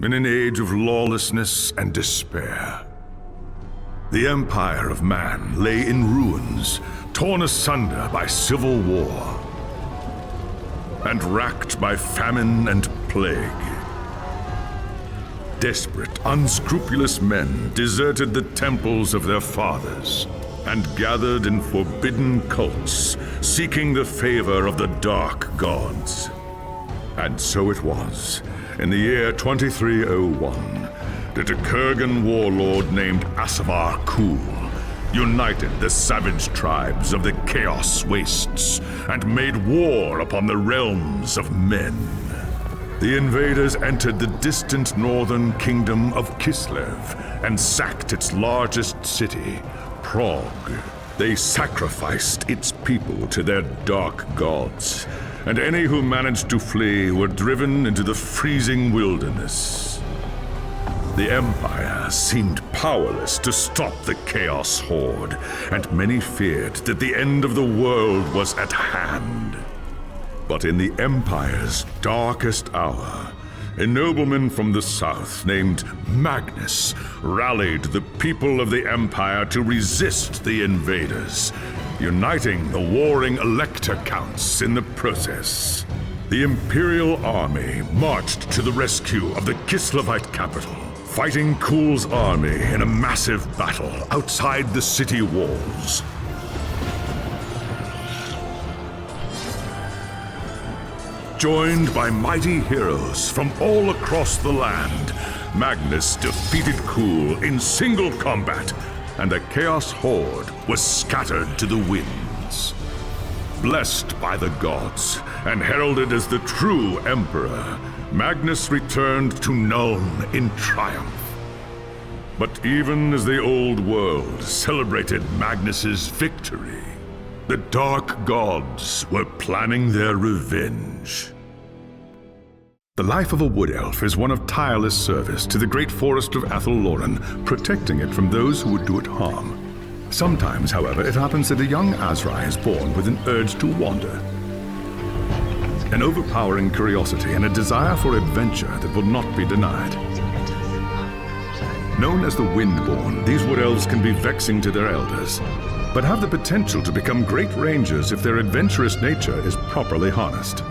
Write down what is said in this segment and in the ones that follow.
in an age of lawlessness and despair. The empire of man lay in ruins, torn asunder by civil war, and racked by famine and plague. Desperate, unscrupulous men deserted the temples of their fathers and gathered in forbidden cults, seeking the favor of the dark gods. And so it was, in the year 2301, that a Kurgan warlord named Asavar Kul united the savage tribes of the Chaos Wastes and made war upon the realms of men. The invaders entered the distant northern kingdom of Kislev and sacked its largest city, Prague. They sacrificed its people to their dark gods, and any who managed to flee were driven into the freezing wilderness. The Empire seemed powerless to stop the Chaos Horde, and many feared that the end of the world was at hand. But in the Empire's darkest hour, a nobleman from the south named Magnus rallied the people of the Empire to resist the invaders, uniting the warring Elector Counts in the process. The Imperial Army marched to the rescue of the Kislevite capital, fighting Kul's army in a massive battle outside the city walls. Joined by mighty heroes from all across the land, Magnus defeated Kul in single combat, and the Chaos Horde was scattered to the winds. Blessed by the gods and heralded as the true Emperor, Magnus returned to Nuln in triumph. But even as the old world celebrated Magnus's victory, the dark gods were planning their revenge. The life of a wood elf is one of tireless service to the great forest of Athel-Loren, protecting it from those who would do it harm. Sometimes, however, it happens that a young Azrai is born with an urge to wander. An overpowering curiosity and a desire for adventure that will not be denied. Known as the Windborn, these wood elves can be vexing to their elders, but have the potential to become great rangers if their adventurous nature is properly harnessed.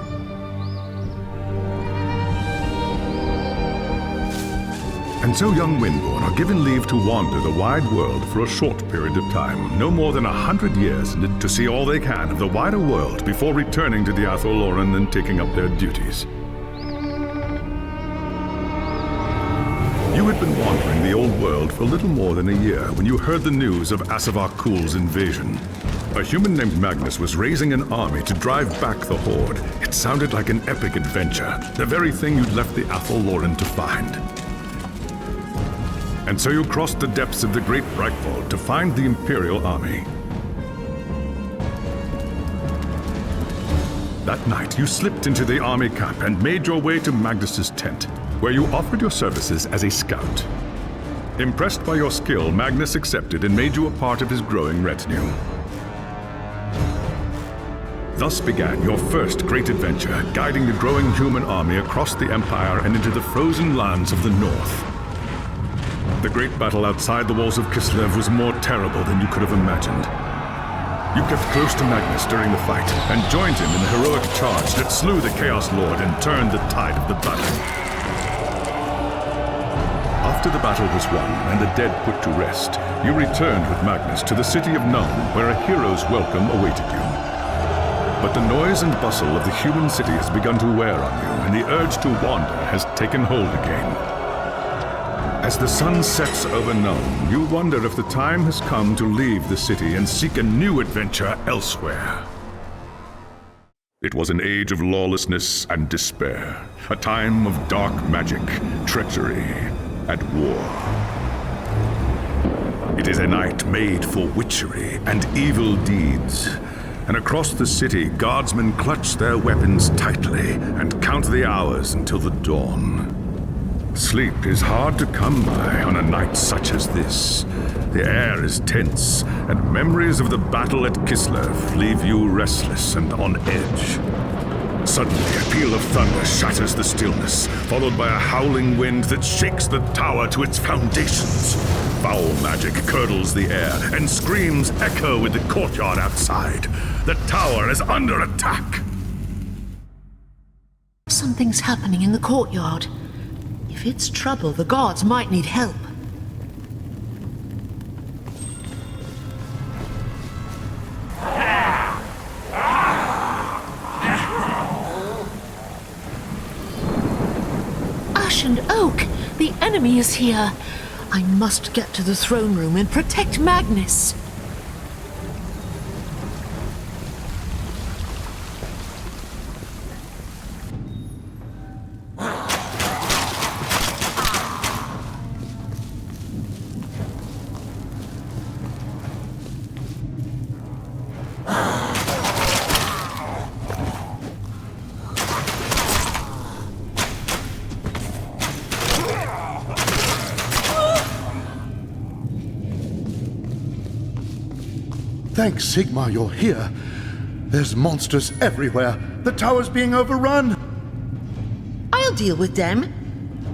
And so young Windborn are given leave to wander the wide world for a short period of time, no more than 100 years, to see all they can of the wider world before returning to the Athel-Loren and taking up their duties. You had been wandering the old world for a little more than a year when you heard the news of Asavar Kul's invasion. A human named Magnus was raising an army to drive back the Horde. It sounded like an epic adventure, the very thing you'd left the Athel-Loren to find. And so you crossed the depths of the Great Breakvault to find the Imperial Army. That night, you slipped into the army camp and made your way to Magnus's tent, where you offered your services as a scout. Impressed by your skill, Magnus accepted and made you a part of his growing retinue. Thus began your first great adventure, guiding the growing human army across the Empire and into the frozen lands of the North. The great battle outside the walls of Kislev was more terrible than you could have imagined. You kept close to Magnus during the fight and joined him in the heroic charge that slew the Chaos Lord and turned the tide of the battle. After the battle was won and the dead put to rest, you returned with Magnus to the city of Nuln, where a hero's welcome awaited you. But the noise and bustle of the human city has begun to wear on you, and the urge to wander has taken hold again. As the sun sets over Nuln, you wonder if the time has come to leave the city and seek a new adventure elsewhere. It was an age of lawlessness and despair, a time of dark magic, treachery, and war. It is a night made for witchery and evil deeds, and across the city, guardsmen clutch their weapons tightly and count the hours until the dawn. Sleep is hard to come by on a night such as this. The air is tense, and memories of the battle at Kislev leave you restless and on edge. Suddenly, a peal of thunder shatters the stillness, followed by a howling wind that shakes the tower to its foundations. Foul magic curdles the air, and screams echo in the courtyard outside. The tower is under attack. Something's happening in the courtyard. If it's trouble, the guards might need help. Ash and Oak! The enemy is here! I must get to the throne room and protect Magnus! Thanks, Sigmar, you're here. There's monsters everywhere. The tower's being overrun. I'll deal with them.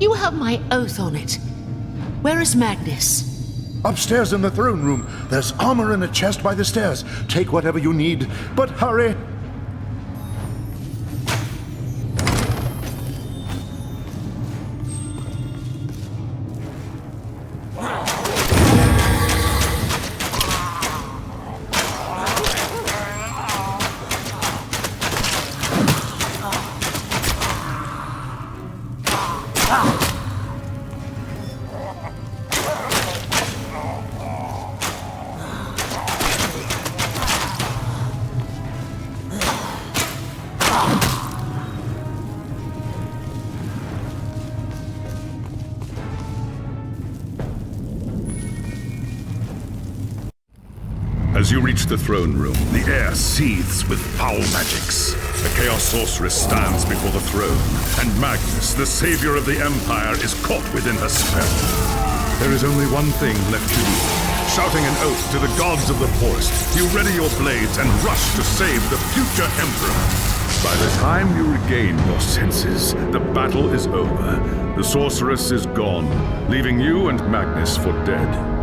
You have my oath on it. Where is Magnus? Upstairs in the throne room. There's armor in a chest by the stairs. Take whatever you need, but hurry. As you reach the throne room, the air seethes with foul magics. A Chaos Sorceress stands before the throne, and Magnus, the savior of the Empire, is caught within her spell. There is only one thing left to do. Shouting an oath to the gods of the forest, you ready your blades and rush to save the future Emperor. By the time you regain your senses, the battle is over. The Sorceress is gone, leaving you and Magnus for dead.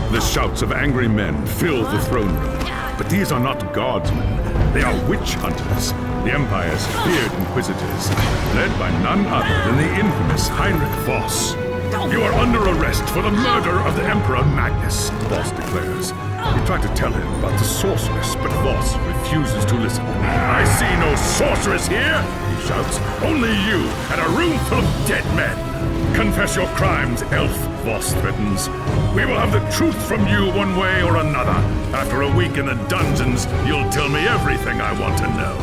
The shouts of angry men fill the throne room. But these are not guardsmen. They are witch hunters, the Empire's feared inquisitors, led by none other than the infamous Heinrich Voss. You are under arrest for the murder of the Emperor Magnus, Voss declares. You try to tell him about the sorceress, but Voss refuses to listen. I see no sorceress here, he shouts. Only you and a room full of dead men. Confess your crimes, elf, Voss threatens. We will have the truth from you one way or another. After a week in the dungeons, you'll tell me everything I want to know.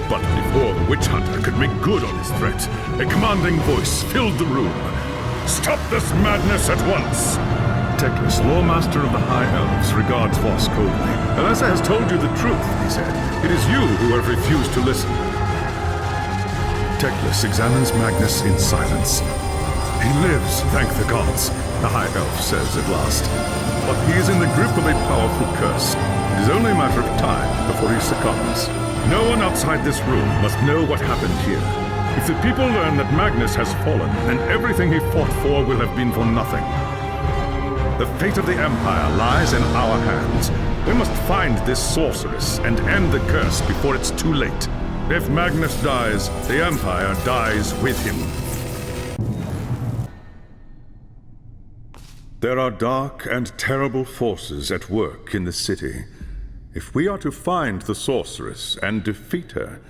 But before the witch hunter could make good on his threat, a commanding voice filled the room. Stop this madness at once! Teclis, Lawmaster of the High Elves, regards Voss coldly. Alessa has told you the truth, he said. It is you who have refused to listen. Teclis examines Magnus in silence. He lives, thank the gods, the High Elf says at last. But he is in the grip of a powerful curse. It is only a matter of time before he succumbs. No one outside this room must know what happened here. If the people learn that Magnus has fallen, then everything he fought for will have been for nothing. The fate of the Empire lies in our hands. We must find this sorceress and end the curse before it's too late. If Magnus dies, the Empire dies with him. There are dark and terrible forces at work in the city. If we are to find the sorceress and defeat her,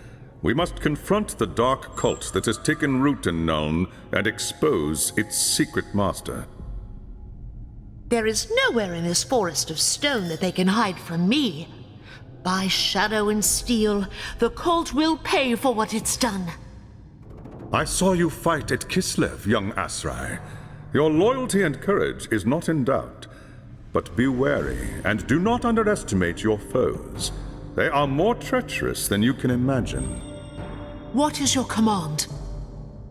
we must confront the dark cult that has taken root in Nuln and expose its secret master. There is nowhere in this forest of stone that they can hide from me. By shadow and steel, the cult will pay for what it's done. I saw you fight at Kislev, young Asrai. Your loyalty and courage is not in doubt. But be wary and do not underestimate your foes. They are more treacherous than you can imagine. What is your command?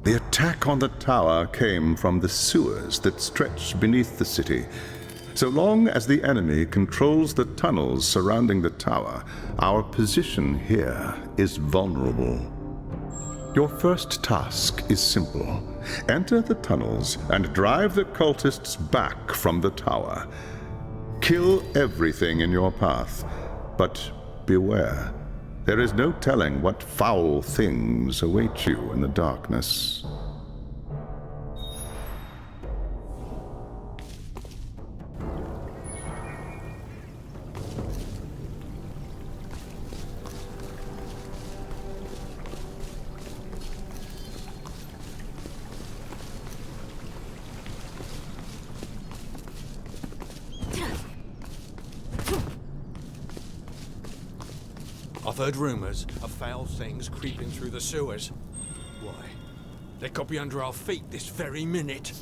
The attack on the tower came from the sewers that stretch beneath the city. So long as the enemy controls the tunnels surrounding the tower, our position here is vulnerable. Your first task is simple. Enter the tunnels and drive the cultists back from the tower. Kill everything in your path, but beware. There is no telling what foul things await you in the darkness. I've heard rumours of foul things creeping through the sewers. Why? They could be under our feet this very minute.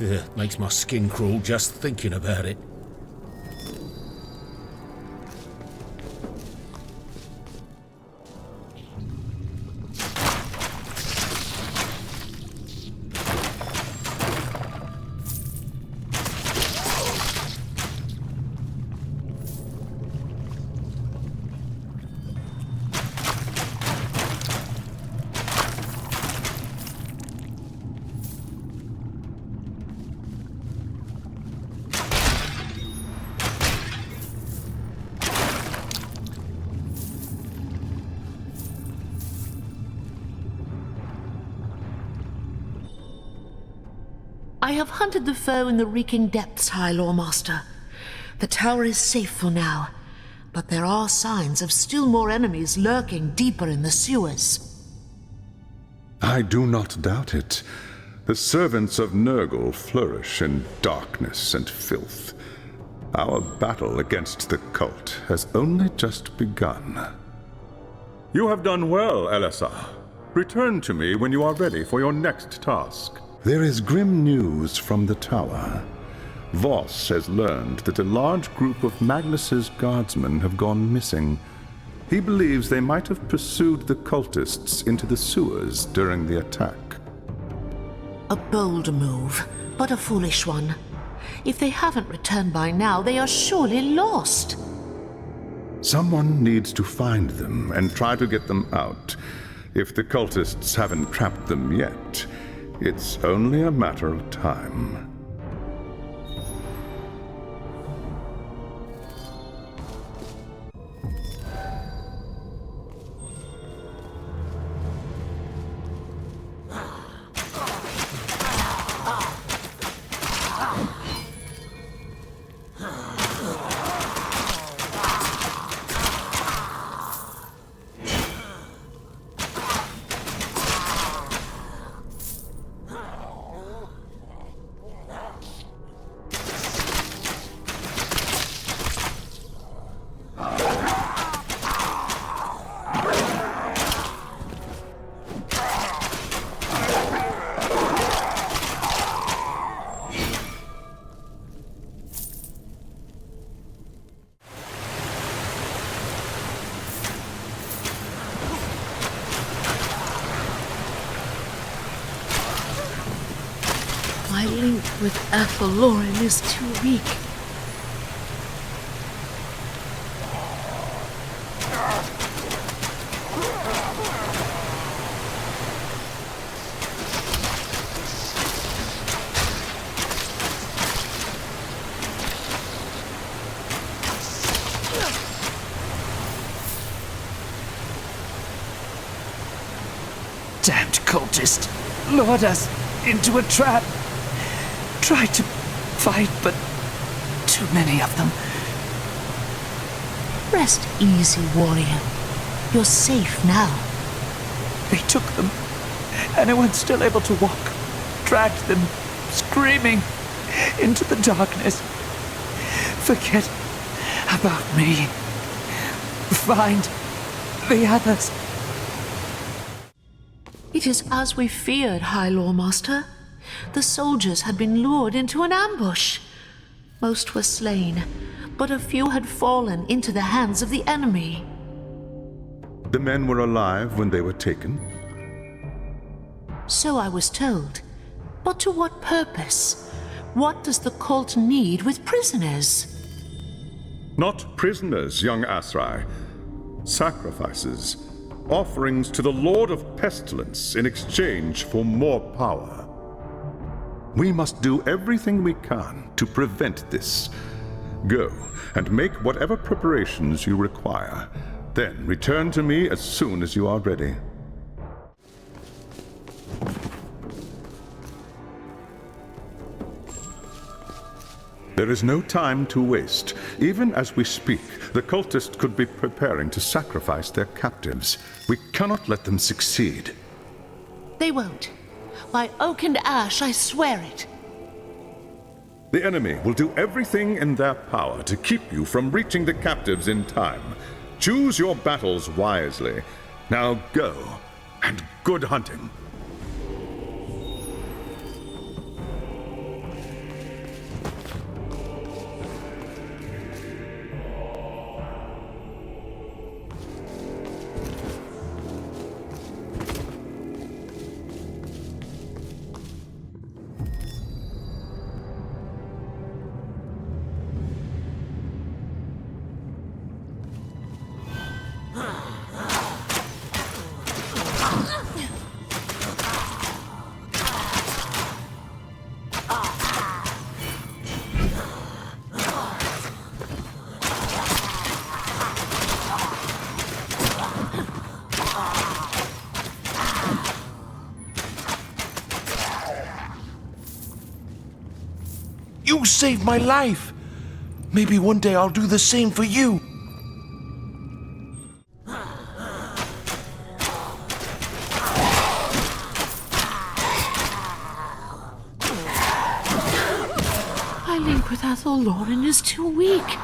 Yeah, makes my skin crawl just thinking about it. I have hunted the foe in the reeking depths, High Lawmaster. The tower is safe for now, but there are signs of still more enemies lurking deeper in the sewers. I do not doubt it. The servants of Nurgle flourish in darkness and filth. Our battle against the cult has only just begun. You have done well, Elessa. Return to me when you are ready for your next task. There is grim news from the tower. Voss has learned that a large group of Magnus's guardsmen have gone missing. He believes they might have pursued the cultists into the sewers during the attack. A bold move, but a foolish one. If they haven't returned by now, they are surely lost. Someone needs to find them and try to get them out. If the cultists haven't trapped them yet, it's only a matter of time. My link with Athalorin is too weak. Damned cultist lured us into a trap. Tried to fight, but too many of them. Rest easy, warrior. You're safe now. They took them, and I was still able to walk. Dragged them, screaming, into the darkness. Forget about me. Find the others. It is as we feared, High Lawmaster. The soldiers had been lured into an ambush. Most were slain, but a few had fallen into the hands of the enemy. The men were alive when they were taken? So I was told. But to what purpose? What does the cult need with prisoners? Not prisoners, young Asrai. Sacrifices. Offerings to the Lord of Pestilence in exchange for more power. We must do everything we can to prevent this. Go and make whatever preparations you require. Then return to me as soon as you are ready. There is no time to waste. Even as we speak, the cultists could be preparing to sacrifice their captives. We cannot let them succeed. They won't. By oak and ash, I swear it. The enemy will do everything in their power to keep you from reaching the captives in time. Choose your battles wisely. Now go, and good hunting. You saved my life. Maybe one day I'll do the same for you. My link with Ethel Lauren is too weak.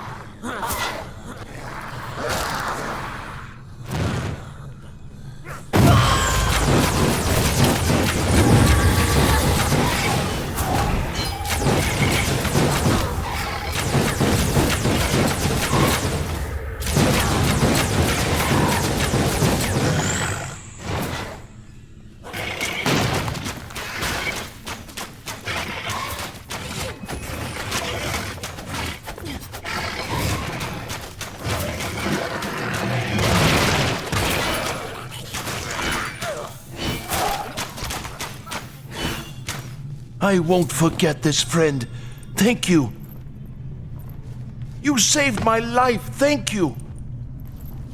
I won't forget this, friend. Thank you. You saved my life. Thank you.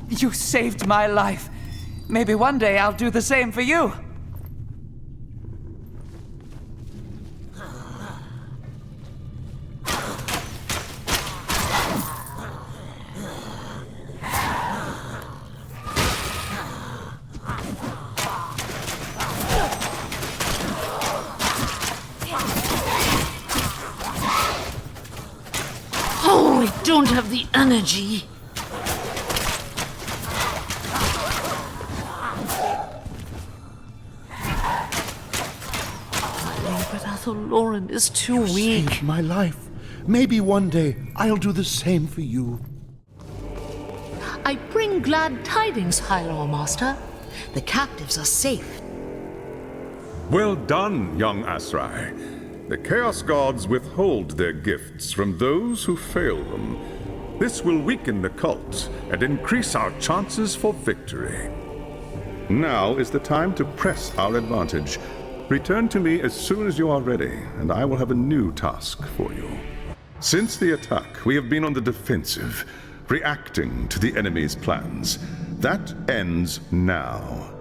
You saved my life. Maybe one day I'll do the same for you. Oh, I don't have the energy. But Ethel Lauren is too weak. Saved my life. Maybe one day I'll do the same for you. I bring glad tidings, High Lord Master. The captives are safe. Well done, young Asrai. The Chaos Gods withhold their gifts from those who fail them. This will weaken the cult and increase our chances for victory. Now is the time to press our advantage. Return to me as soon as you are ready, and I will have a new task for you. Since the attack, we have been on the defensive, reacting to the enemy's plans. That ends now.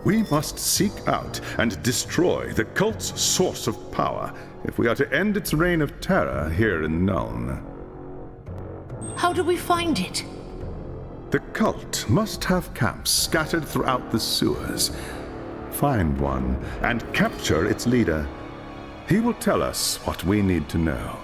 We must seek out and destroy the cult's source of power if we are to end its reign of terror here in Nuln. How do we find it? The cult must have camps scattered throughout the sewers. Find one and capture its leader. He will tell us what we need to know.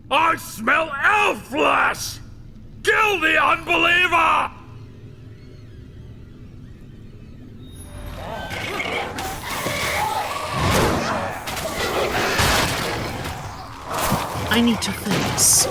I smell elf flesh! Kill the unbeliever! I need to focus.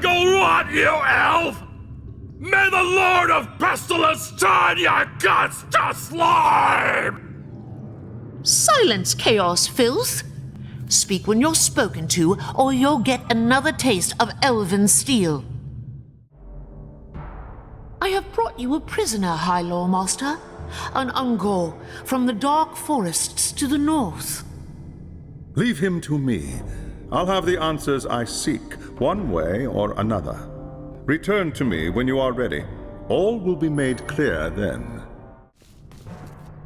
Rot, you elf! May the Lord of Pestilence turn your guts to slime! Silence, Chaos Filth! Speak when you're spoken to, or you'll get another taste of elven steel. I have brought you a prisoner, High Lore Master. An Ungor from the dark forests to the north. Leave him to me. I'll have the answers I seek, one way or another. Return to me when you are ready. All will be made clear then.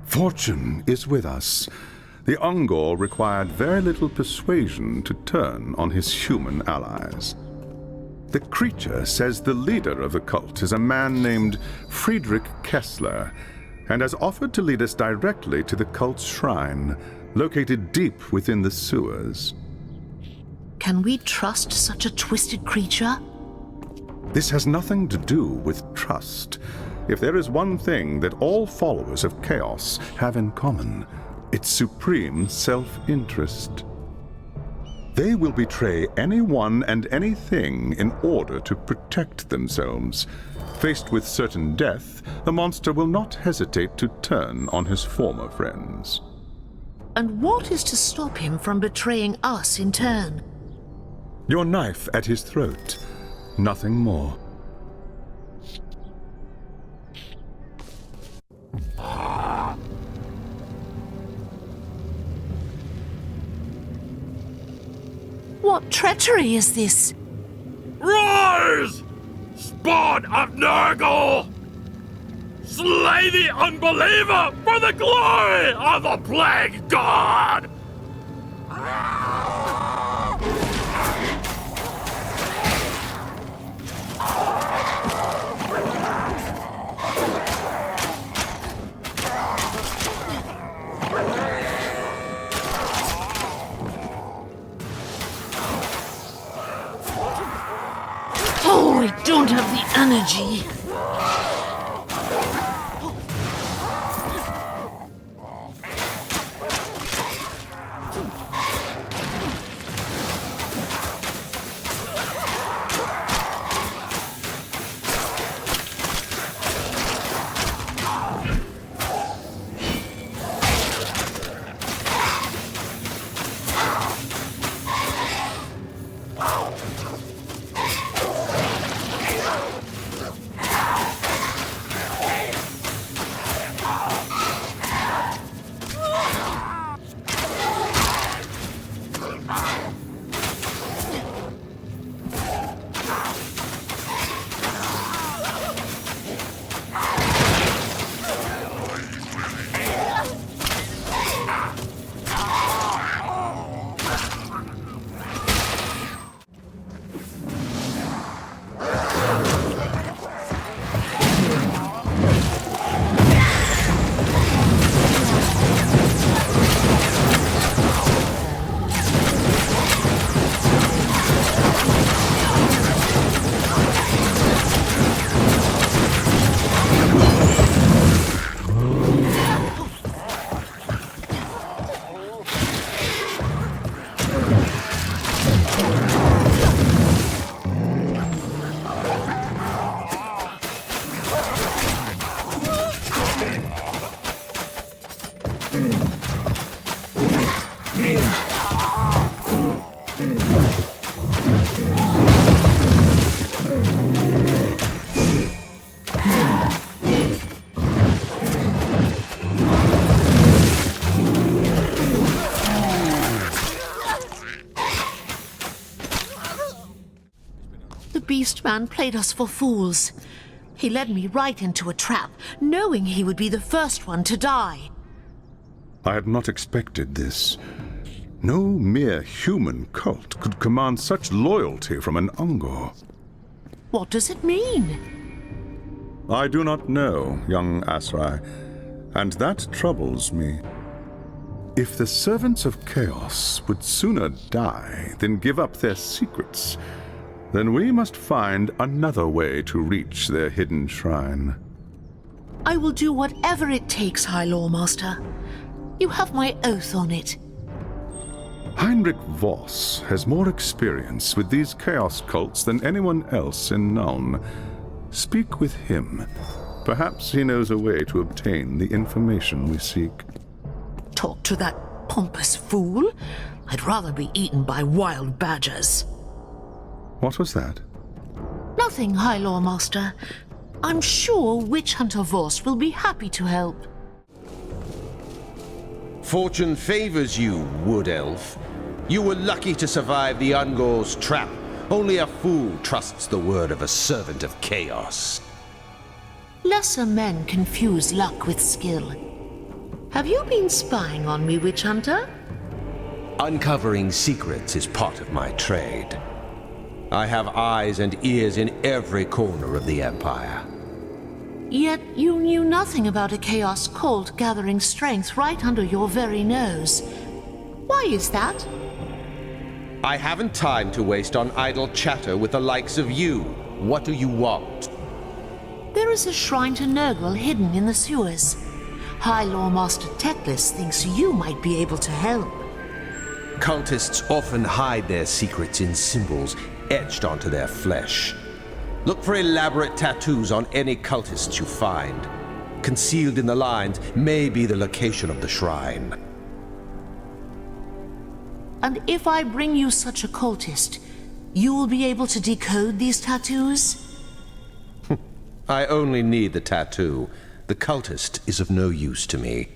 Fortune is with us. The Ungor required very little persuasion to turn on his human allies. The creature says the leader of the cult is a man named Friedrich Kessler, and has offered to lead us directly to the cult's shrine, located deep within the sewers. Can we trust such a twisted creature? This has nothing to do with trust. If there is one thing that all followers of Chaos have in common, it's supreme self-interest. They will betray anyone and anything in order to protect themselves. Faced with certain death, the monster will not hesitate to turn on his former friends. And what is to stop him from betraying us in turn? Your knife at his throat. Nothing more. What treachery is this? Rise! Spawn of Nurgle! Slay the unbeliever for the glory of the Plague God! Oh, I don't have the energy. The beast man played us for fools. He led me right into a trap, knowing he would be the first one to die. I had not expected this. No mere human cult could command such loyalty from an Ungor. What does it mean? I do not know, young Asrai, and that troubles me. If the servants of Chaos would sooner die than give up their secrets, then we must find another way to reach their hidden shrine. I will do whatever it takes, High Lawmaster. You have my oath on it. Heinrich Voss has more experience with these chaos cults than anyone else in Nuln. Speak with him. Perhaps he knows a way to obtain the information we seek. Talk to that pompous fool? I'd rather be eaten by wild badgers. What was that? Nothing, High Lawmaster. I'm sure Witch Hunter Voss will be happy to help. Fortune favors you, Wood Elf. You were lucky to survive the Ungor's trap. Only a fool trusts the word of a servant of Chaos. Lesser men confuse luck with skill. Have you been spying on me, Witch Hunter? Uncovering secrets is part of my trade. I have eyes and ears in every corner of the Empire. Yet you knew nothing about a chaos cult gathering strength right under your very nose. Why is that? I haven't time to waste on idle chatter with the likes of you. What do you want? There is a shrine to Nurgle hidden in the sewers. High Lawmaster Teclis thinks you might be able to help. Cultists often hide their secrets in symbols etched onto their flesh. Look for elaborate tattoos on any cultists you find. Concealed in the lines may be the location of the shrine. And if I bring you such a cultist, you will be able to decode these tattoos? I only need the tattoo. The cultist is of no use to me.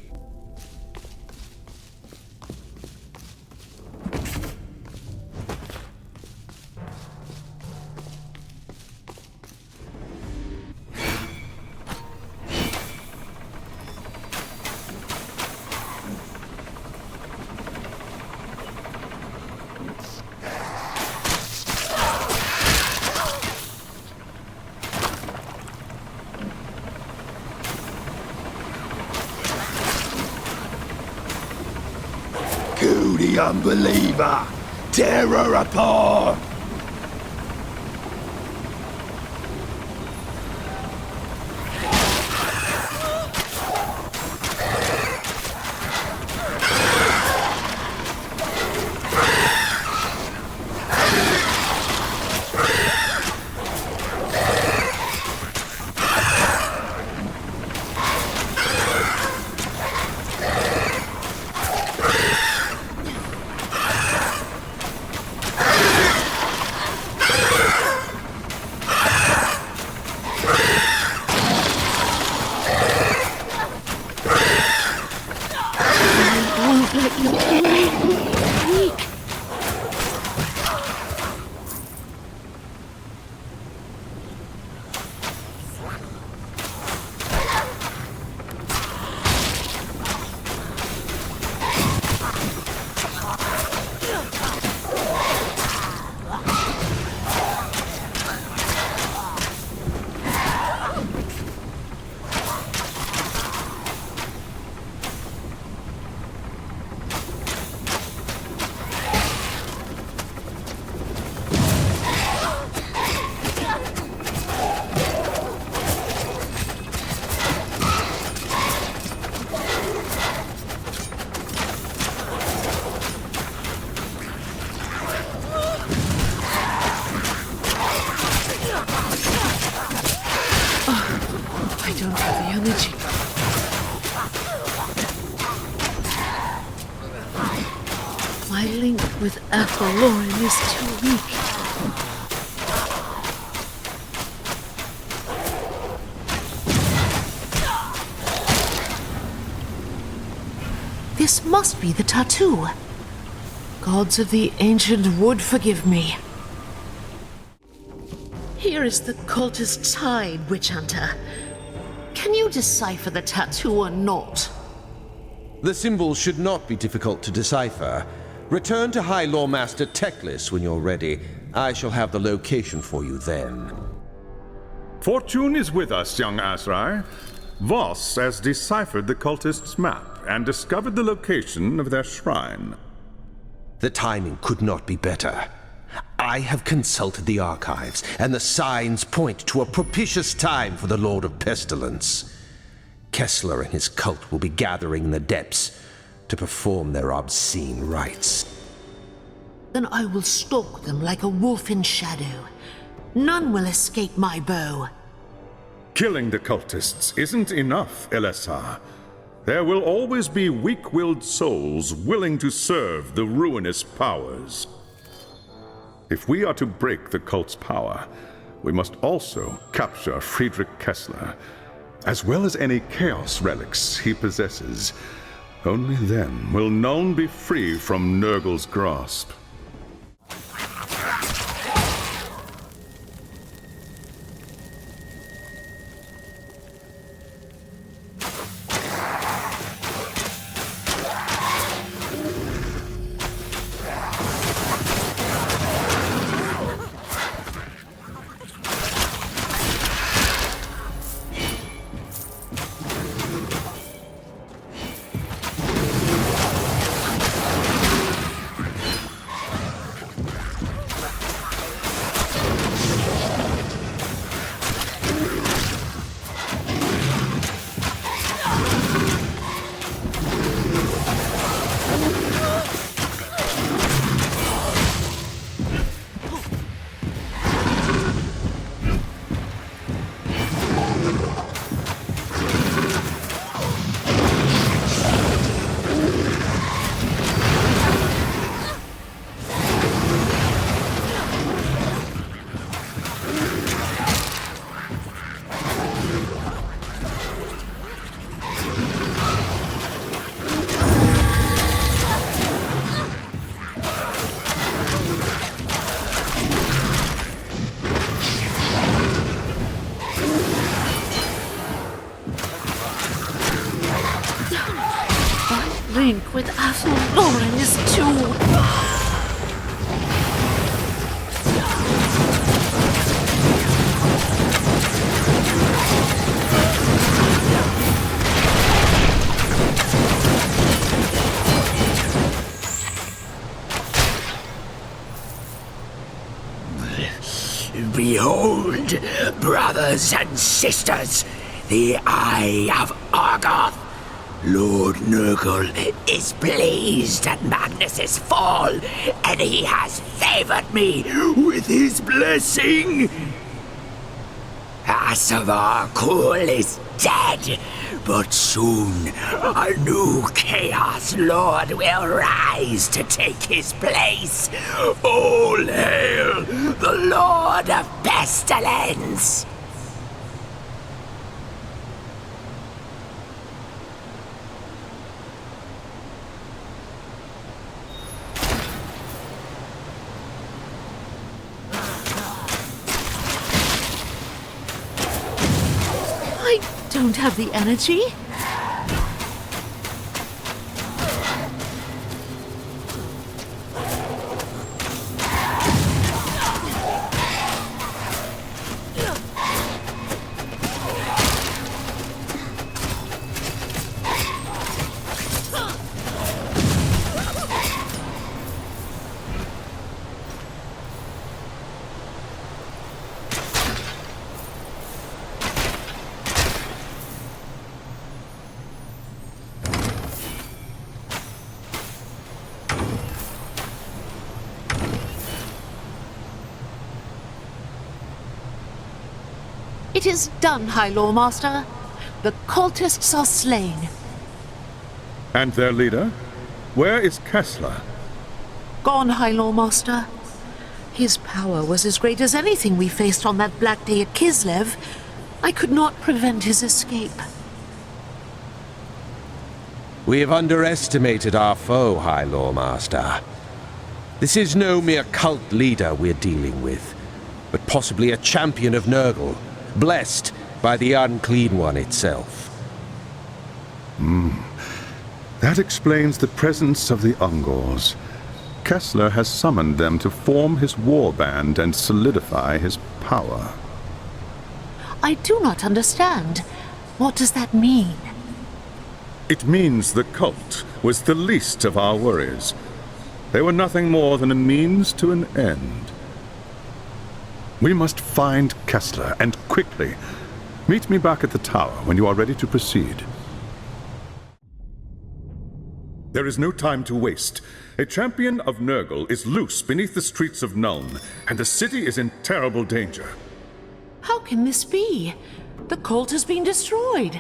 To the unbeliever, terror upon! My link with Athellorin is too weak. This must be the tattoo. Gods of the ancient wood forgive me. Here is the cultist's hide, witch hunter. Can you decipher the tattoo or not? The symbols should not be difficult to decipher. Return to High Lore Master Teclis when you're ready. I shall have the location for you then. Fortune is with us, young Azrai. Voss has deciphered the cultists' map and discovered the location of their shrine. The timing could not be better. I have consulted the archives, and the signs point to a propitious time for the Lord of Pestilence. Kessler and his cult will be gathering in the depths to perform their obscene rites. Then I will stalk them like a wolf in shadow. None will escape my bow. Killing the cultists isn't enough, Elessar. There will always be weak-willed souls willing to serve the ruinous powers. If we are to break the cult's power, we must also capture Friedrich Kessler, as well as any chaos relics he possesses. Only then will Nuln be free from Nurgle's grasp. Link with Athellorin is too... Behold, brothers and sisters, the Eye of Argoth. Lord Nurgle is pleased at Magnus's fall, and he has favored me with his blessing. Asavar Kul is dead, but soon a new Chaos Lord will rise to take his place. All hail the Lord of Pestilence! I don't have the energy. It is done, High Lore Master. The cultists are slain. And their leader? Where is Kessler? gone, High Lawmaster. His power was as great as anything we faced on that black day at Kislev. I could not prevent his escape. We have underestimated our foe, High Lawmaster. This is no mere cult leader we're dealing with, but possibly a champion of Nurgle, blessed by the Unclean One itself. That explains the presence of the Ungors. Kessler has summoned them to form his warband and solidify his power. I do not understand. What does that mean? It means the cult was the least of our worries. They were nothing more than a means to an end. We must find Kessler, and quickly. Meet me back at the tower when you are ready to proceed. There is no time to waste. A champion of Nurgle is loose beneath the streets of Nuln, and the city is in terrible danger. How can this be? The cult has been destroyed.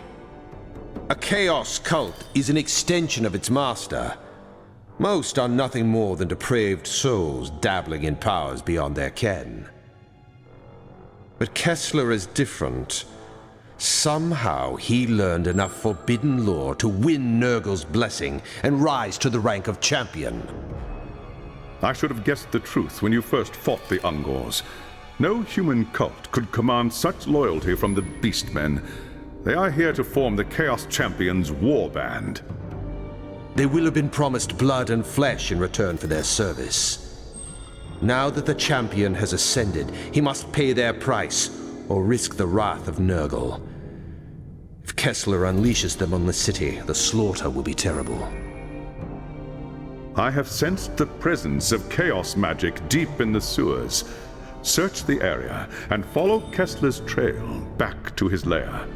A chaos cult is an extension of its master. Most are nothing more than depraved souls dabbling in powers beyond their ken. But Kessler is different. Somehow he learned enough forbidden lore to win Nurgle's blessing and rise to the rank of champion. I should have guessed the truth when you first fought the Ungors. No human cult could command such loyalty from the Beastmen. They are here to form the Chaos Champions' warband. They will have been promised blood and flesh in return for their service. Now that the champion has ascended, he must pay their price or risk the wrath of Nurgle. If Kessler unleashes them on the city, the slaughter will be terrible. I have sensed the presence of chaos magic deep in the sewers. Search the area and follow Kessler's trail back to his lair.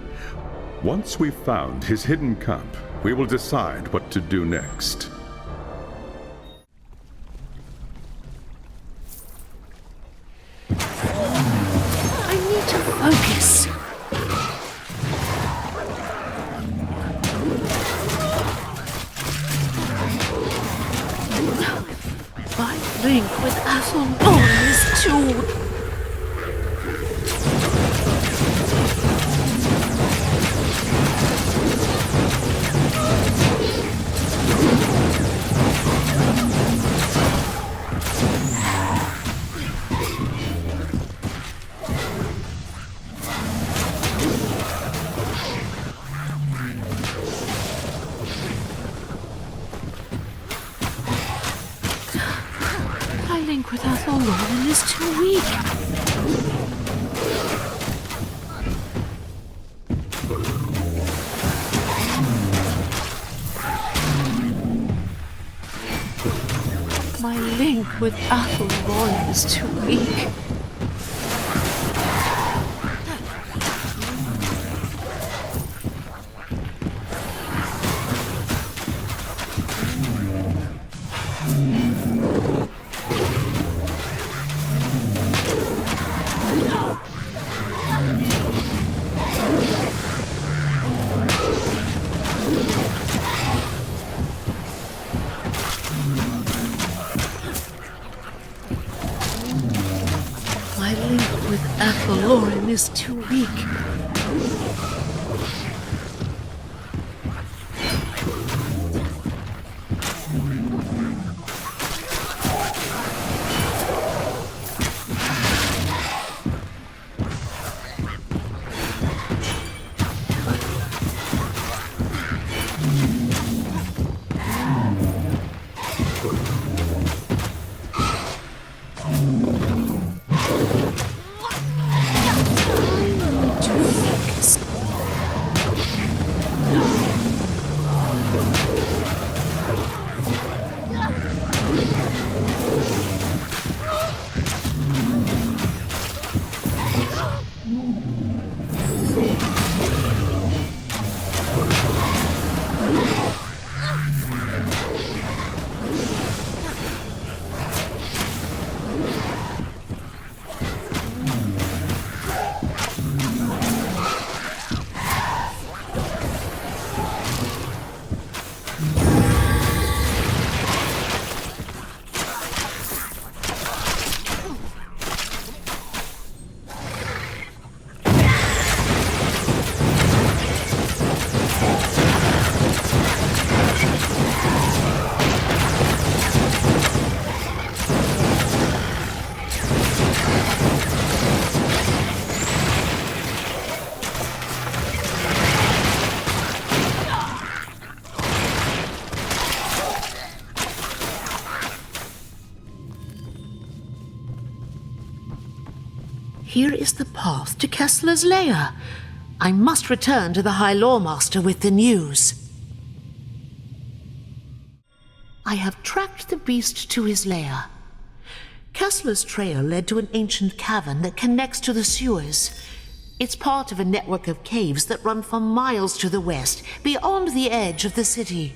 Once we've found his hidden camp, we will decide what to do next. I need to focus. My link with Athelborn is too... with Athelborn is too weak. My link with Athelborn is too weak. My link with Athelborn is too weak. To Here is the path to Kessler's lair. I must return to the High Lawmaster with the news. I have tracked the beast to his lair. Kessler's trail led to an ancient cavern that connects to the sewers. It's part of a network of caves that run for miles to the west, beyond the edge of the city.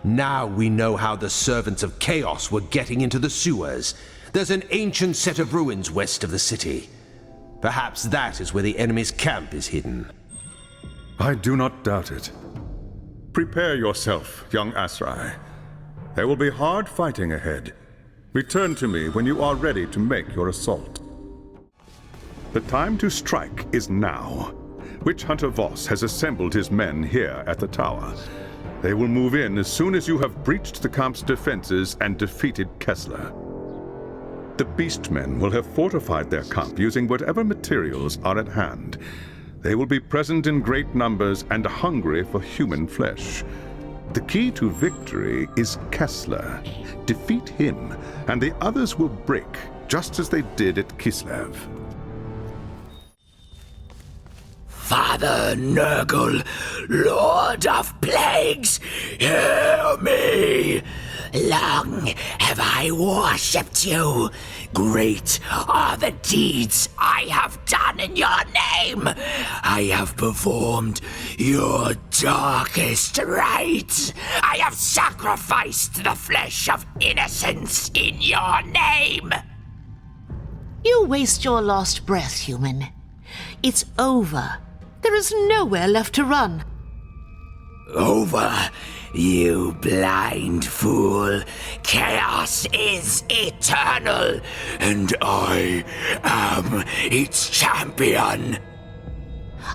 Now we know how the servants of Chaos were getting into the sewers. There's an ancient set of ruins west of the city. Perhaps that is where the enemy's camp is hidden. I do not doubt it. Prepare yourself, young Asrai. There will be hard fighting ahead. Return to me when you are ready to make your assault. The time to strike is now. Witch Hunter Voss has assembled his men here at the tower. They will move in as soon as you have breached the camp's defenses and defeated Kessler. The Beastmen will have fortified their camp using whatever materials are at hand. They will be present in great numbers and hungry for human flesh. The key to victory is Kessler. Defeat him, and the others will break, just as they did at Kislev. Father Nurgle, Lord of Plagues, hear me! Long have I worshipped you. Great are the deeds I have done in your name. I have performed your darkest rites. I have sacrificed the flesh of innocents in your name. You waste your last breath, human. It's over. There is nowhere left to run. Over, you blind fool. Chaos is eternal, and I am its champion.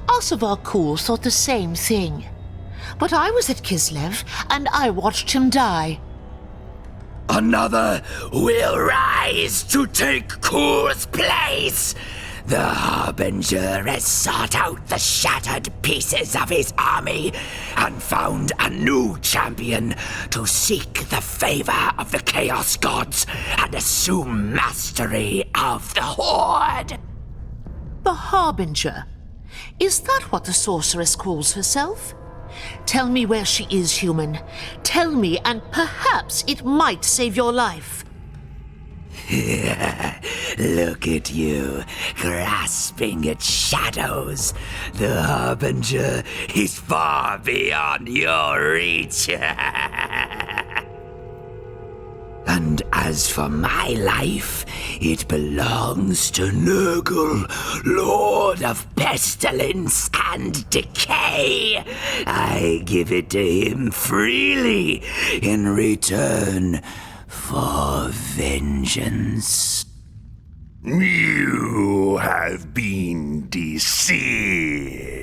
Osavar Kul thought the same thing. But I was at Kislev, and I watched him die. Another will rise to take Kul's place. The Harbinger has sought out the shattered pieces of his army and found a new champion to seek the favor of the Chaos Gods and assume mastery of the Horde. The Harbinger? Is that what the sorceress calls herself? Tell me where she is, human. Tell me, and perhaps it might save your life. Look at you, grasping at shadows. The Harbinger is far beyond your reach. And as for my life, it belongs to Nurgle, Lord of Pestilence and Decay. I give it to him freely in return for vengeance. You have been deceived.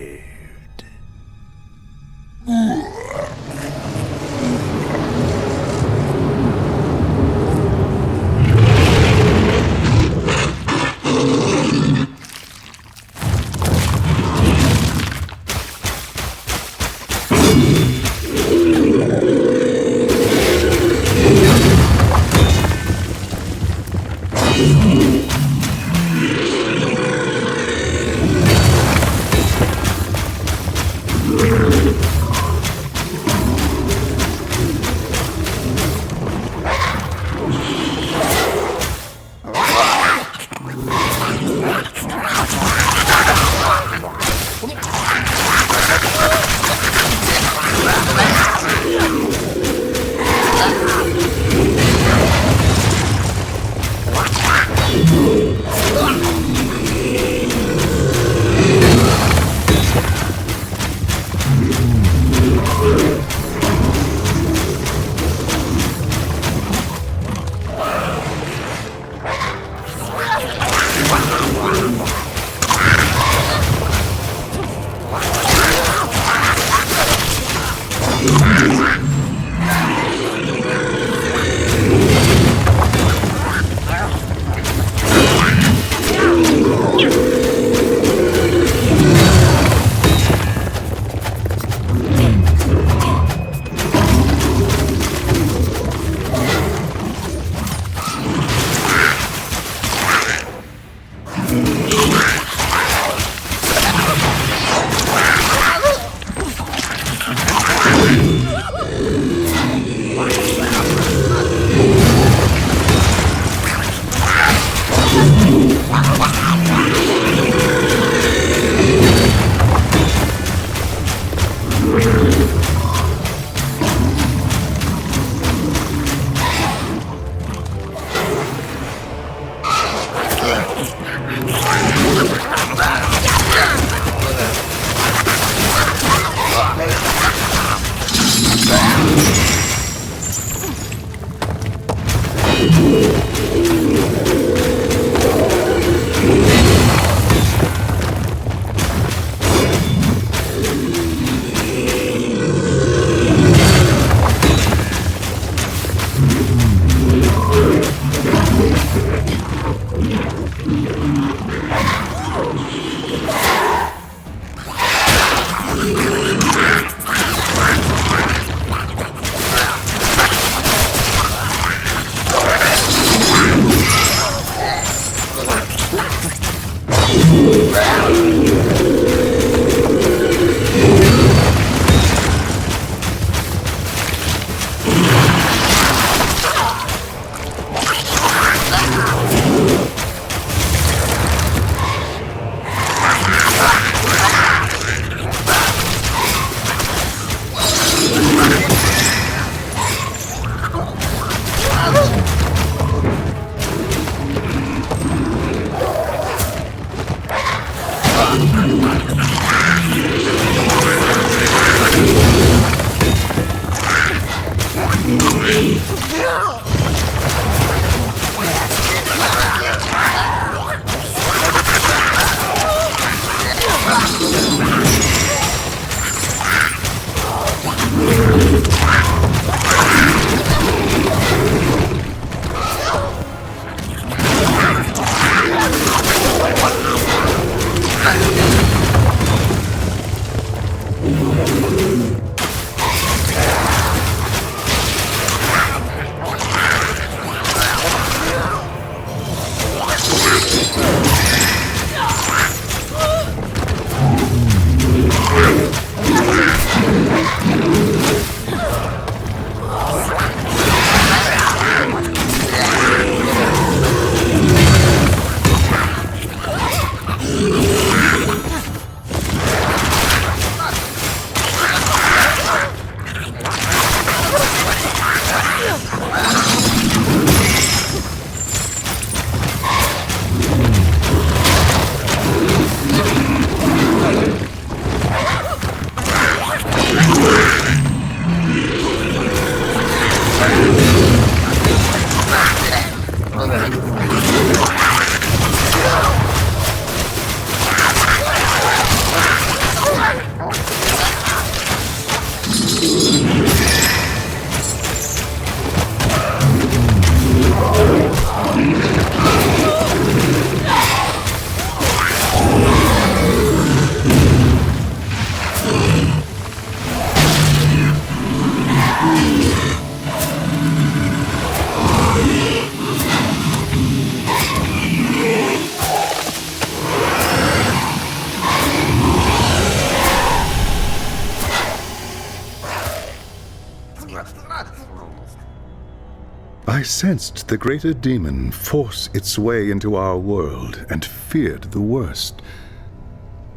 I sensed the greater demon force its way into our world and feared the worst.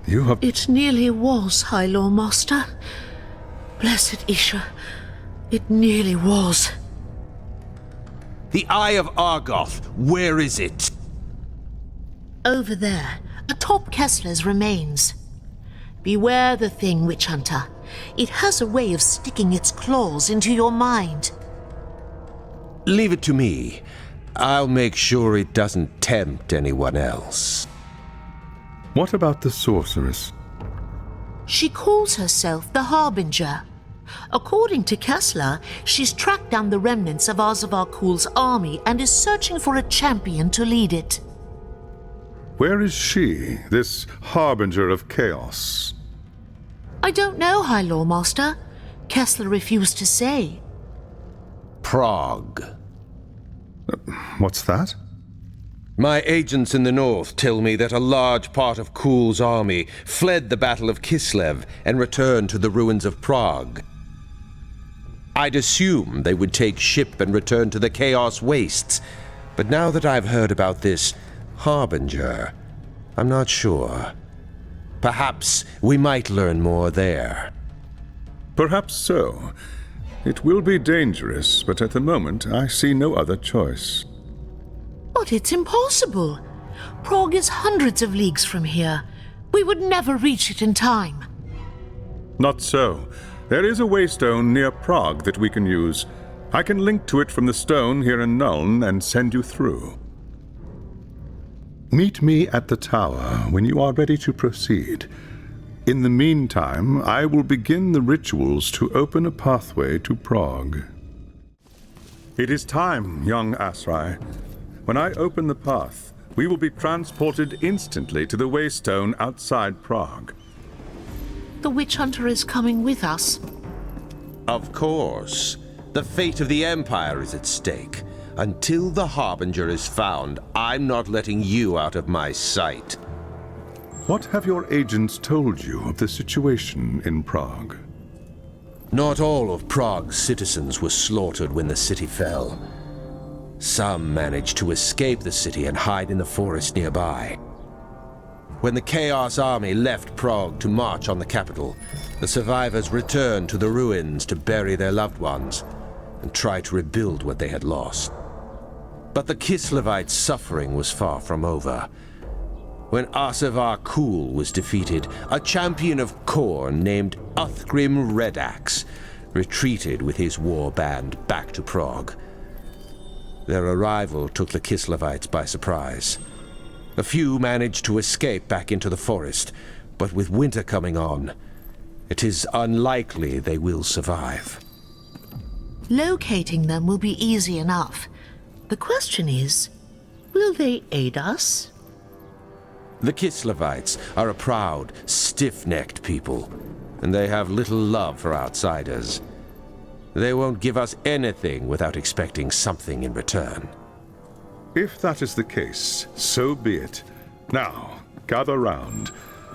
You have... It nearly was, High Lord Master. Blessed Isha, it nearly was. The Eye of Argoth, where is it? Over there, atop Kessler's remains. Beware the thing, Witch Hunter. It has a way of sticking its claws into your mind. Leave it to me. I'll make sure it doesn't tempt anyone else. What about the sorceress? She calls herself the Harbinger. According to Kessler, she's tracked down the remnants of Azavar-Kul's army and is searching for a champion to lead it. Where is she, this Harbinger of Chaos? I don't know, High Lord Master. Kessler refused to say. Prague. What's that? My agents in the north tell me that a large part of Kul's army fled the Battle of Kislev and returned to the ruins of Prague. I'd assume they would take ship and return to the Chaos Wastes, but now that I've heard about this Harbinger, I'm not sure. Perhaps we might learn more there. Perhaps so. It will be dangerous, but at the moment I see no other choice. But it's impossible. Prague is hundreds of leagues from here. We would never reach it in time. Not so. There is a waystone near Prague that we can use. I can link to it from the stone here in Nuln and send you through. Meet me at the tower when you are ready to proceed. In the meantime, I will begin the rituals to open a pathway to Prague. It is time, young Asrai. When I open the path, we will be transported instantly to the waystone outside Prague. The witch hunter is coming with us. Of course. The fate of the Empire is at stake. Until the Harbinger is found, I'm not letting you out of my sight. What have your agents told you of the situation in Prague? Not all of Prague's citizens were slaughtered when the city fell. Some managed to escape the city and hide in the forest nearby. When the Chaos Army left Prague to march on the capital, the survivors returned to the ruins to bury their loved ones and try to rebuild what they had lost. But the Kislevites' suffering was far from over. When Asavar Kul was defeated, a champion of Khorne named Uthgrim Redax retreated with his war band back to Prague. Their arrival took the Kislevites by surprise. A few managed to escape back into the forest, but with winter coming on, it is unlikely they will survive. Locating them will be easy enough. The question is, will they aid us? The Kislevites are a proud, stiff-necked people, and they have little love for outsiders. They won't give us anything without expecting something in return. If that is the case, so be it. Now, gather round.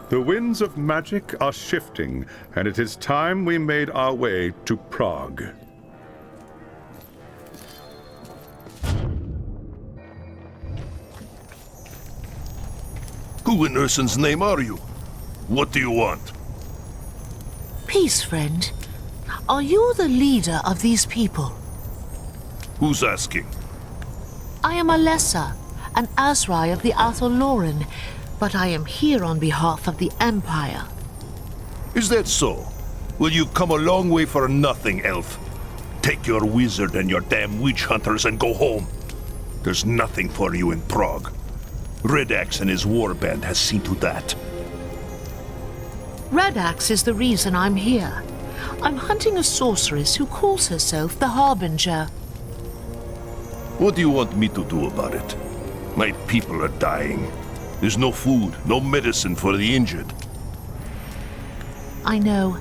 The winds of magic are shifting, and it is time we made our way to Prague. Who in Ursun's name are you? What do you want? Peace, friend. Are you the leader of these people? Who's asking? I am Alessa, an Asrai of the Arthur-Loren, but I am here on behalf of the Empire. Is that so? Well, you've come a long way for nothing, Elf. Take your wizard and your damn witch hunters and go home. There's nothing for you in Prague. Redax and his warband has seen to that. Redax is the reason I'm here. I'm hunting a sorceress who calls herself the Harbinger. What do you want me to do about it? My people are dying. There's no food, no medicine for the injured. I know.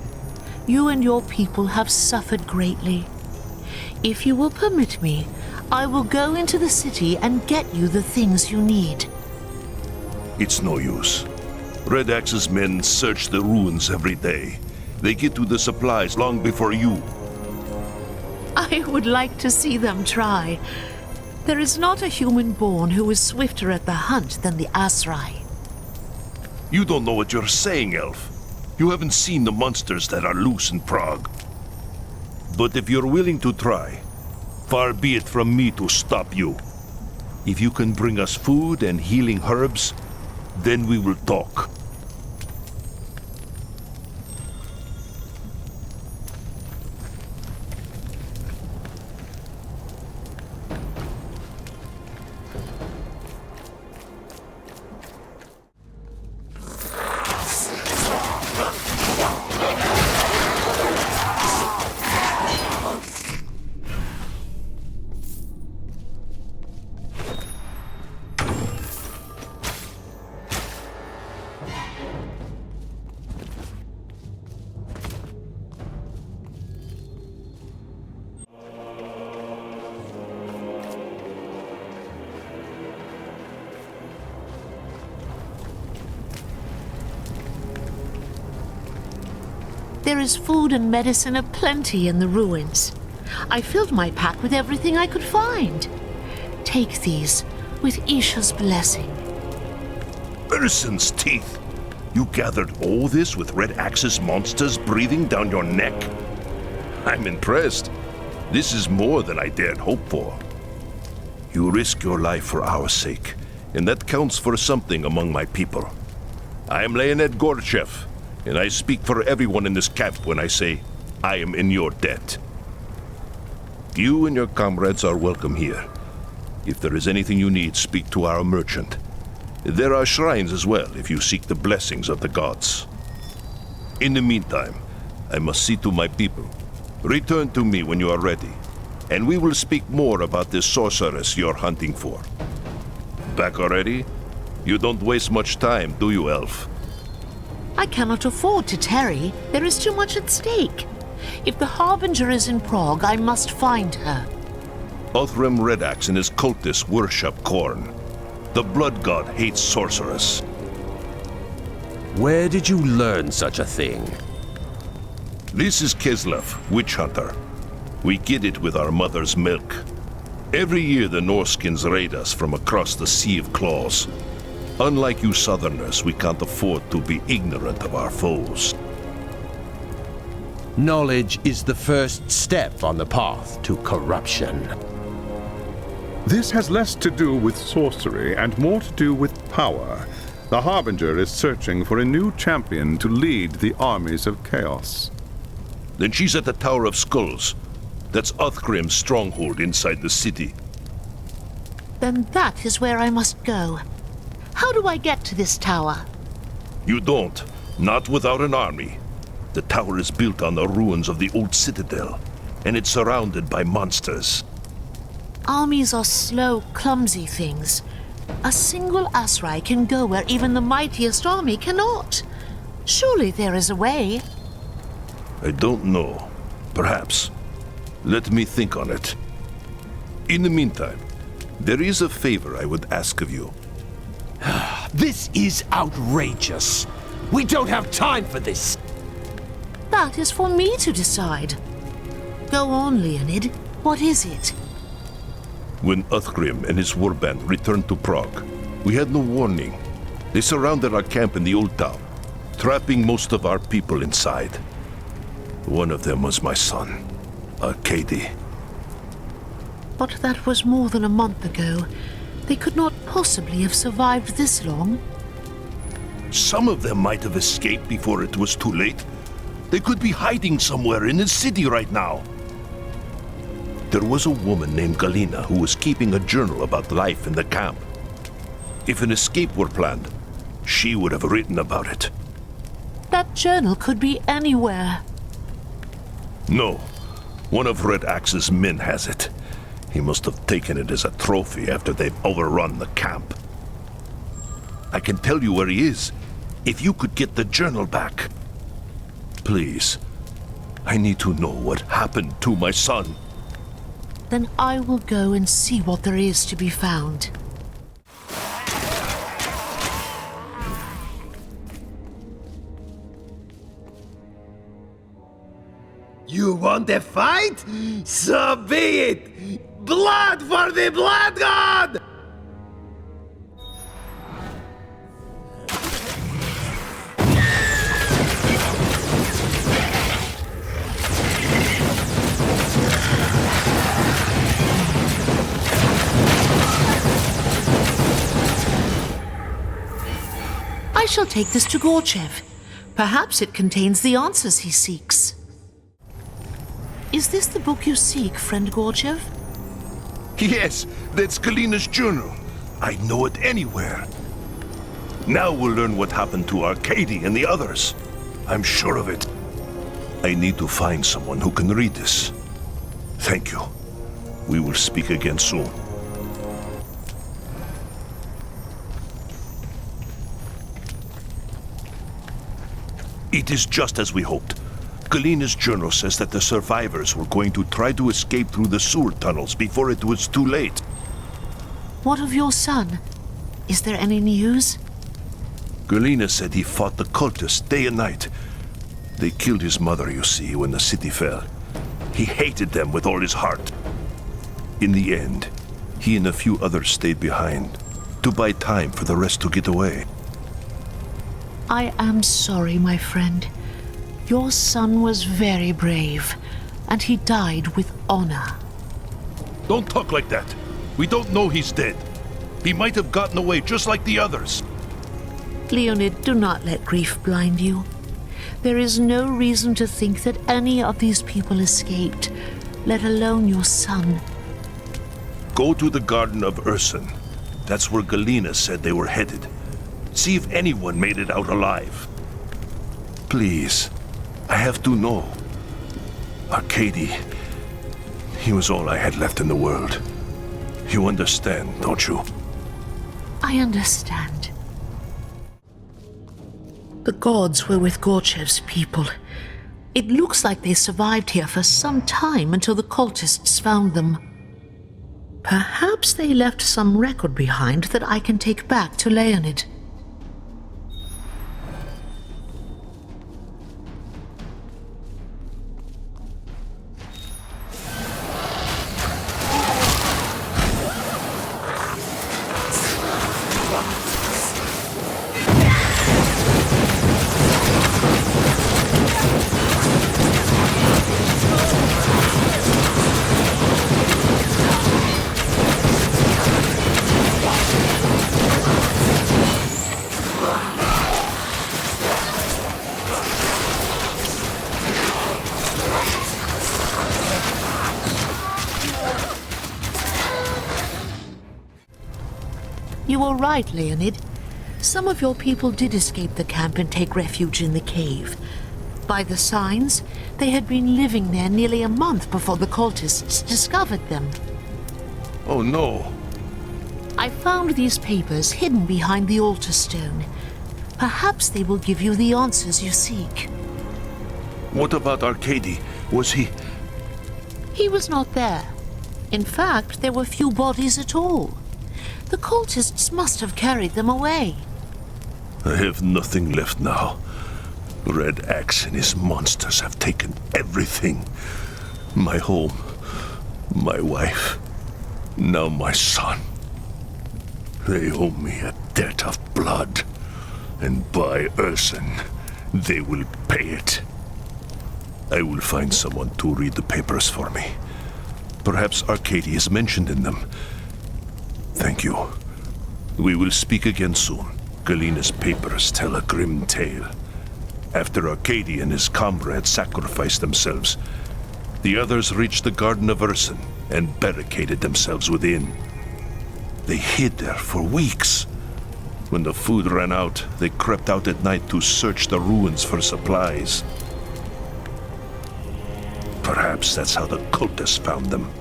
You and your people have suffered greatly. If you will permit me, I will go into the city and get you the things you need. It's no use. Redax's men search the ruins every day. They get to the supplies long before you. I would like to see them try. There is not a human born who is swifter at the hunt than the Asrai. You don't know what you're saying, Elf. You haven't seen the monsters that are loose in Prague. But if you're willing to try, far be it from me to stop you. If you can bring us food and healing herbs, then we will talk. There is food and medicine aplenty in the ruins. I filled my pack with everything I could find. Take these with Isha's blessing. Ursun's teeth! You gathered all this with Red Axe's monsters breathing down your neck? I'm impressed. This is more than I dared hope for. You risk your life for our sake, and that counts for something among my people. I am Leonid Gorchev, and I speak for everyone in this camp when I say, I am in your debt. You and your comrades are welcome here. If there is anything you need, speak to our merchant. There are shrines as well if you seek the blessings of the gods. In the meantime, I must see to my people. Return to me when you are ready, and we will speak more about this sorceress you're hunting for. Back already? You don't waste much time, do you, Elf? I cannot afford to tarry. There is too much at stake. If the Harbinger is in Prague, I must find her. Othram Redax and his cultists worship Khorne. The blood god hates sorcerers. Where did you learn such a thing? This is Kislev, witch hunter. We get it with our mother's milk. Every year the Norskins raid us from across the Sea of Claws. Unlike you Southerners, we can't afford to be ignorant of our foes. Knowledge is the first step on the path to corruption. This has less to do with sorcery and more to do with power. The Harbinger is searching for a new champion to lead the armies of chaos. Then she's at the Tower of Skulls. That's Uthgrim's stronghold inside the city. Then that is where I must go. How do I get to this tower? You don't. Not without an army. The tower is built on the ruins of the old citadel, and it's surrounded by monsters. Armies are slow, clumsy things. A single Asrai can go where even the mightiest army cannot. Surely there is a way. I don't know. Perhaps. Let me think on it. In the meantime, there is a favor I would ask of you. This is outrageous. We don't have time for this. That is for me to decide. Go on, Leonid. What is it? When Uthgrim and his warband returned to Prague, we had no warning. They surrounded our camp in the old town, trapping most of our people inside. One of them was my son, Arkady. But that was more than a month ago. They could not possibly have survived this long. Some of them might have escaped before it was too late. They could be hiding somewhere in the city right now. There was a woman named Galina who was keeping a journal about life in the camp. If an escape were planned, she would have written about it. That journal could be anywhere. No. One of Red Axe's men has it. He must have taken it as a trophy after they've overrun the camp. I can tell you where he is, if you could get the journal back. Please. I need to know what happened to my son. Then I will go and see what there is to be found. You want a fight? So be it! Blood for the blood god! I shall take this to Gorchev. Perhaps it contains the answers he seeks. Is this the book you seek, friend Gorchev? Yes, that's Galina's journal. I'd know it anywhere. Now we'll learn what happened to Arkady and the others. I'm sure of it. I need to find someone who can read this. Thank you. We will speak again soon. It is just as we hoped. Galina's journal says that the survivors were going to try to escape through the sewer tunnels before it was too late. What of your son? Is there any news? Galina said he fought the cultists day and night. They killed his mother, you see, when the city fell. He hated them with all his heart. In the end, he and a few others stayed behind to buy time for the rest to get away. I am sorry, my friend. Your son was very brave, and he died with honor. Don't talk like that. We don't know he's dead. He might have gotten away just like the others. Leonid, do not let grief blind you. There is no reason to think that any of these people escaped, let alone your son. Go to the Garden of Urson. That's where Galena said they were headed. See if anyone made it out alive. Please, I have to know. Arcady, he was all I had left in the world. You understand, don't you? I understand. The gods were with Gorchev's people. It looks like they survived here for some time until the cultists found them. Perhaps they left some record behind that I can take back to Leonid. You were right, Leonid. Some of your people did escape the camp and take refuge in the cave. By the signs, they had been living there nearly a month before the cultists discovered them. Oh no. I found these papers hidden behind the altar stone. Perhaps they will give you the answers you seek. What about Arcady? Was he... He was not there. In fact, there were few bodies at all. The cultists must have carried them away. I have nothing left now. Red Axe and his monsters have taken everything. My home, my wife, now my son. They owe me a debt of blood, and by Urson, they will pay it. I will find someone to read the papers for me. Perhaps Arcady is mentioned in them. Thank you. We will speak again soon. Galena's papers tell a grim tale. After Arcady and his comrades sacrificed themselves, the others reached the Garden of Urson and barricaded themselves within. They hid there for weeks. When the food ran out, they crept out at night to search the ruins for supplies. Perhaps that's how the cultists found them.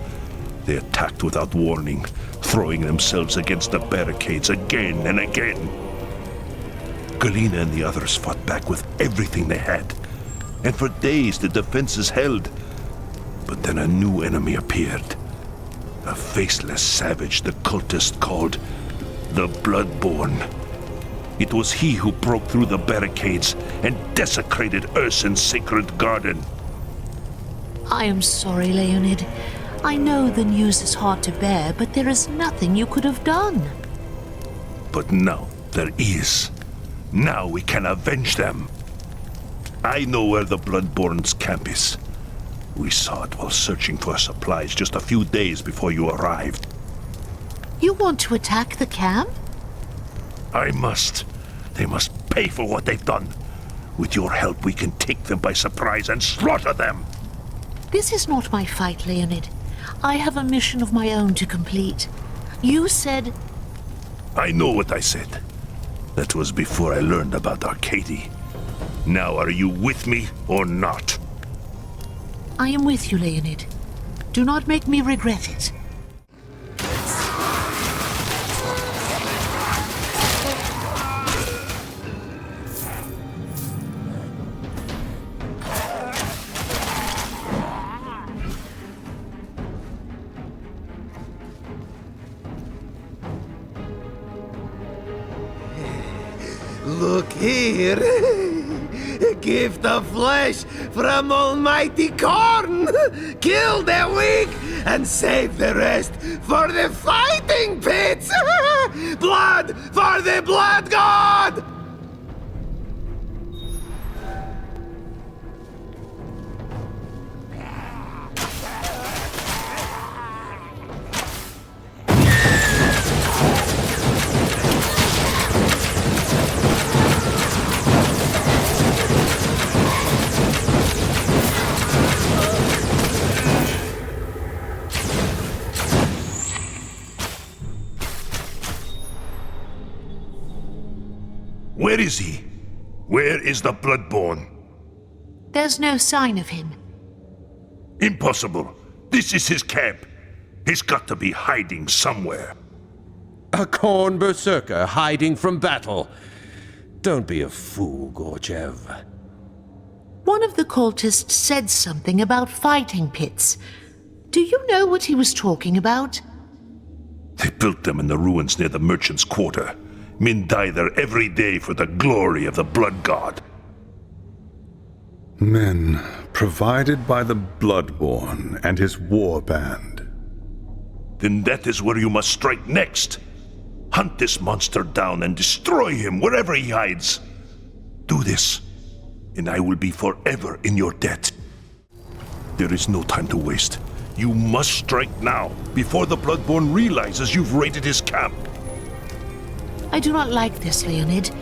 They attacked without warning, throwing themselves against the barricades again and again. Galena and the others fought back with everything they had, and for days the defenses held. But then a new enemy appeared. A faceless savage the cultist called the Bloodborne. It was he who broke through the barricades and desecrated Urson's sacred garden. I am sorry, Leonid. I know the news is hard to bear, but there is nothing you could have done. But now there is. Now we can avenge them. I know where the Bloodborne's camp is. We saw it while searching for supplies just a few days before you arrived. You want to attack the camp? I must. They must pay for what they've done. With your help, we can take them by surprise and slaughter them. This is not my fight, Leonid. I have a mission of my own to complete. You said... I know what I said. That was before I learned about Arcady. Now are you with me or not? I am with you, Leonid. Do not make me regret it. Look here. A gift of flesh from Almighty Korn. Kill the weak and save the rest for the fighting pits. Blood for the blood god! Where is he? Where is the Bloodborne? There's no sign of him. Impossible. This is his camp. He's got to be hiding somewhere. A corn berserker hiding from battle. Don't be a fool, Gorchev. One of the cultists said something about fighting pits. Do you know what he was talking about? They built them in the ruins near the merchant's quarter. Men die there every day for the glory of the blood god. Men provided by the Bloodborne and his war band. Then that is where you must strike next. Hunt this monster down and destroy him wherever he hides. Do this, and I will be forever in your debt. There is no time to waste. You must strike now, before the Bloodborne realizes you've raided his camp. I do not like this, Leonid.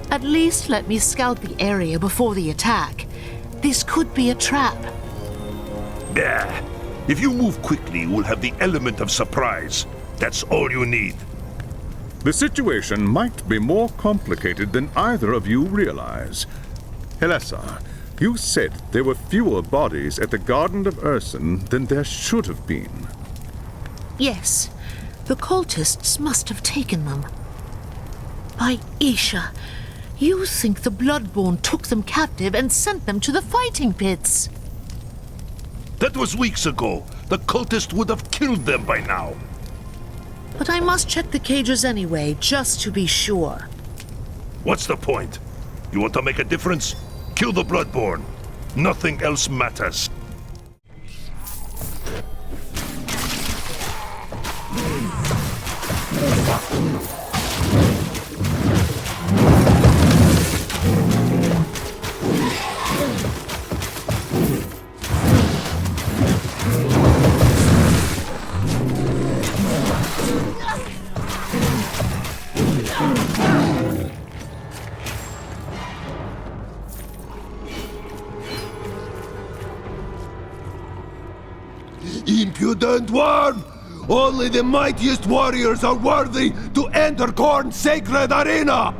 At least let me scout the area before the attack. This could be a trap. Yeah. If you move quickly, we'll have the element of surprise. That's all you need. The situation might be more complicated than either of you realize. Helessa, you said there were fewer bodies at the Garden of Urson than there should have been. Yes, the cultists must have taken them. By Isha, you think the Bloodborne took them captive and sent them to the fighting pits? That was weeks ago. The cultist would have killed them by now. But I must check the cages anyway, just to be sure. What's the point? You want to make a difference? Kill the Bloodborne. Nothing else matters. Impudent worm! Only the mightiest warriors are worthy to enter Khorne's sacred arena!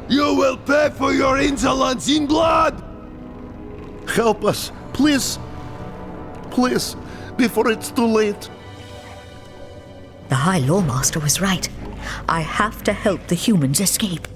You will pay for your insolence in blood! Help us, please. Please, before it's too late. The High Lawmaster was right. I have to help the humans escape.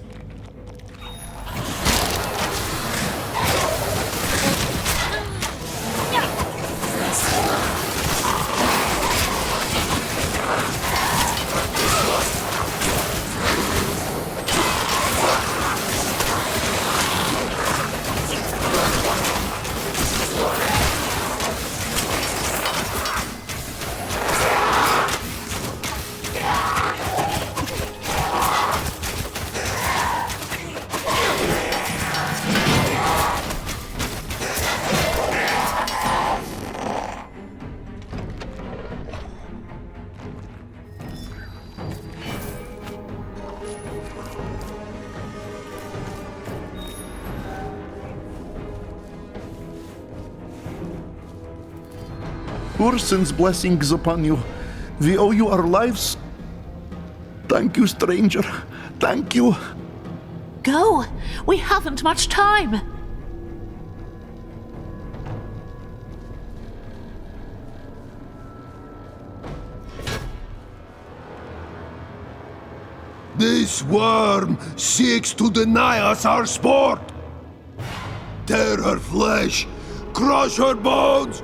Urson's blessings upon you. We owe you our lives. Thank you, stranger. Thank you. Go! We haven't much time! This worm seeks to deny us our sport. Tear her flesh, crush her bones,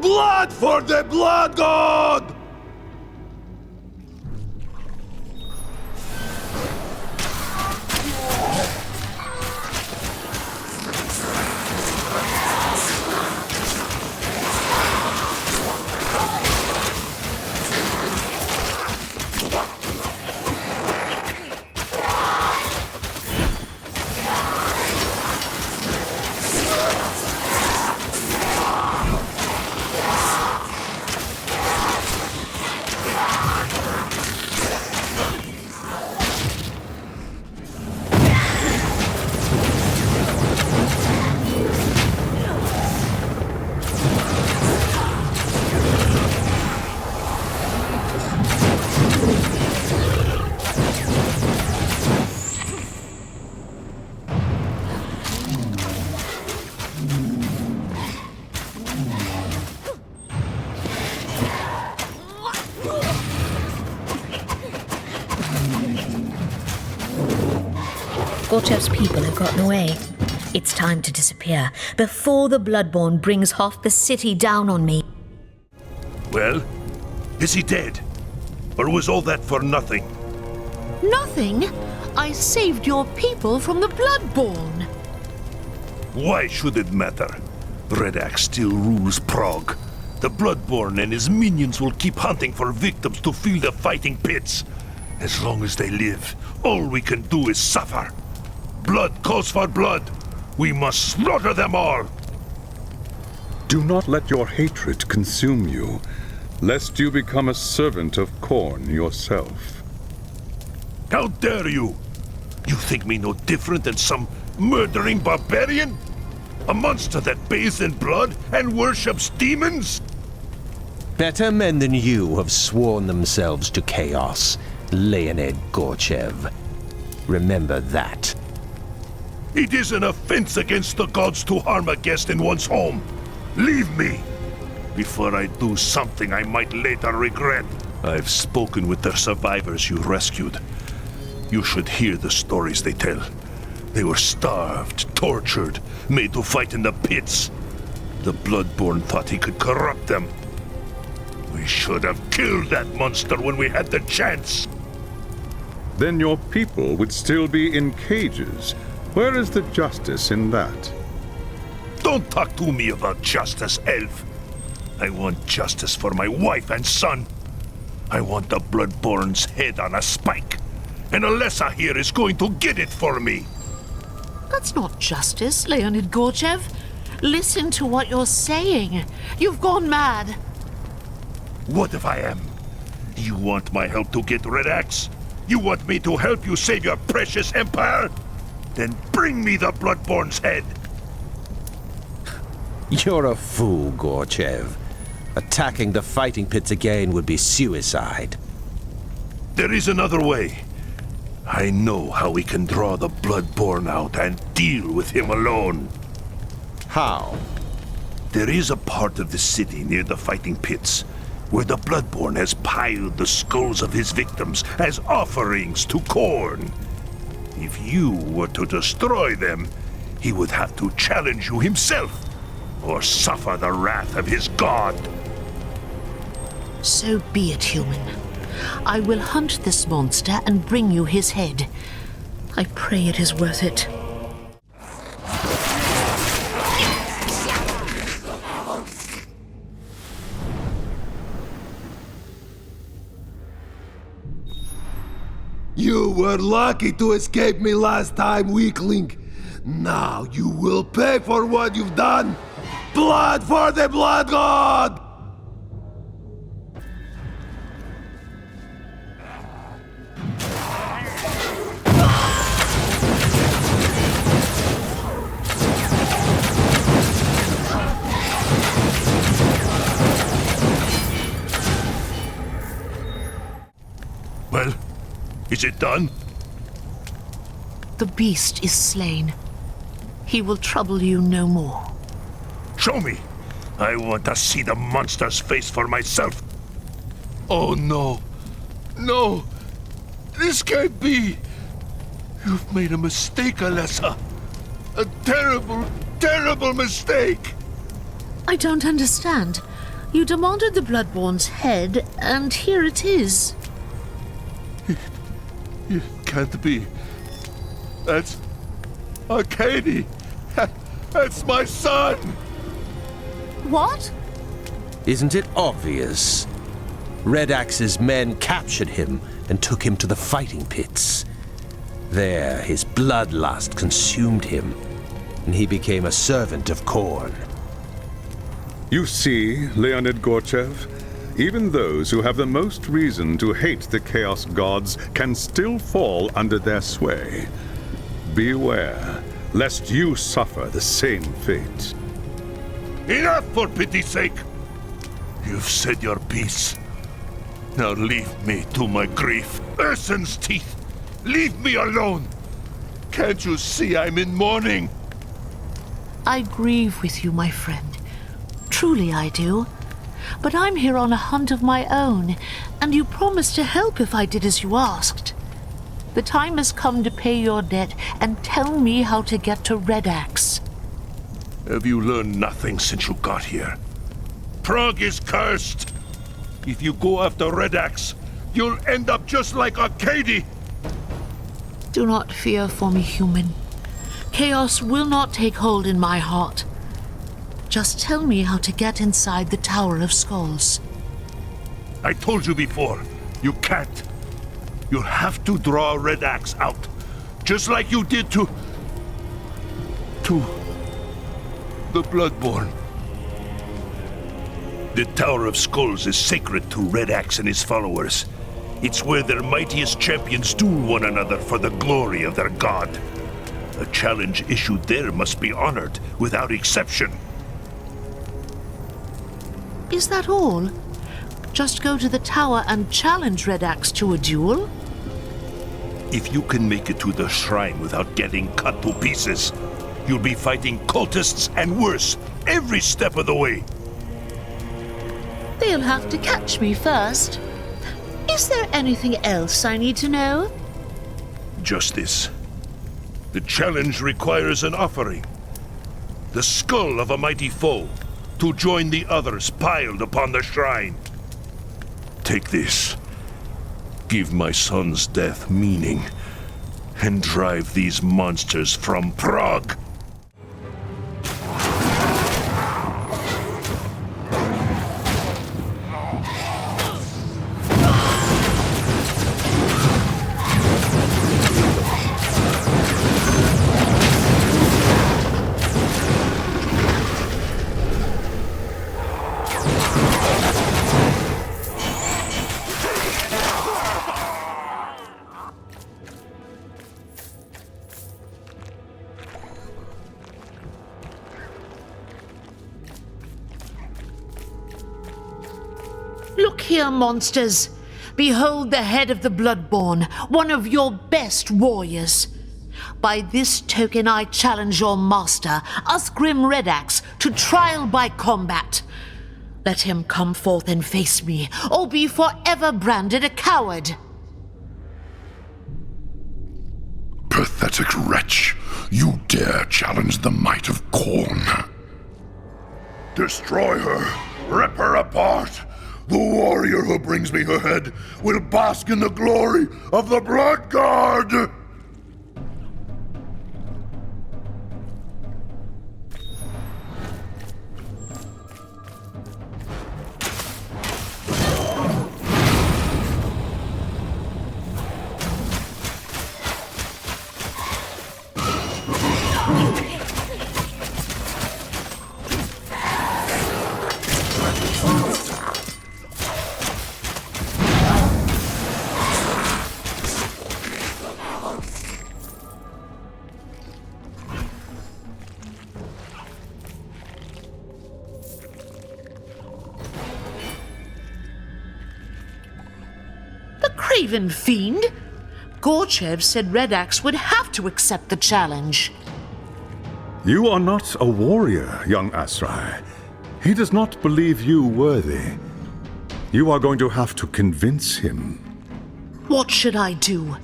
blood for the blood god! Gorchev's people have gotten away. It's time to disappear before the Bloodborne brings half the city down on me. Well, is he dead? Or was all that for nothing? Nothing? I saved your people from the Bloodborne. Why should it matter? Red Axe still rules Prague. The Bloodborne and his minions will keep hunting for victims to fill the fighting pits. As long as they live, all we can do is suffer. Blood calls for blood. We must slaughter them all. Do not let your hatred consume you, lest you become a servant of Khorne yourself. How dare you? You think me no different than some murdering barbarian? A monster that bathes in blood and worships demons? Better men than you have sworn themselves to chaos, Leonid Gorchev. Remember that. It is an offense against the gods to harm a guest in one's home. Leave me, before I do something I might later regret. I've spoken with the survivors you rescued. You should hear the stories they tell. They were starved, tortured, made to fight in the pits. The Bloodborne thought he could corrupt them. We should have killed that monster when we had the chance. Then your people would still be in cages. Where is the justice in that? Don't talk to me about justice, Elf. I want justice for my wife and son. I want the Bloodborne's head on a spike. And Alessa here is going to get it for me. That's not justice, Leonid Gorchev. Listen to what you're saying. You've gone mad. What if I am? You want my help to get Red Axe? You want me to help you save your precious empire? Then bring me the Bloodborne's head. You're a fool, Gorchev. Attacking the fighting pits again would be suicide. There is another way. I know how we can draw the Bloodborne out and deal with him alone. How? There is a part of the city near the fighting pits where the Bloodborne has piled the skulls of his victims as offerings to Khorne. If you were to destroy them, he would have to challenge you himself, or suffer the wrath of his god. So be it, human. I will hunt this monster and bring you his head. I pray it is worth it. You were lucky to escape me last time, weakling. Now you will pay for what you've done. Blood for the Blood God! Well, is it done? The beast is slain. He will trouble you no more. Show me. I want to see the monster's face for myself. Oh no. No. This can't be. You've made a mistake, Alessa. A terrible, terrible mistake. I don't understand. You demanded the Bloodborne's head, and here it is. It can't be. That's Arkady. That's my son. What? Isn't it obvious? Red Axe's men captured him and took him to the fighting pits. There, his bloodlust consumed him, and he became a servant of Khorne. You see, Leonid Gorchev, even those who have the most reason to hate the Chaos Gods can still fall under their sway. Beware, lest you suffer the same fate. Enough, for pity's sake! You've said your piece. Now leave me to my grief. Ursun's teeth! Leave me alone! Can't you see I'm in mourning? I grieve with you, my friend. Truly I do. But I'm here on a hunt of my own, and you promised to help if I did as you asked. The time has come to pay your debt and tell me how to get to Red Axe. Have you learned nothing since you got here? Prague is cursed! If you go after Red Axe, you'll end up just like Arcady! Do not fear for me, human. Chaos will not take hold in my heart. Just tell me how to get inside the Tower of Skulls. I told you before, you can't. You'll have to draw Red Axe out, just like you did to the Bloodborne. The Tower of Skulls is sacred to Red Axe and his followers. It's where their mightiest champions duel one another for the glory of their god. A challenge issued there must be honored without exception. Is that all? Just go to the tower and challenge Red Axe to a duel? If you can make it to the shrine without getting cut to pieces, you'll be fighting cultists and worse every step of the way. They'll have to catch me first. Is there anything else I need to know? Just this. The challenge requires an offering. The skull of a mighty foe, to join the others piled upon the shrine. Take this. Give my son's death meaning, and drive these monsters from Prague. Look here, monsters. Behold the head of the Bloodborne, one of your best warriors. By this token I challenge your master, Usgrim Red Axe, to trial by combat. Let him come forth and face me, or be forever branded a coward. Pathetic wretch. You dare challenge the might of Khorne. Destroy her. Rip her apart. The warrior who brings me her head will bask in the glory of the Blood God! Craven fiend! Gorchev said Red Axe would have to accept the challenge. You are not a warrior, young Asrai. He does not believe you worthy. You are going to have to convince him. What should I do?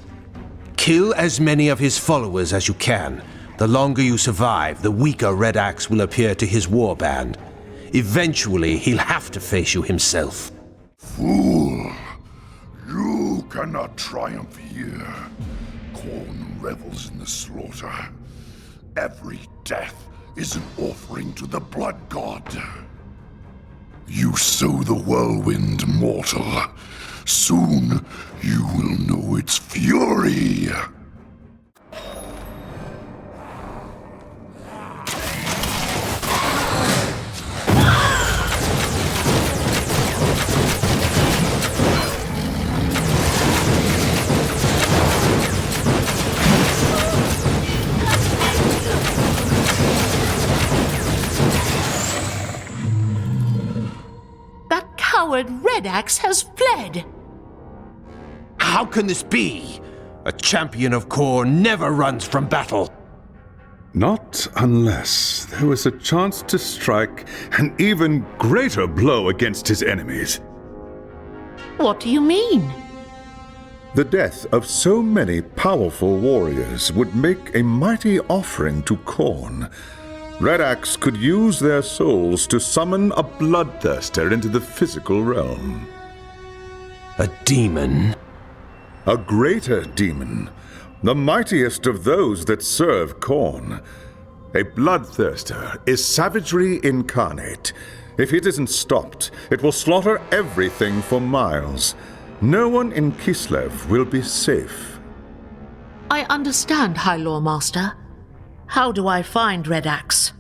Kill as many of his followers as you can. The longer you survive, the weaker Red Axe will appear to his warband. Eventually, he'll have to face you himself. Fool! You cannot triumph here. Khorne revels in the slaughter. Every death is an offering to the Blood God. You sow the whirlwind, mortal. Soon you will know its fury. Red Axe has fled. How can this be? A champion of Khorne never runs from battle. Not unless there was a chance to strike an even greater blow against his enemies. What do you mean? The death of so many powerful warriors would make a mighty offering to Khorne. Red Axe could use their souls to summon a bloodthirster into the physical realm. A demon? A greater demon. The mightiest of those that serve Khorne. A bloodthirster is savagery incarnate. If it isn't stopped, it will slaughter everything for miles. No one in Kislev will be safe. I understand, High Lord Master. How do I find Red Axe?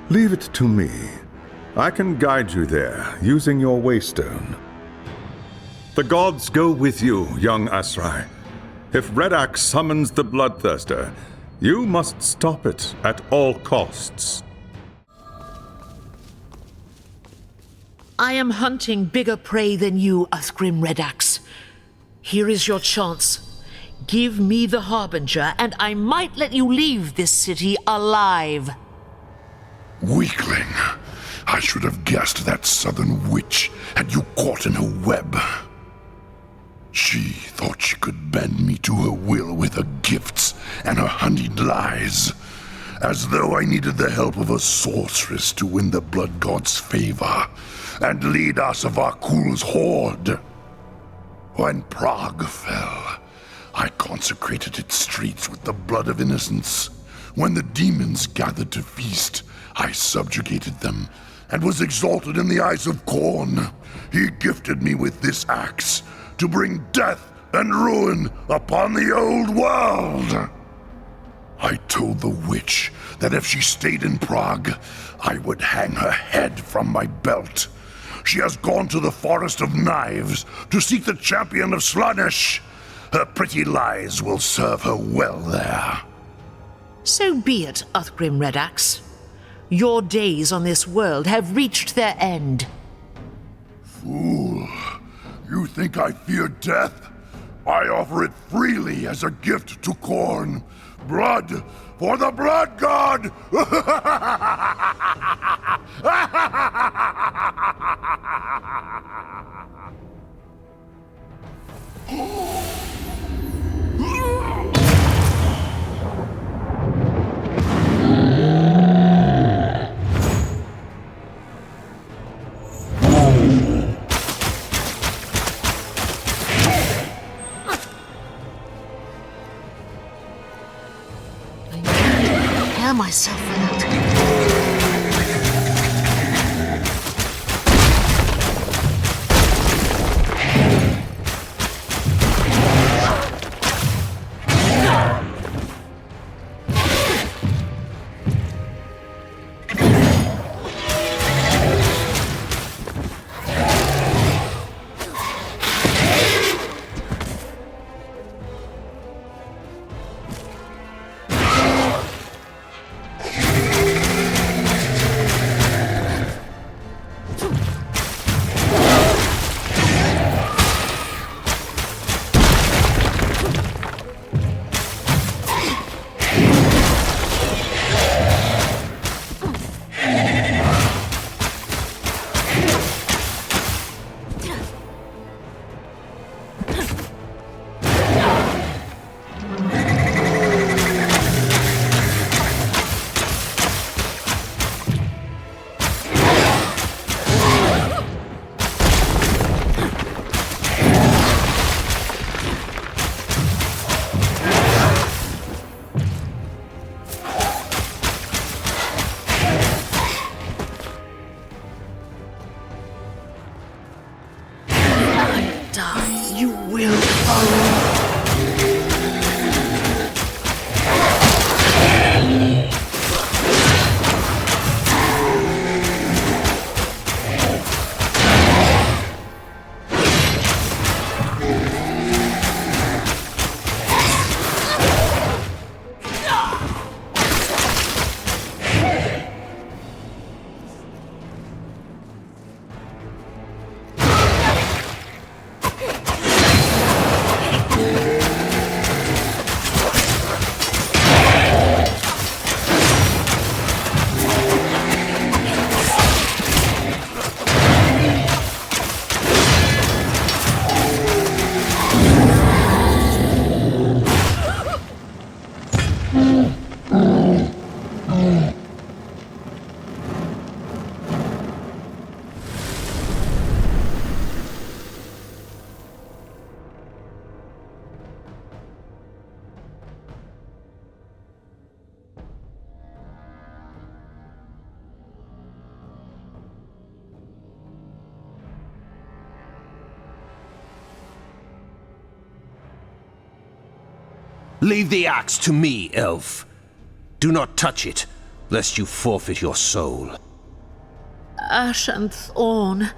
Leave it to me. I can guide you there, using your waystone. The gods go with you, young Asrai. If Red Axe summons the Bloodthirster, you must stop it at all costs. I am hunting bigger prey than you, Uthgrim Red Axe. Here is your chance. Give me the Harbinger, and I might let you leave this city alive. Weakling. I should have guessed that southern witch had you caught in her web. She thought she could bend me to her will with her gifts and her honeyed lies, as though I needed the help of a sorceress to win the Blood God's favor and lead Asavakul's horde. When Prague fell, I consecrated its streets with the blood of innocents. When the demons gathered to feast, I subjugated them and was exalted in the eyes of Khorne. He gifted me with this axe to bring death and ruin upon the old world. I told the witch that if she stayed in Prague, I would hang her head from my belt. She has gone to the Forest of Knives to seek the champion of Slaanesh. Her pretty lies will serve her well there. So be it, Uthgrim Red Axe. Your days on this world have reached their end. Fool. You think I fear death? I offer it freely as a gift to Khorne. Blood for the Blood God! Prepare myself for that. You will follow. Leave the axe to me, elf. Do not touch it, lest you forfeit your soul. Ash and thorn.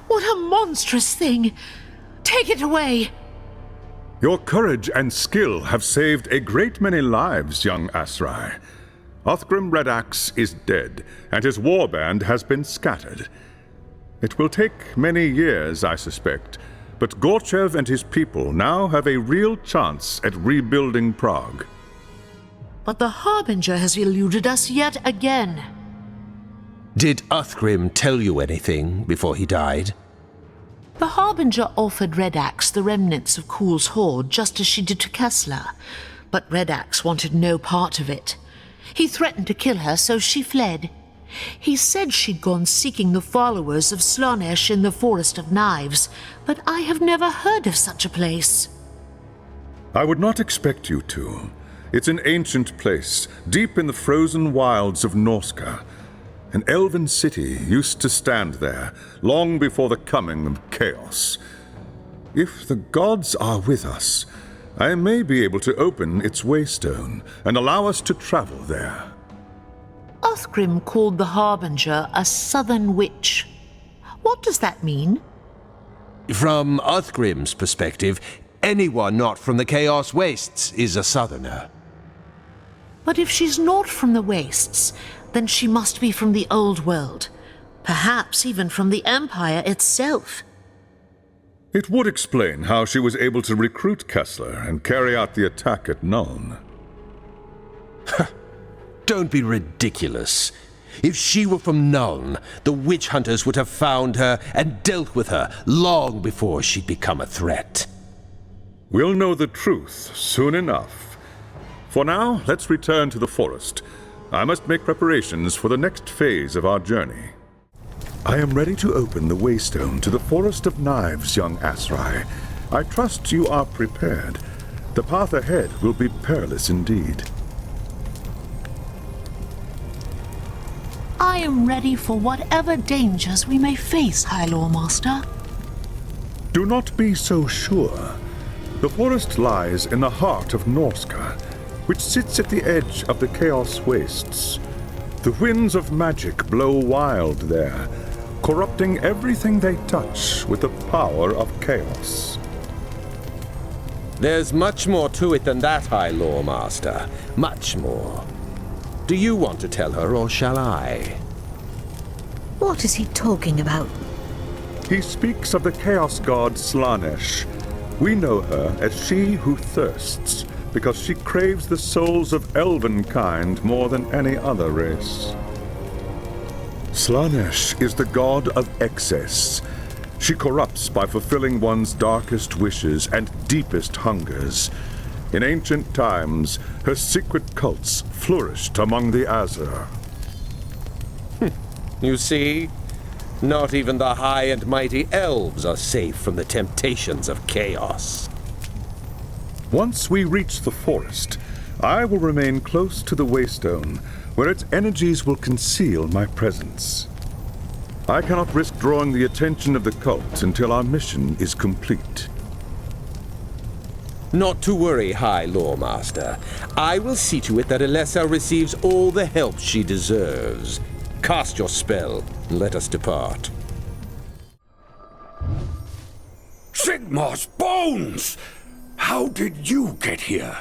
What a monstrous thing! Take it away! Your courage and skill have saved a great many lives, young Asrai. Othgrim Redax is dead, and his warband has been scattered. It will take many years, I suspect, but Gorchev and his people now have a real chance at rebuilding Prague. But the Harbinger has eluded us yet again. Did Othgrim tell you anything before he died? The Harbinger offered Redax the remnants of Kuhl's hoard just as she did to Kessler, but Redax wanted no part of it. He threatened to kill her, so she fled. He said she'd gone seeking the followers of Slanesh in the Forest of Knives, but I have never heard of such a place. I would not expect you to. It's an ancient place, deep in the frozen wilds of Norska. An elven city used to stand there, long before the coming of chaos. If the gods are with us, I may be able to open its waystone and allow us to travel there. Othgrim called the Harbinger a southern witch. What does that mean? From Othgrim's perspective, anyone not from the Chaos Wastes is a southerner. But if she's not from the Wastes, then she must be from the Old World. Perhaps even from the Empire itself. It would explain how she was able to recruit Kessler and carry out the attack at Nuln. Don't be ridiculous. If she were from Nuln, the witch hunters would have found her and dealt with her long before she'd become a threat. We'll know the truth soon enough. For now, let's return to the forest. I must make preparations for the next phase of our journey. I am ready to open the waystone to the Forest of Knives, young Asrai. I trust you are prepared. The path ahead will be perilous indeed. I am ready for whatever dangers we may face, High Lore Master. Do not be so sure. The forest lies in the heart of Norska, which sits at the edge of the Chaos Wastes. The winds of magic blow wild there, corrupting everything they touch with the power of chaos. There's much more to it than that, High Lore Master. Much more. Do you want to tell her, or shall I? What is he talking about? He speaks of the chaos god Slanesh. We know her as she who thirsts, because she craves the souls of elven kind more than any other race. Slanesh is the god of excess. She corrupts by fulfilling one's darkest wishes and deepest hungers. In ancient times, her secret cults flourished among the Azur. You see? Not even the high and mighty elves are safe from the temptations of chaos. Once we reach the forest, I will remain close to the waystone, where its energies will conceal my presence. I cannot risk drawing the attention of the cult until our mission is complete. Not to worry, High Lore Master. I will see to it that Alessa receives all the help she deserves. Cast your spell, and let us depart. Sigmar's bones! How did you get here?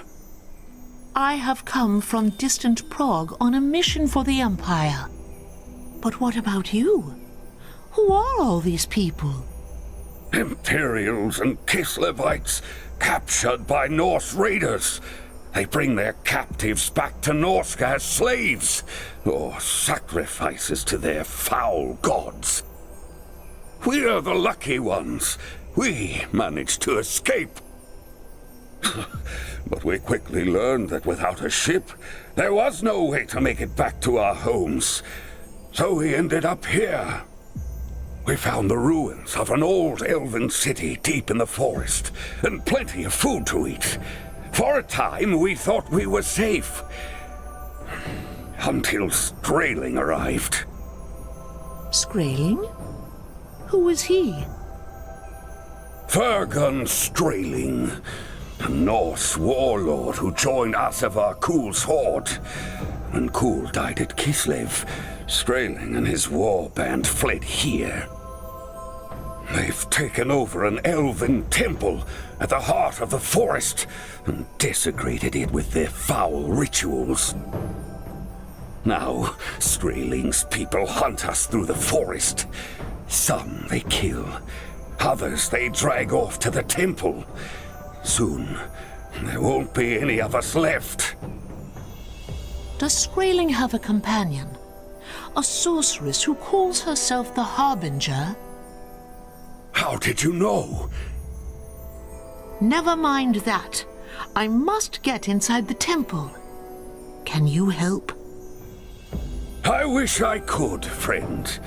I have come from distant Prague on a mission for the Empire. But what about you? Who are all these people? Imperials and Kislevites, captured by Norse raiders. They bring their captives back to Norska as slaves, or sacrifices to their foul gods. We're the lucky ones. We managed to escape. But we quickly learned that without a ship, there was no way to make it back to our homes. So we ended up here. We found the ruins of an old elven city deep in the forest, and plenty of food to eat. For a time, we thought we were safe. Until Strailing arrived. Strailing? Who is he? Fergun Strailing. a Norse warlord who joined Asavar Kul's horde. When Kul died at Kislev, Skraeling and his war band fled here. They've taken over an elven temple at the heart of the forest and desecrated it with their foul rituals. Now, Skraeling's people hunt us through the forest. Some they kill, others they drag off to the temple. Soon, there won't be any of us left. Does Skraeling have a companion? A sorceress who calls herself the Harbinger? How did you know? Never mind that. I must get inside the temple. Can you help? I wish I could, friend.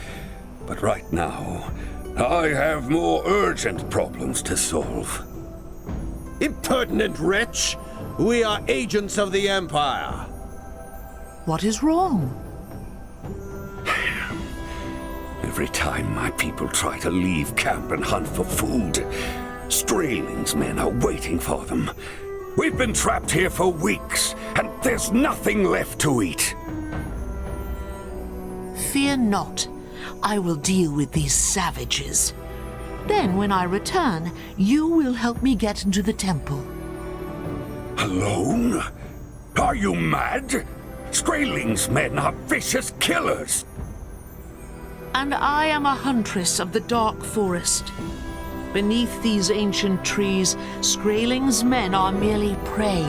But right now, I have more urgent problems to solve. Impertinent wretch! We are agents of the Empire. What is wrong? Every time my people try to leave camp and hunt for food, Skraeling's men are waiting for them. We've been trapped here for weeks, and there's nothing left to eat. Fear not. I will deal with these savages. Then, when I return, you will help me get into the temple. Alone? Are you mad? Skraeling's men are vicious killers. And I am a huntress of the dark forest. Beneath these ancient trees, Skraeling's men are merely prey.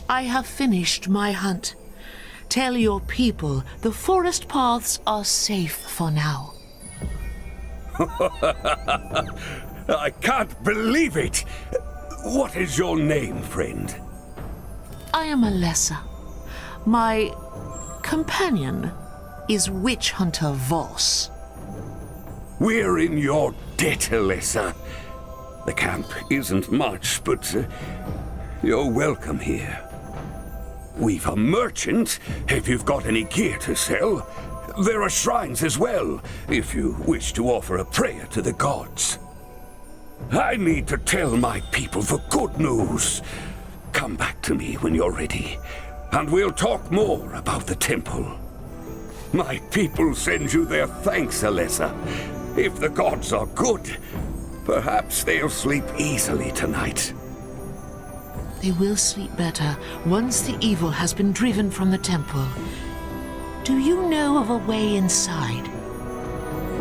I have finished my hunt. Tell your people the forest paths are safe for now. I can't believe it! What is your name, friend? I am Alessa. My companion is Witch Hunter Voss. We're in your debt, Alessa. The camp isn't much, but you're welcome here. We've a merchant, if you've got any gear to sell. There are shrines as well, if you wish to offer a prayer to the gods. I need to tell my people the good news. Come back to me when you're ready, and we'll talk more about the temple. My people send you their thanks, Alessa. If the gods are good, perhaps they'll sleep easily tonight. They will sleep better once the evil has been driven from the temple. Do you know of a way inside?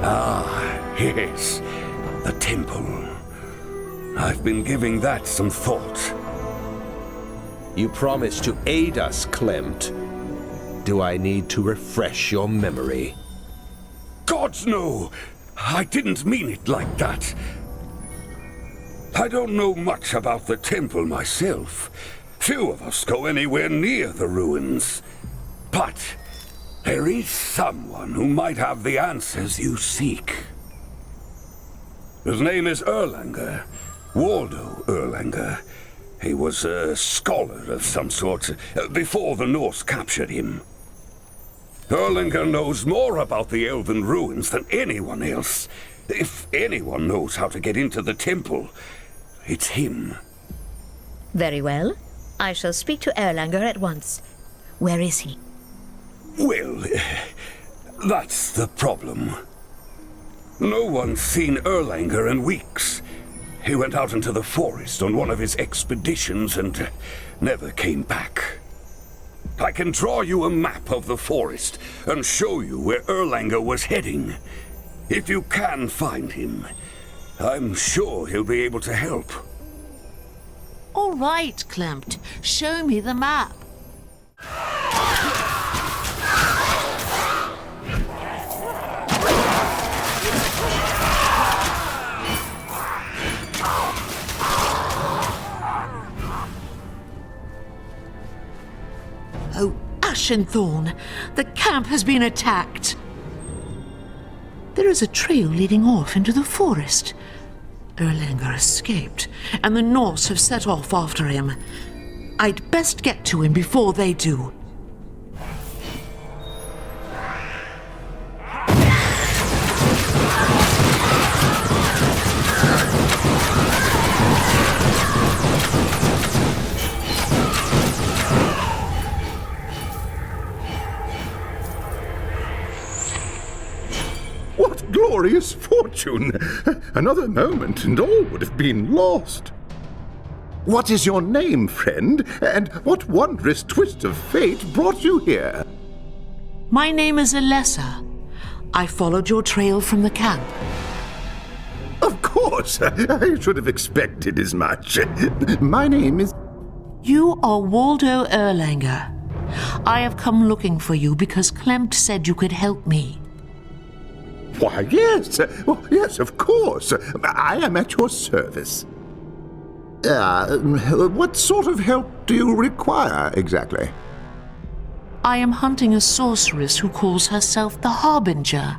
Ah, yes. The temple. I've been giving that some thought. You promised to aid us, Clemt. Do I need to refresh your memory? Gods, no! I didn't mean it like that. I don't know much about the temple myself. Few of us go anywhere near the ruins. But there is someone who might have the answers you seek. His name is Erlanger, Waldo Erlanger. He was a scholar of some sort before the Norse captured him. Erlanger knows more about the elven ruins than anyone else. If anyone knows how to get into the temple, it's him. Very well. I shall speak to Erlanger at once. Where is he? Well, that's the problem. No one's seen Erlanger in weeks. He went out into the forest on one of his expeditions and never came back. I can draw you a map of the forest and show you where Erlanger was heading. If you can find him, I'm sure he'll be able to help. All right, Clemt. Show me the map. Oh, Ashenthorn! The camp has been attacked! There is a trail leading off into the forest. Erlanger escaped, and the Norse have set off after him. I'd best get to him before they do. What glorious fortune! Another moment and all would have been lost. What is your name, friend? And what wondrous twist of fate brought you here? My name is Alessa. I followed your trail from the camp. Of course! I should have expected as much. My name is... You are Waldo Erlanger. I have come looking for you because Klempt said you could help me. Why, yes. Oh, yes, of course. I am at your service. What sort of help do you require, exactly? I am hunting a sorceress who calls herself the Harbinger.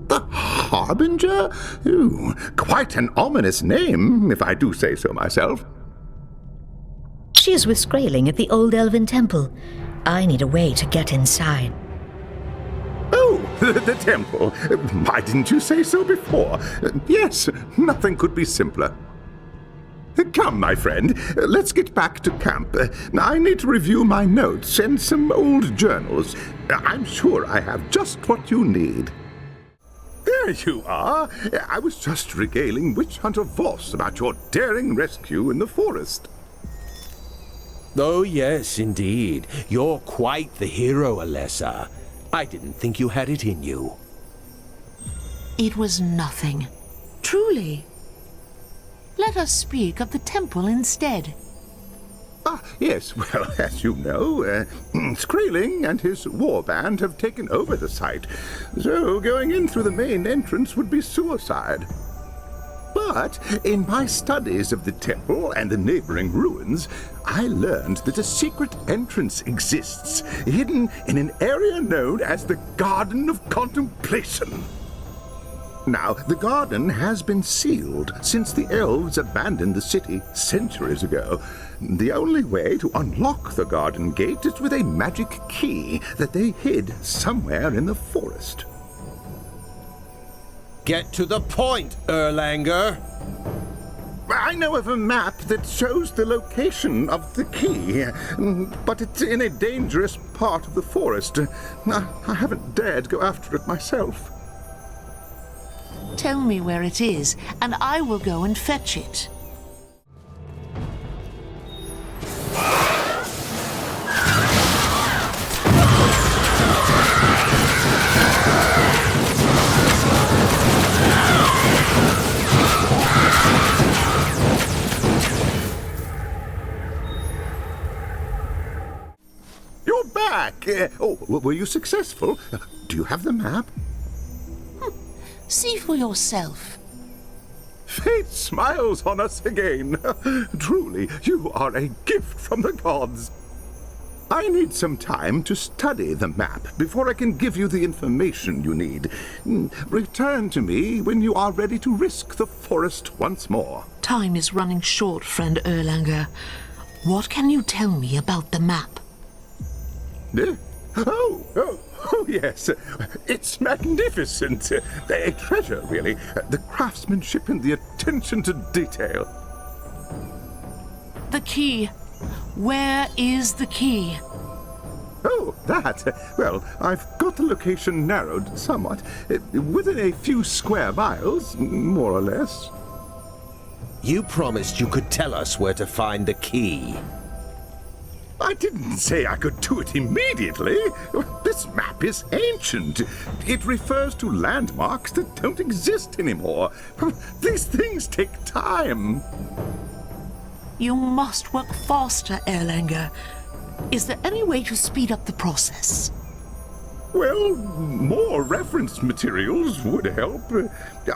The Harbinger? Ooh, quite an ominous name, if I do say so myself. She is with Skraeling at the Old Elven Temple. I need a way to get inside. Oh, the temple. Why didn't you say so before? Yes, nothing could be simpler. Come, my friend, let's get back to camp. I need to review my notes and some old journals. I'm sure I have just what you need. There you are. I was just regaling Witch Hunter Voss about your daring rescue in the forest. Oh, yes, indeed. You're quite the hero, Alessa. I didn't think you had it in you. It was nothing. Truly. Let us speak of the temple instead. Ah, yes, well, as you know, Skraeling and his warband have taken over the site, so going in through the main entrance would be suicide. But in my studies of the temple and the neighboring ruins, I learned that a secret entrance exists, hidden in an area known as the Garden of Contemplation. Now, the garden has been sealed since the elves abandoned the city centuries ago. The only way to unlock the garden gate is with a magic key that they hid somewhere in the forest. Get to the point, Erlanger. I know of a map that shows the location of the key, but it's in a dangerous part of the forest. I haven't dared go after it myself. Tell me where it is, and I will go and fetch it. You're back! Were you successful? Do you have the map? See for yourself. Fate smiles on us again. Truly, you are a gift from the gods. I need some time to study the map before I can give you the information you need. Return to me when you are ready to risk the forest once more. Time is running short, friend Erlanger. What can you tell me about the map? Oh, yes. It's magnificent. A treasure, really. The craftsmanship and the attention to detail. The key. Where is the key? Oh, that. Well, I've got the location narrowed somewhat. Within a few square miles, more or less. You promised you could tell us where to find the key. I didn't say I could do it immediately. This map is ancient. It refers to landmarks that don't exist anymore. These things take time. You must work faster, Erlanger. Is there any way to speed up the process? Well, more reference materials would help.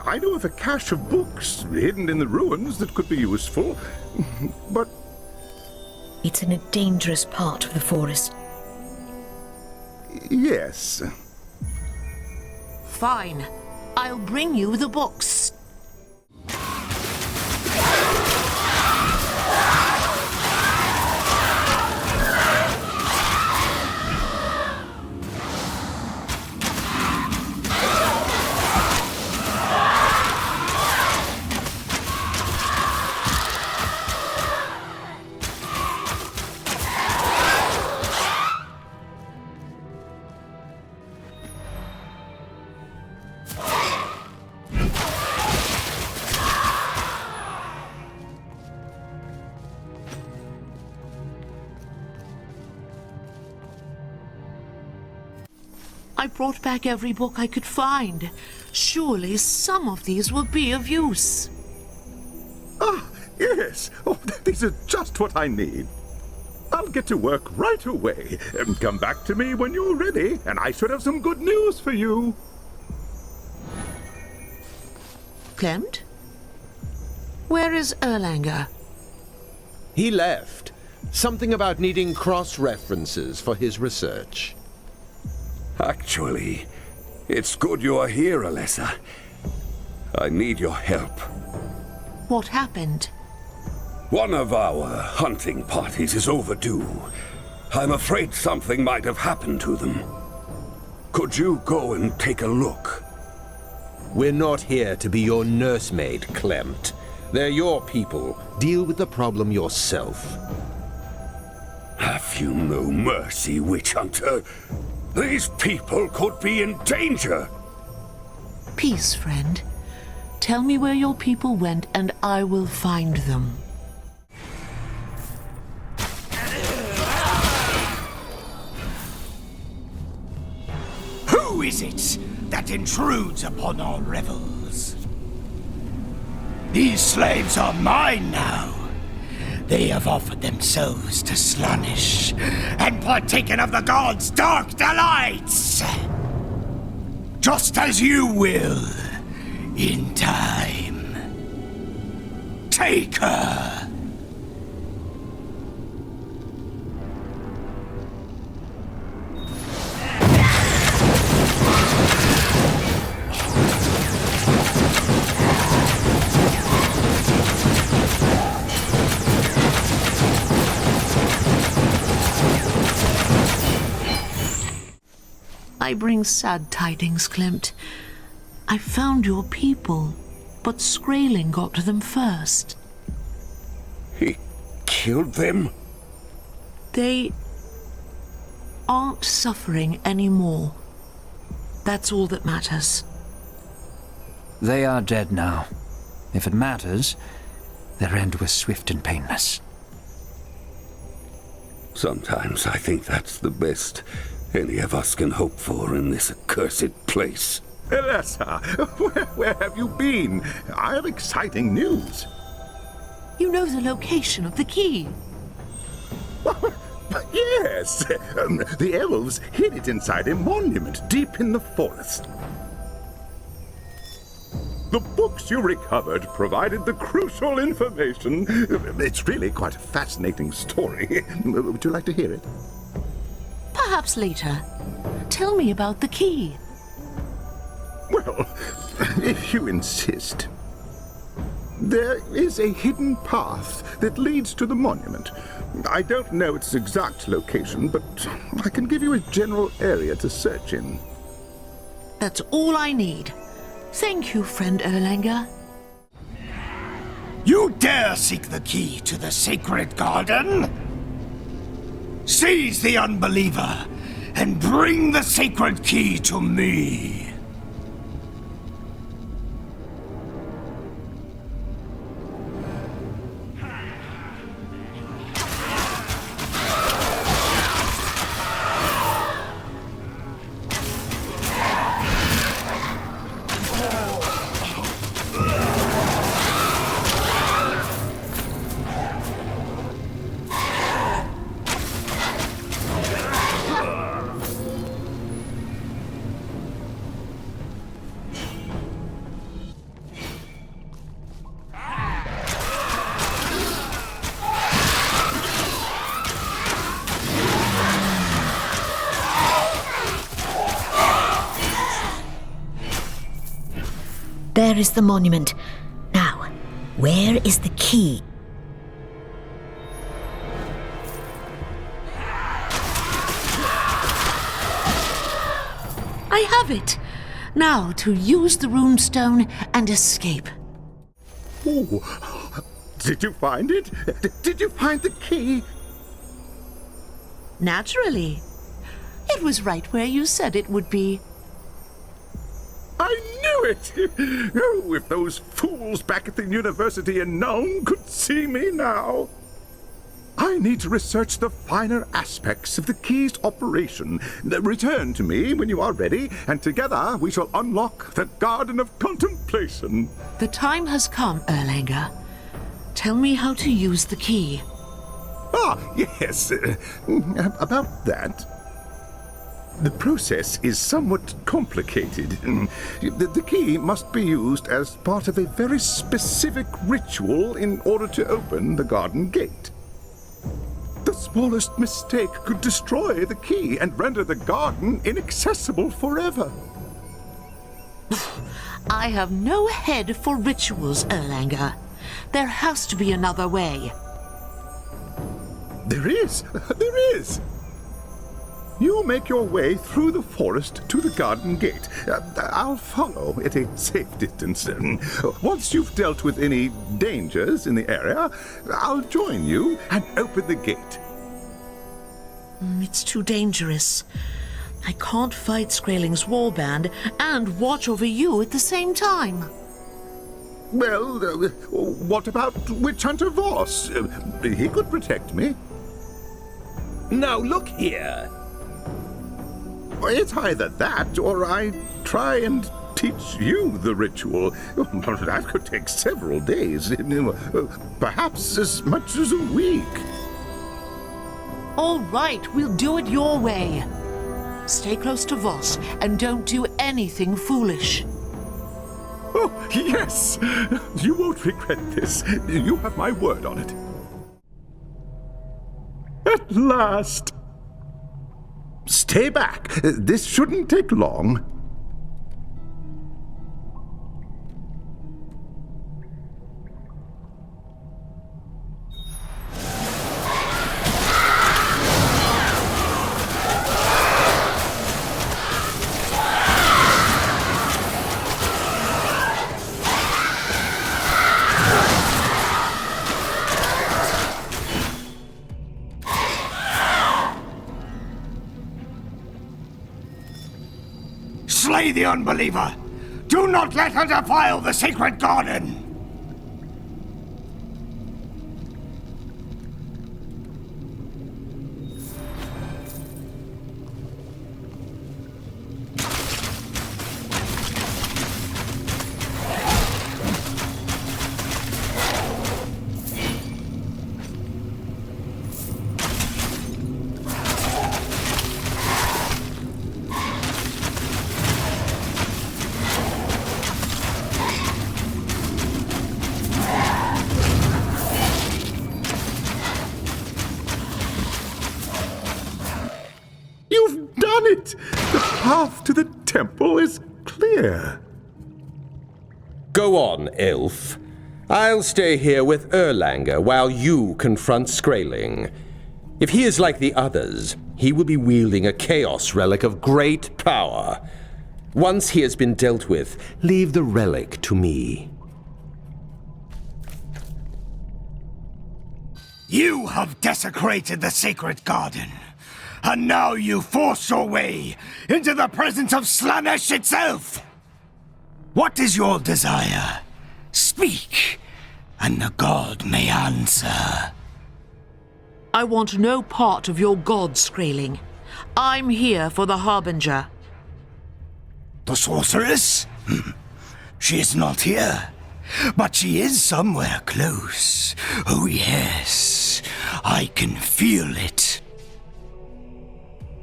I know of a cache of books hidden in the ruins that could be useful, but... It's in a dangerous part of the forest. Yes. Fine. I'll bring you the books. I brought back every book I could find. Surely some of these will be of use. Ah, yes. Oh, these are just what I need. I'll get to work right away. Come back to me when you're ready, and I should have some good news for you. Clemt? Where is Erlanger? He left. Something about needing cross-references for his research. Actually, it's good you are here, Alessa. I need your help. What happened? One of our hunting parties is overdue. I'm afraid something might have happened to them. Could you go and take a look? We're not here to be your nursemaid, Clemt. They're your people. Deal with the problem yourself. Have you no mercy, witch hunter? These people could be in danger! Peace, friend. Tell me where your people went, and I will find them. Who is it that intrudes upon our revels? These slaves are mine now. They have offered themselves to Slaanesh and partaken of the gods' dark delights. Just as you will, in time. Take her. I bring sad tidings, Clemt. I found your people, but Skraeling got to them first. He killed them? They aren't suffering anymore. That's all that matters. They are dead now. If it matters, their end was swift and painless. Sometimes I think that's the best any of us can hope for in this accursed place. Alessa, where have you been? I have exciting news. You know the location of the key. Yes, the elves hid it inside a monument deep in the forest. The books you recovered provided the crucial information. It's really quite a fascinating story. Would you like to hear it? Perhaps later. Tell me about the key. Well, if you insist. There is a hidden path that leads to the monument. I don't know its exact location, but I can give you a general area to search in. That's all I need. Thank you, friend Erlanger. You dare seek the key to the sacred garden? Seize the unbeliever and bring the sacred key to me. There is the monument. Now, where is the key? I have it. Now to use the runestone and escape. Oh, did you find it? Did you find the key? Naturally. It was right where you said it would be. I knew it! Oh, if those fools back at the university in Nome could see me now! I need to research the finer aspects of the key's operation. Return to me when you are ready, and together we shall unlock the Garden of Contemplation. The time has come, Erlanger. Tell me how to use the key. Ah, yes. About that. The process is somewhat complicated. The key must be used as part of a very specific ritual in order to open the garden gate. The smallest mistake could destroy the key and render the garden inaccessible forever. I have no head for rituals, Erlanger. There has to be another way. There is! There is! You make your way through the forest to the garden gate. I'll follow at a safe distance. Once you've dealt with any dangers in the area, I'll join you and open the gate. It's too dangerous. I can't fight Skraeling's warband and watch over you at the same time. Well, what about Witch Hunter Voss? He could protect me. Now look here. It's either that, or I try and teach you the ritual. That could take several days, perhaps as much as a week. All right, we'll do it your way. Stay close to Voss and don't do anything foolish. Oh, yes! You won't regret this. You have my word on it. At last! Stay back. This shouldn't take long. Slay the unbeliever! Do not let her defile the sacred garden! The path to the temple is clear. Go on, Elf. I'll stay here with Erlanger while you confront Skraeling. If he is like the others, he will be wielding a chaos relic of great power. Once he has been dealt with, leave the relic to me. You have desecrated the sacred garden. And now you force your way into the presence of Slaanesh itself! What is your desire? Speak, and the god may answer. I want no part of your god, Skraeling. I'm here for the Harbinger. The sorceress? She is not here, but she is somewhere close. Oh yes, I can feel it.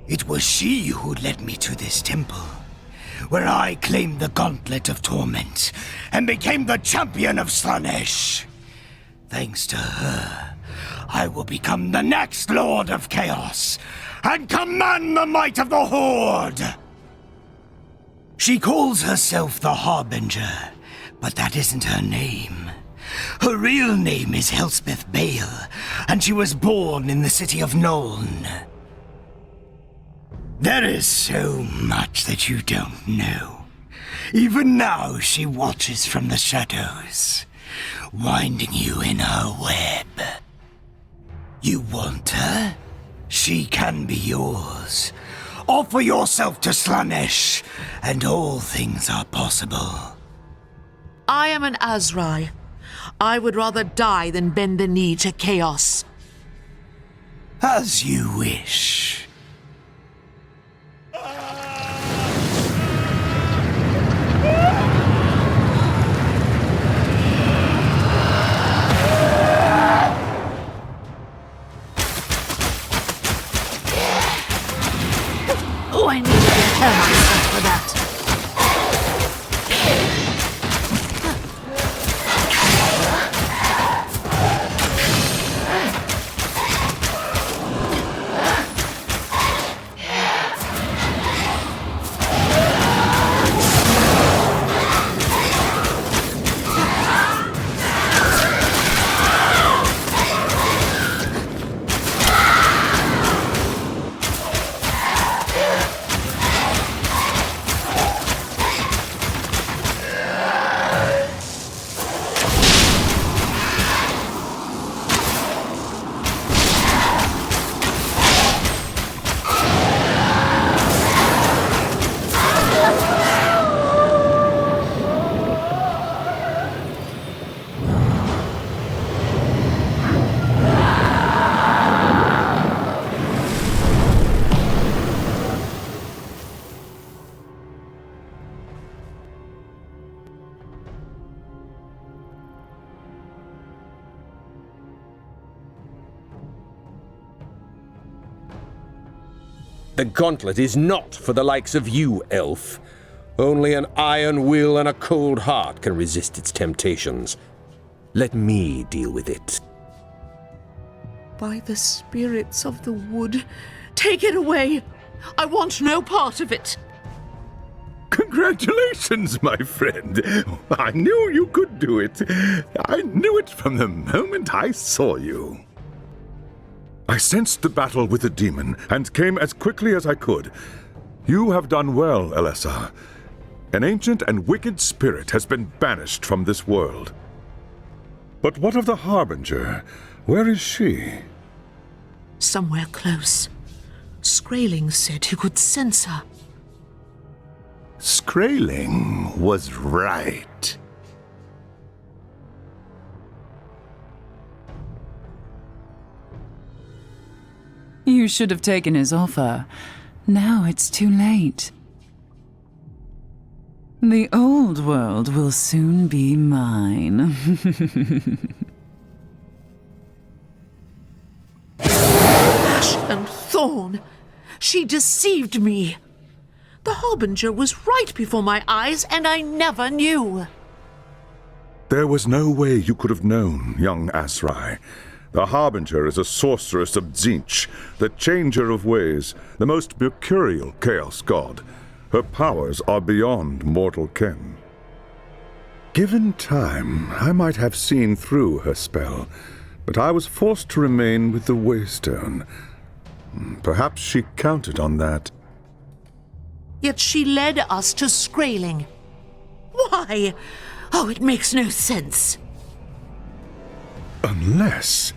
It was she who led me to this temple, where I claimed the Gauntlet of Torment and became the champion of Slaanesh. Thanks to her, I will become the next Lord of Chaos and command the might of the Horde. She calls herself the Harbinger, But that isn't her name. Her real name is Elspeth Bale, and she was born in the city of Nuln. There is so much that you don't know. Even now she watches from the shadows, winding you in her web. You want her? She can be yours. Offer yourself to Slanesh, and all things are possible. I am an Azrai. I would rather die than bend the knee to chaos. As you wish. Oh, I need to prepare myself for that. The gauntlet is not for the likes of you, elf. Only an iron will and a cold heart can resist its temptations. Let me deal with it. By the spirits of the wood, take it away. I want no part of it. Congratulations, my friend. I knew you could do it. I knew it from the moment I saw you. I sensed the battle with the demon and came as quickly as I could. You have done well, Elessa. An ancient and wicked spirit has been banished from this world. But what of the Harbinger? Where is she? Somewhere close. Skraeling said he could sense her. Skraeling was right. You should have taken his offer. Now it's too late. The old world will soon be mine. Ash and thorn! She deceived me! The Harbinger was right before my eyes, and I never knew! There was no way you could have known, young Azrai. The Harbinger is a sorceress of Tzeentch, the Changer of Ways, the most mercurial chaos god. Her powers are beyond mortal ken. Given time, I might have seen through her spell, but I was forced to remain with the Waystone. Perhaps she counted on that. Yet she led us to Skraeling. Why? Oh, it makes no sense. Unless...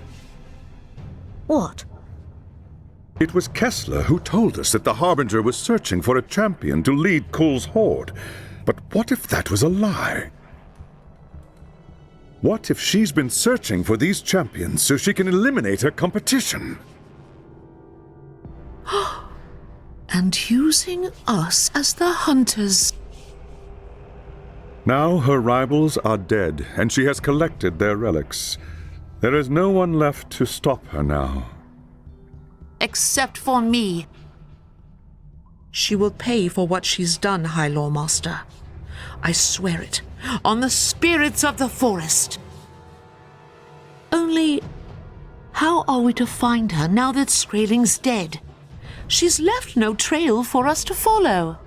What? It was Kessler who told us that the Harbinger was searching for a champion to lead Kull's horde. But what if that was a lie? What if she's been searching for these champions so she can eliminate her competition? And using us as the hunters. Now her rivals are dead, and she has collected their relics. There is no one left to stop her now. Except for me. She will pay for what she's done, High Lawmaster. I swear it, on the spirits of the forest. Only, how are we to find her now that Skraeling's dead? She's left no trail for us to follow.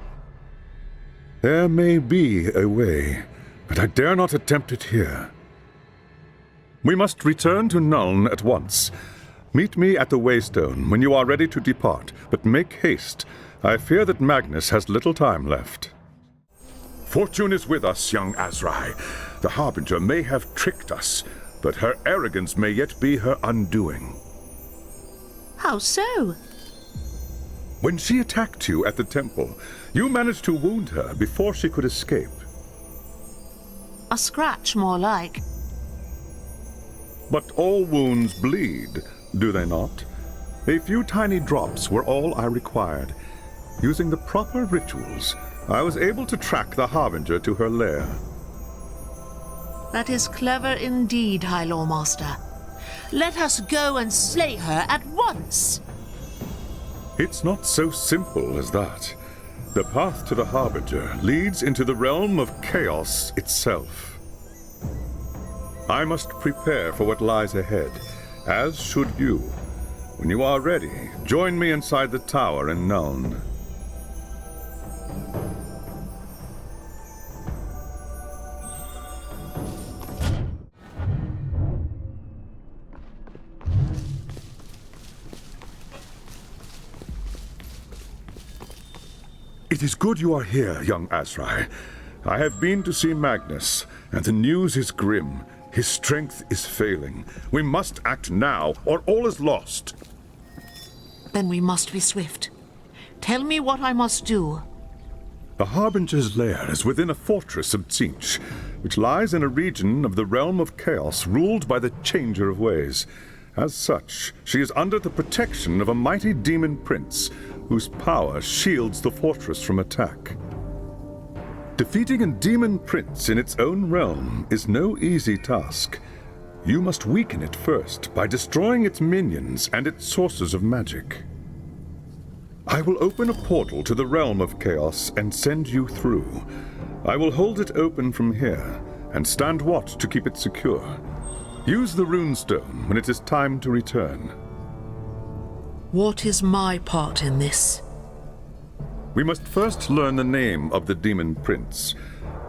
There may be a way. but I dare not attempt it here. We must return to Nuln at once. Meet me at the Waystone when you are ready to depart, but make haste. I fear that Magnus has little time left. Fortune is with us, young Azrai. The Harbinger may have tricked us, but her arrogance may yet be her undoing. How so? When she attacked you at the temple, you managed to wound her before she could escape. A scratch, more like. But all wounds bleed, do they not? A few tiny drops were all I required. Using the proper rituals, I was able to track the Harbinger to her lair. That is clever indeed, High Lawmaster. Let us go and slay her at once! It's not so simple as that. The path to the Harbinger leads into the realm of chaos itself. I must prepare for what lies ahead, as should you. When you are ready, join me inside the tower in Nuln. It is good you are here, young Azrai. I have been to see Magnus, and the news is grim. His strength is failing. We must act now, or all is lost. Then we must be swift. Tell me what I must do. The Harbinger's lair is within a fortress of Tzinch, which lies in a region of the realm of chaos ruled by the Changer of Ways. As such, she is under the protection of a mighty demon prince, whose power shields the fortress from attack. Defeating a demon prince in its own realm is no easy task. You must weaken it first by destroying its minions and its sources of magic. I will open a portal to the realm of chaos and send you through. I will hold it open from here and stand watch to keep it secure. Use the runestone when it is time to return. What is my part in this? We must first learn the name of the demon prince.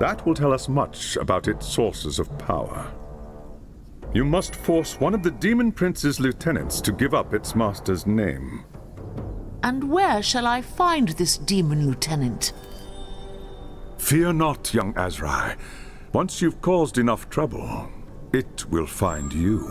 That will tell us much about its sources of power. You must force one of the demon prince's lieutenants to give up its master's name. And where shall I find this demon lieutenant? Fear not, young Azrai. Once you've caused enough trouble, it will find you.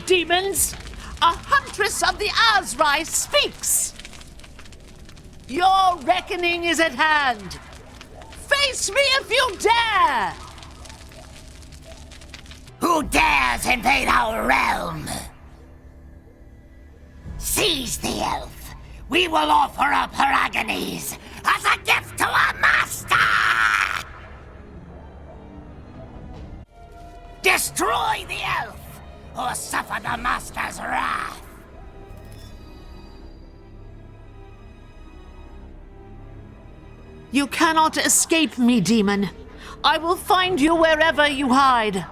Demons! A huntress of the Azrai speaks! Your reckoning is at hand! Face me if you dare! Who dares invade our realm? Seize the elf! We will offer up her agonies as a gift to our master! Destroy the elf! Or suffer the master's wrath. You cannot escape me, demon. I will find you wherever you hide.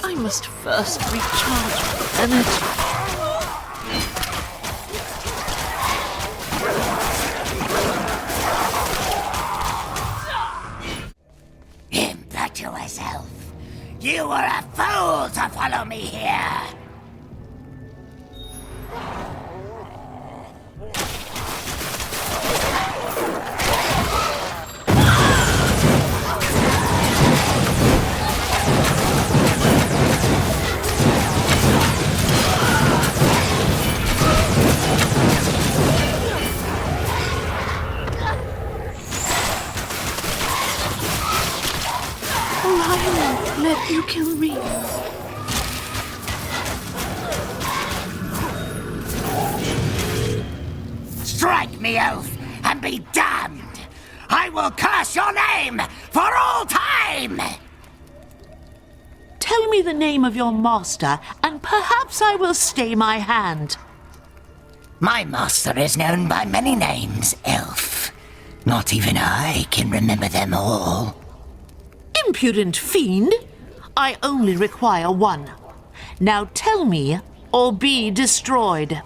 I must first recharge energy. Impetuous elf! You were a fool to follow me here! Let you kill me. Strike me, elf, and be damned! I will curse your name for all time! tell me the name of your master, and perhaps I will stay my hand. My master is known by many names, Elf. Not even I can remember them all. Impudent fiend! I only require one. Now tell me, or be destroyed.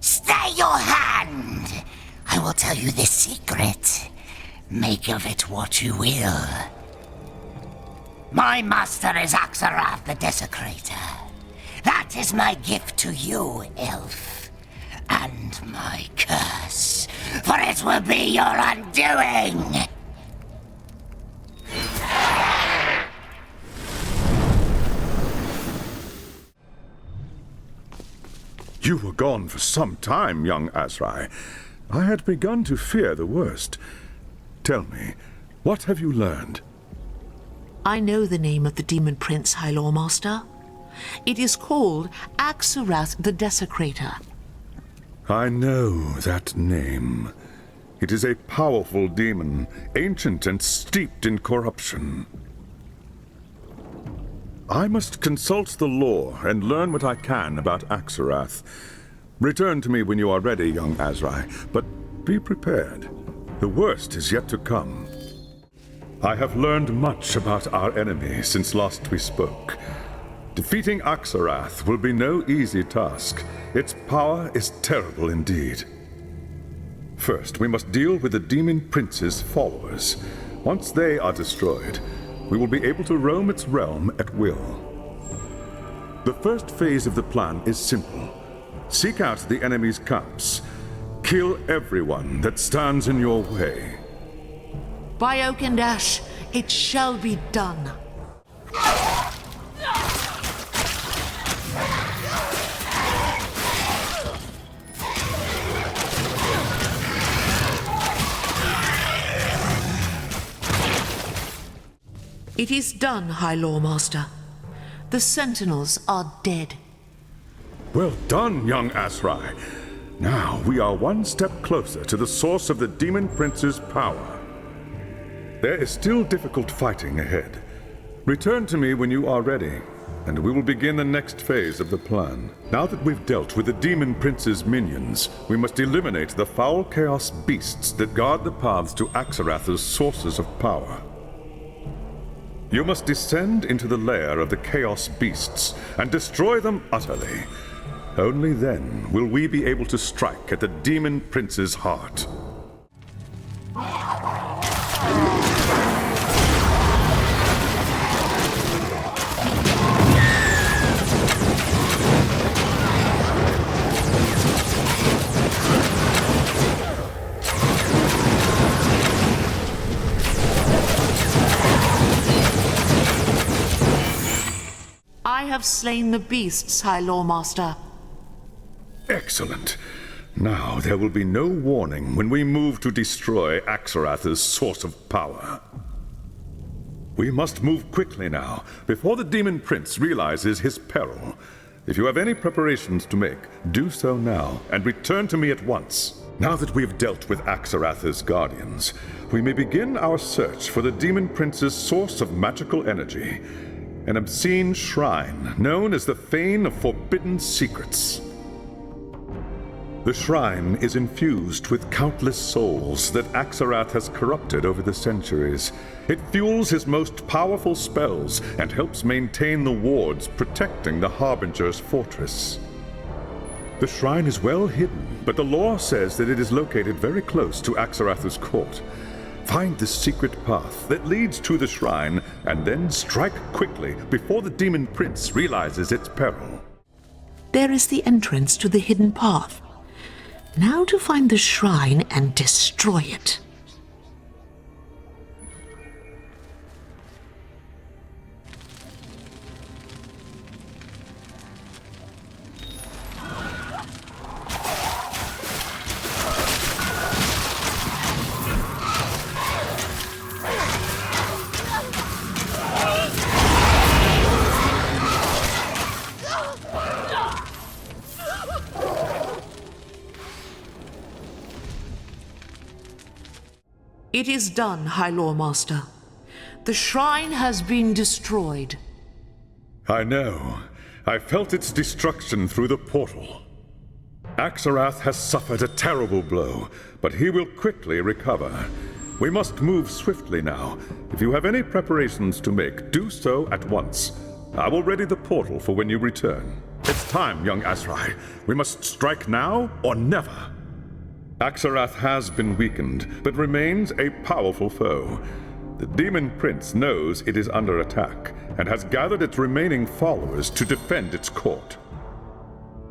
Stay your hand! I will tell you this secret. Make of it what you will. My master is Axarath the Desecrator. That is my gift to you, Elf. And my curse, for it will be your undoing! You were gone for some time, young Azrai. I had begun to fear the worst. Tell me, what have you learned? I know the name of the Demon Prince, High Lore Master. It is called Axarath the Desecrator. I know that name. It is a powerful demon, ancient and steeped in corruption. I must consult the lore and learn what I can about Axarath. Return to me when you are ready, young Azrai, but be prepared. The worst is yet to come. I have learned much about our enemy since last we spoke. Defeating Axarath will be no easy task. Its power is terrible indeed. First, we must deal with the Demon Prince's followers. Once they are destroyed, we will be able to roam its realm at will. The first phase of the plan is simple. Seek out the enemy's camps. Kill everyone that stands in your way. By Oak and Ash, it shall be done. It is done, High Lore Master. The Sentinels are dead. Well done, young Azrai. Now we are one step closer to the source of the Demon Prince's power. There is still difficult fighting ahead. Return to me when you are ready, and we will begin the next phase of the plan. Now that we've dealt with the Demon Prince's minions, we must eliminate the foul chaos beasts that guard the paths to Axarath's sources of power. You must descend into the lair of the chaos beasts and destroy them utterly. Only then will we be able to strike at the Demon Prince's heart. I have slain the beasts, High Lore Master. Excellent. Now there will be no warning when we move to destroy Axarath's source of power. We must move quickly now, before the Demon Prince realizes his peril. If you have any preparations to make, do so now, and return to me at once. Now that we have dealt with Axarath's guardians, we may begin our search for the Demon Prince's source of magical energy, an obscene shrine known as the Fane of Forbidden Secrets. The shrine is infused with countless souls that Axarath has corrupted over the centuries. It fuels his most powerful spells and helps maintain the wards protecting the Harbinger's fortress. The shrine is well hidden, but the lore says that it is located very close to Axarath's court. Find the secret path that leads to the shrine, and then strike quickly before the Demon Prince realizes its peril. There is the entrance to the hidden path. Now to find the shrine and destroy it. It is done, High Lore Master. The shrine has been destroyed. I know. I felt its destruction through the portal. Axarath has suffered a terrible blow, but he will quickly recover. We must move swiftly now. If you have any preparations to make, do so at once. I will ready the portal for when you return. It's time, young Azrai. We must strike now or never. Axarath has been weakened, but remains a powerful foe. The Demon Prince knows it is under attack, and has gathered its remaining followers to defend its court.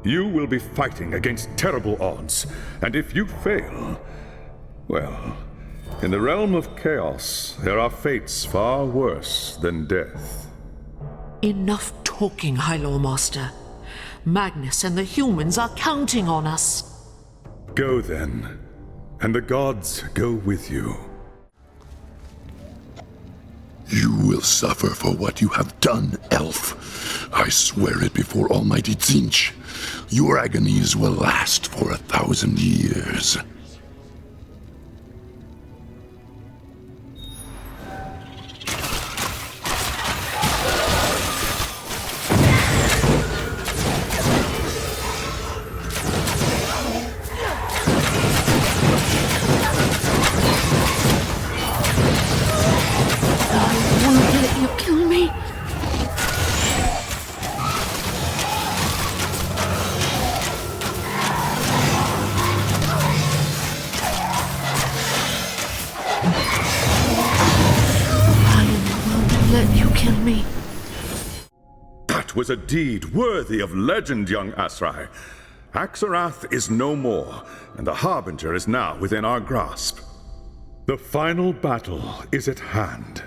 You will be fighting against terrible odds, and if you fail, well, in the realm of chaos, there are fates far worse than death. Enough talking, High Lore Master. Magnus and the humans are counting on us. Go then, and the gods go with you. You will suffer for what you have done, Elf. I swear it before Almighty Tzeentch. Your agonies will last for 1,000 years. Was a deed worthy of legend, young Azrai. Axarath is no more, and the Harbinger is now within our grasp. The final battle is at hand.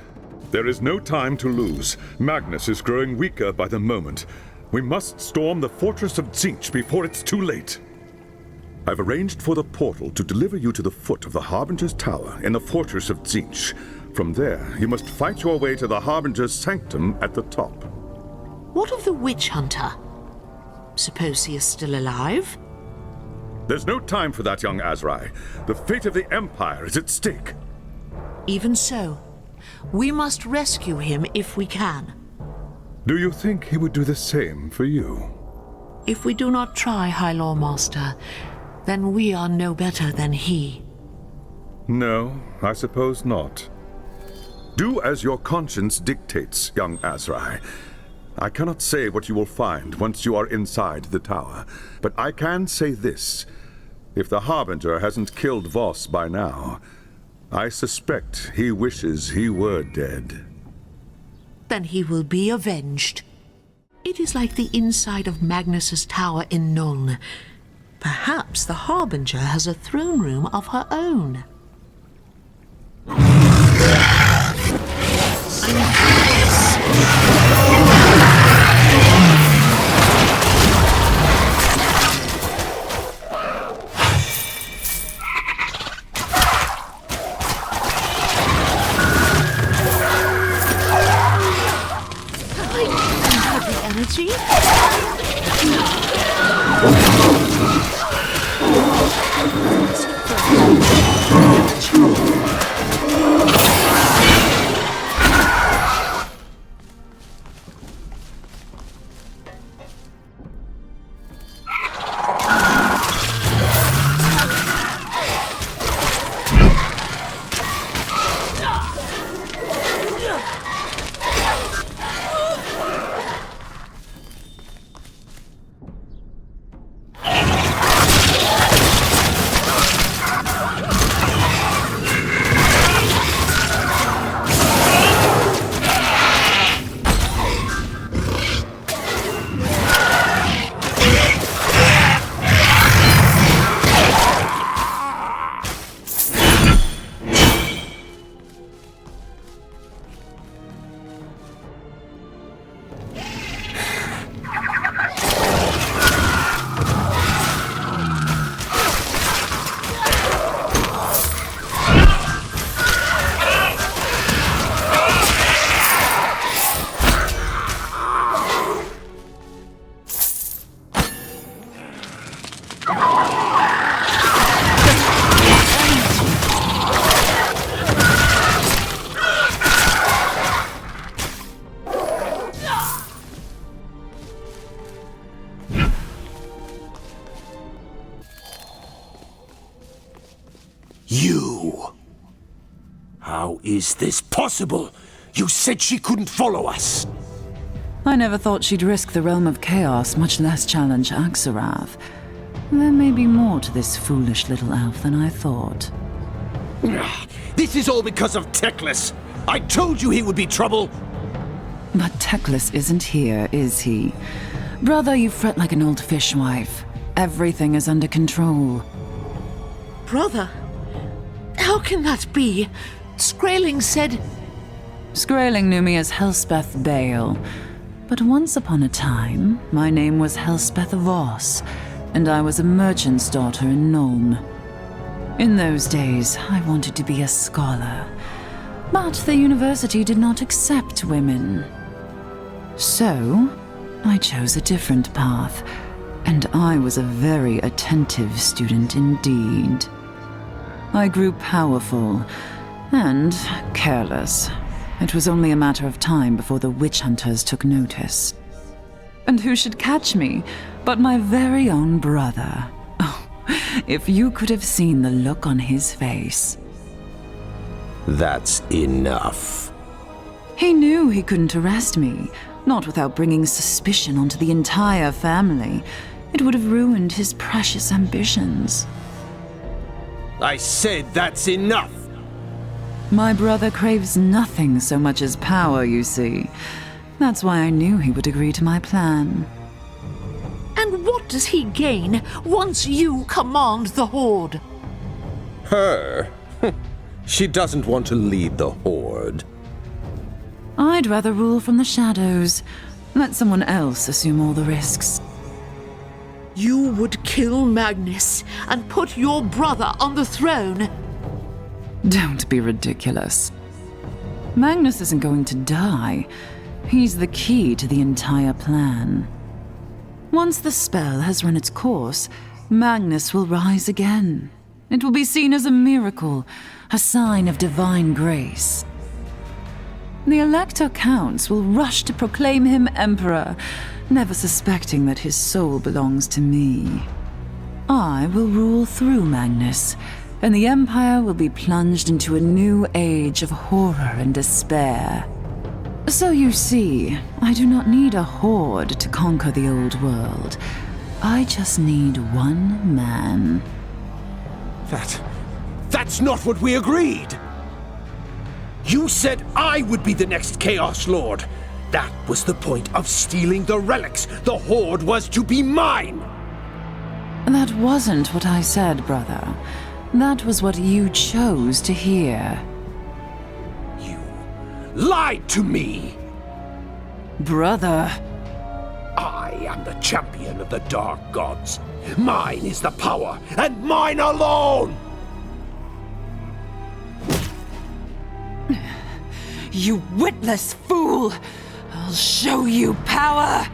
There is no time to lose. Magnus is growing weaker by the moment. We must storm the fortress of Tzeentch before it's too late. I've arranged for the portal to deliver you to the foot of the Harbinger's tower in the fortress of Tzeentch. From there, you must fight your way to the Harbinger's sanctum at the top. What of the witch hunter? Suppose he is still alive? There's no time for that, young Azrai. The fate of the Empire is at stake. Even so, we must rescue him if we can. Do you think he would do the same for you? If we do not try, High Lore Master, then we are no better than he. No, I suppose not. Do as your conscience dictates, young Azrai. I cannot say what you will find once you are inside the tower, but I can say this. If the Harbinger hasn't killed Voss by now, I suspect he wishes he were dead. Then he will be avenged. It is like the inside of Magnus's tower in Nuln. Perhaps the Harbinger has a throne room of her own. You! How is this possible? You said she couldn't follow us. I never thought she'd risk the realm of chaos, much less challenge Axarath. There may be more to this foolish little elf than I thought. This is all because of Teclis. I told you he would be trouble. But Teclis isn't here, is he? Brother, you fret like an old fishwife. Everything is under control. Brother, how can that be? Skraeling said... Skraeling knew me as Helspeth Bale. But once upon a time, my name was Helspeth Voss, and I was a merchant's daughter in Nuln. In those days, I wanted to be a scholar, but the university did not accept women. So, I chose a different path, and I was a very attentive student indeed. I grew powerful and careless. It was only a matter of time before the witch hunters took notice. And who should catch me but my very own brother? Oh, if you could have seen the look on his face. That's enough. He knew he couldn't arrest me, not without bringing suspicion onto the entire family. It would have ruined his precious ambitions. I said that's enough! My brother craves nothing so much as power, you see. That's why I knew he would agree to my plan. And what does he gain once you command the Horde? Her? She doesn't want to lead the Horde. I'd rather rule from the shadows. Let someone else assume all the risks. You would kill Magnus and put your brother on the throne. Don't be ridiculous. Magnus isn't going to die. He's the key to the entire plan. Once the spell has run its course, Magnus will rise again. It will be seen as a miracle, a sign of divine grace. The Elector Counts will rush to proclaim him emperor, never suspecting that his soul belongs to me. I will rule through Magnus, and the Empire will be plunged into a new age of horror and despair. So you see, I do not need a horde to conquer the old world. I just need one man. That's not what we agreed! You said I would be the next Chaos Lord. That was the point of stealing the relics. The Horde was to be mine! That wasn't what I said, brother. That was what you chose to hear. You lied to me! Brother. I am the champion of the Dark Gods. Mine is the power, and mine alone! You witless fool! I'll show you power!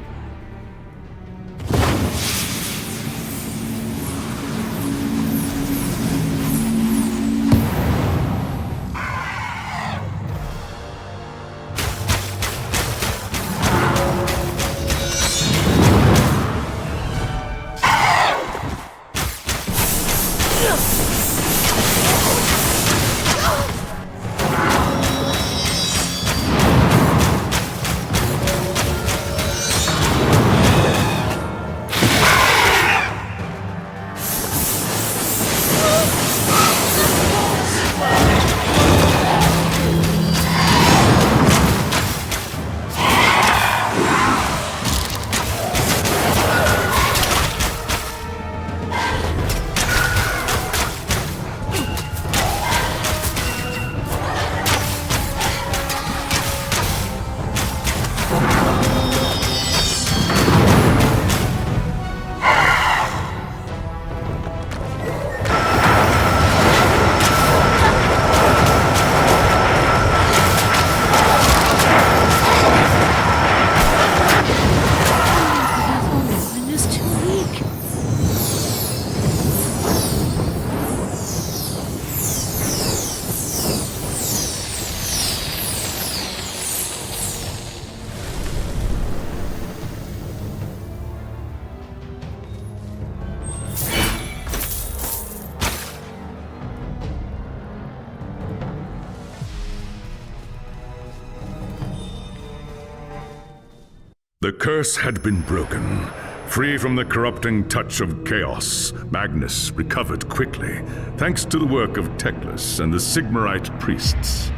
The curse had been broken. Free from the corrupting touch of chaos, Magnus recovered quickly, thanks to the work of Teclis and the Sigmarite priests.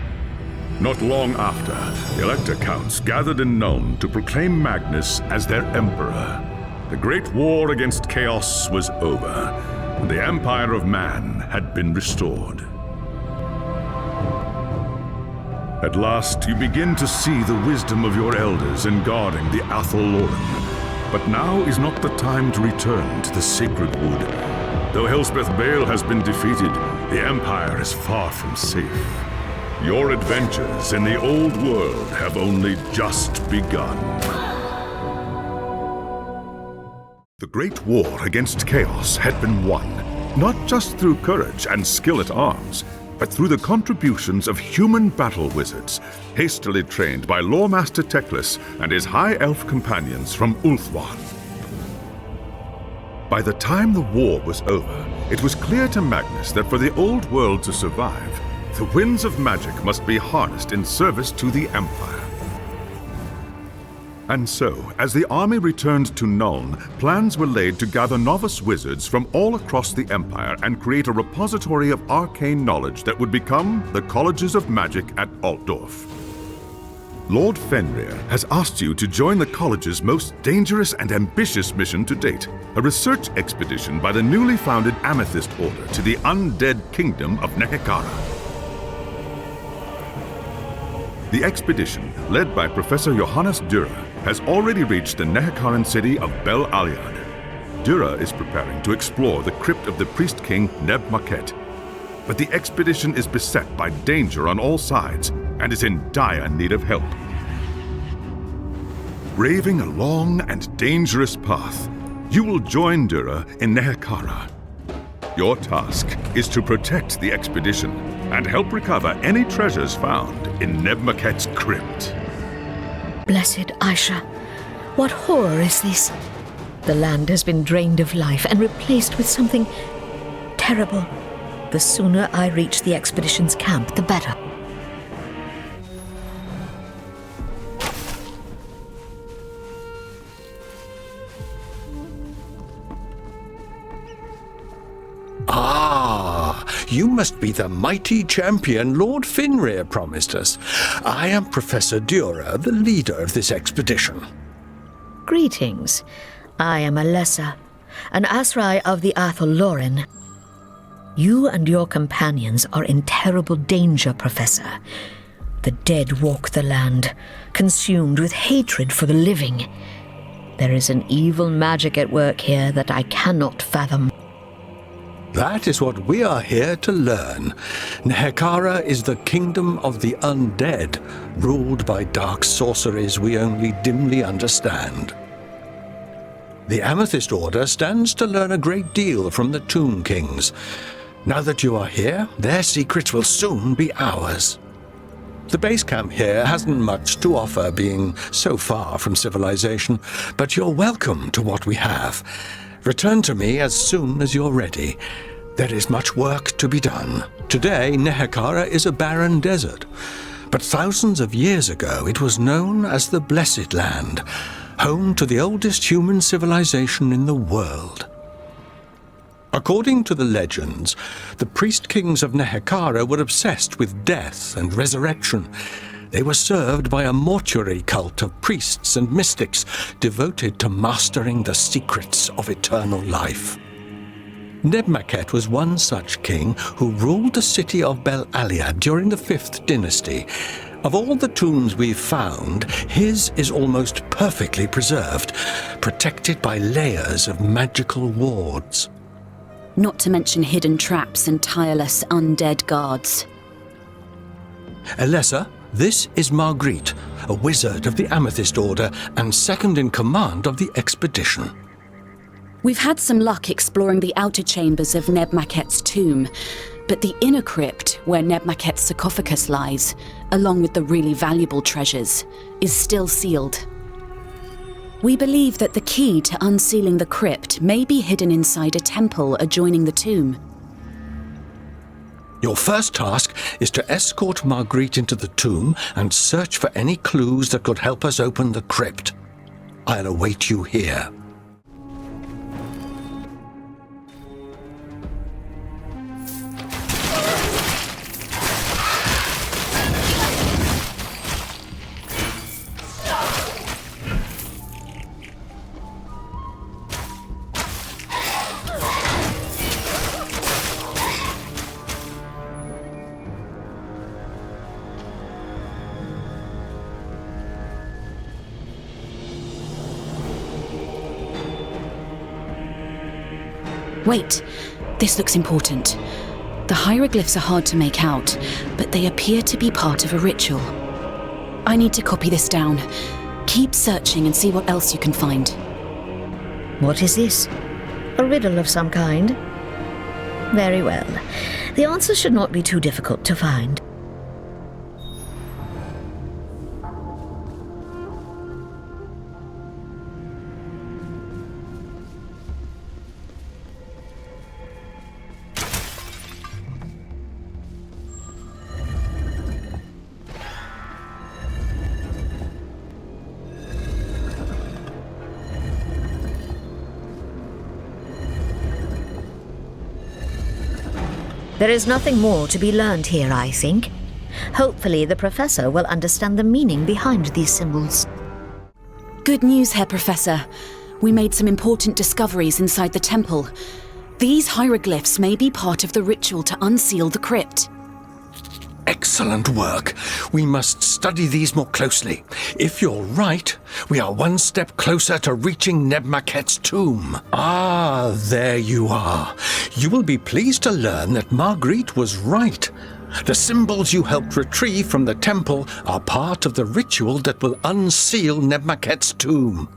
Not long after, the Elector Counts gathered in Nuln to proclaim Magnus as their emperor. The great war against chaos was over, and the Empire of Man had been restored. At last, you begin to see the wisdom of your elders in guarding the Athol Loren. But now is not the time to return to the sacred wood. Though Elspeth Bale has been defeated, the Empire is far from safe. Your adventures in the old world have only just begun. The Great War against Chaos had been won, not just through courage and skill at arms, but through the contributions of human battle wizards, hastily trained by Loremaster Teclis and his high elf companions from Ulthuan. By the time the war was over, it was clear to Magnus that for the old world to survive, the winds of magic must be harnessed in service to the Empire. And so, as the army returned to Nuln, plans were laid to gather novice wizards from all across the Empire and create a repository of arcane knowledge that would become the Colleges of Magic at Altdorf. Lord Fenrir has asked you to join the College's most dangerous and ambitious mission to date, a research expedition by the newly founded Amethyst Order to the undead kingdom of Nehekara. The expedition, led by Professor Johannes Dürer, has already reached the Nehekaran city of Bel Aliad. Dürer is preparing to explore the crypt of the priest king Neb Maket. But the expedition is beset by danger on all sides and is in dire need of help. Braving a long and dangerous path, you will join Dürer in Nehekara. Your task is to protect the expedition and help recover any treasures found in Neb Maket's crypt. Blessed Aisha, what horror is this? The land has been drained of life and replaced with something terrible. The sooner I reach the expedition's camp, the better. Ah, you must be the mighty champion Lord Fenrir promised us. I am Professor Dürer, the leader of this expedition. Greetings. I am Alessa, an Asrai of the Athol Loren. You and your companions are in terrible danger, Professor. The dead walk the land, consumed with hatred for the living. There is an evil magic at work here that I cannot fathom. That is what we are here to learn. Nehekara is the kingdom of the undead, ruled by dark sorceries we only dimly understand. The Amethyst Order stands to learn a great deal from the Tomb Kings. Now that you are here, their secrets will soon be ours. The base camp here hasn't much to offer, being so far from civilization, but you're welcome to what we have. Return to me as soon as you're ready. There is much work to be done. Today, Nehekara is a barren desert, but thousands of years ago it was known as the Blessed Land, home to the oldest human civilization in the world. According to the legends, the priest kings of Nehekara were obsessed with death and resurrection. They were served by a mortuary cult of priests and mystics devoted to mastering the secrets of eternal life. Neb Maket was one such king who ruled the city of Bel Aliad during the 5th dynasty. Of all the tombs we've found, his is almost perfectly preserved, protected by layers of magical wards. Not to mention hidden traps and tireless undead guards. Alessa, this is Marguerite, a wizard of the Amethyst Order and second in command of the expedition. We've had some luck exploring the outer chambers of Neb Maket's tomb, but the inner crypt, where Neb Maket's sarcophagus lies, along with the really valuable treasures, is still sealed. We believe that the key to unsealing the crypt may be hidden inside a temple adjoining the tomb. Your first task is to escort Marguerite into the tomb and search for any clues that could help us open the crypt. I'll await you here. Wait, this looks important. The hieroglyphs are hard to make out, but they appear to be part of a ritual. I need to copy this down. Keep searching and see what else you can find. What is this? A riddle of some kind? Very well. The answer should not be too difficult to find. There is nothing more to be learned here, I think. Hopefully the Professor will understand the meaning behind these symbols. Good news, Herr Professor. We made some important discoveries inside the temple. These hieroglyphs may be part of the ritual to unseal the crypt. Excellent work. We must study these more closely. If you're right, we are one step closer to reaching Nebmaket's tomb. Ah, there you are. You will be pleased to learn that Marguerite was right. The symbols you helped retrieve from the temple are part of the ritual that will unseal Nebmaket's tomb.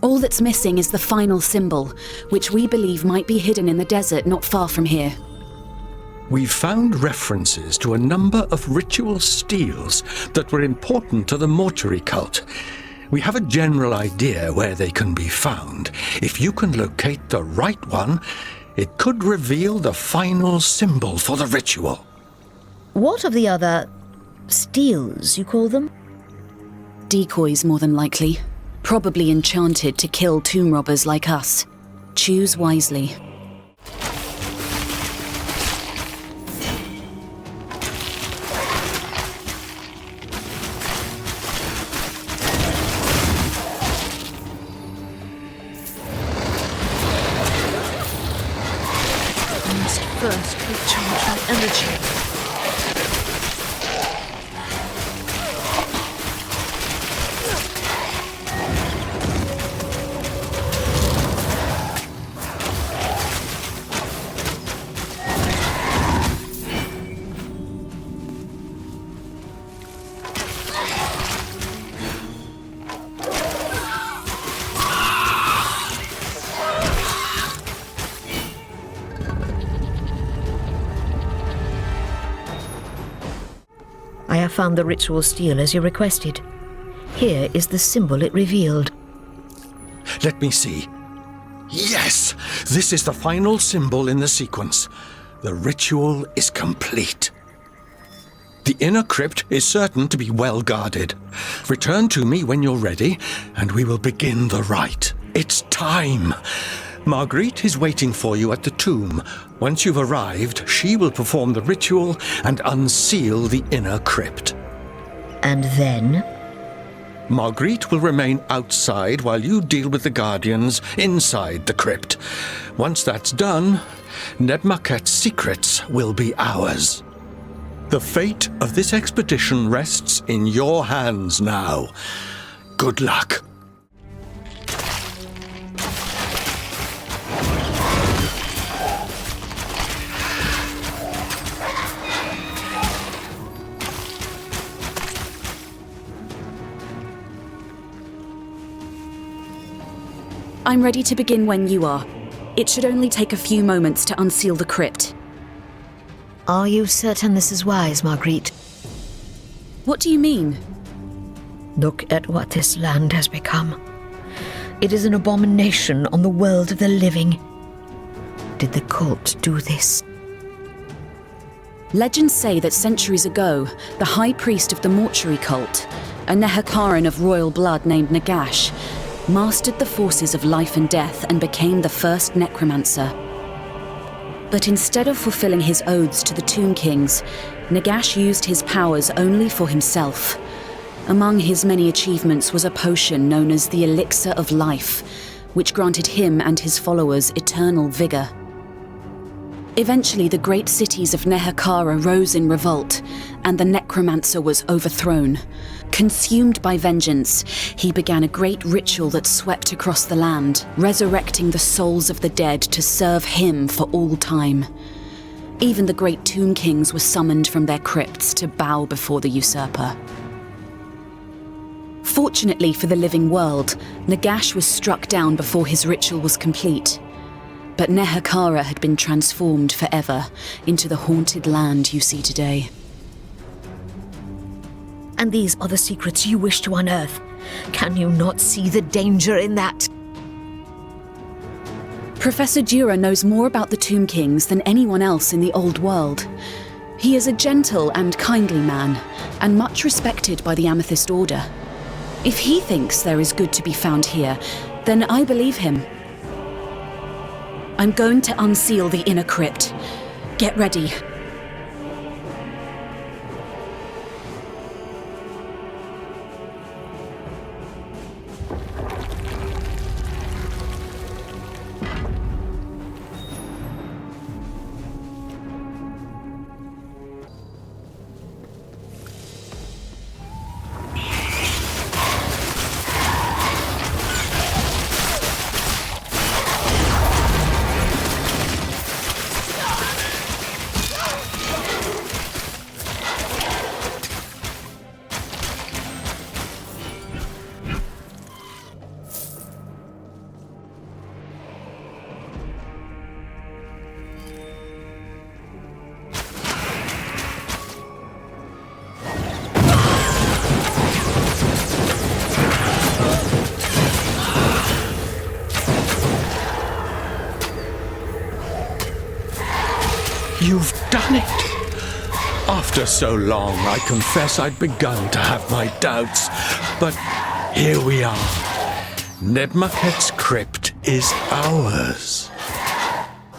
All that's missing is the final symbol, which we believe might be hidden in the desert not far from here. We've found references to a number of ritual steels that were important to the mortuary cult. We have a general idea where they can be found. If you can locate the right one, it could reveal the final symbol for the ritual. What of the other steels, you call them? Decoys, more than likely. Probably enchanted to kill tomb robbers like us. Choose wisely. First, recharge my energy. I have found the ritual steel as you requested. Here is the symbol it revealed. Let me see. Yes! This is the final symbol in the sequence. The ritual is complete. The inner crypt is certain to be well guarded. Return to me when you're ready, and we will begin the rite. It's time! Marguerite is waiting for you at the tomb. Once you've arrived, she will perform the ritual and unseal the inner crypt. And then? Marguerite will remain outside while you deal with the guardians inside the crypt. Once that's done, Nebmaket's secrets will be ours. The fate of this expedition rests in your hands now. Good luck. I'm ready to begin when you are. It should only take a few moments to unseal the crypt. Are you certain this is wise, Marguerite? What do you mean? Look at what this land has become. It is an abomination on the world of the living. Did the cult do this? Legends say that centuries ago, the high priest of the mortuary cult, a Nehekaran of royal blood named Nagash, mastered the forces of life and death, and became the first necromancer. But instead of fulfilling his oaths to the Tomb Kings, Nagash used his powers only for himself. Among his many achievements was a potion known as the Elixir of Life, which granted him and his followers eternal vigor. Eventually, the great cities of Nehekara rose in revolt, and the necromancer was overthrown. Consumed by vengeance, he began a great ritual that swept across the land, resurrecting the souls of the dead to serve him for all time. Even the great Tomb Kings were summoned from their crypts to bow before the usurper. Fortunately for the living world, Nagash was struck down before his ritual was complete. But Nehekara had been transformed forever into the haunted land you see today. And these are the secrets you wish to unearth. Can you not see the danger in that? Professor Dura knows more about the Tomb Kings than anyone else in the old world. He is a gentle and kindly man, and much respected by the Amethyst Order. If he thinks there is good to be found here, then I believe him. I'm going to unseal the inner crypt. Get ready. You've done it! After so long, I confess I'd begun to have my doubts. But here we are. Nebmaket's crypt is ours.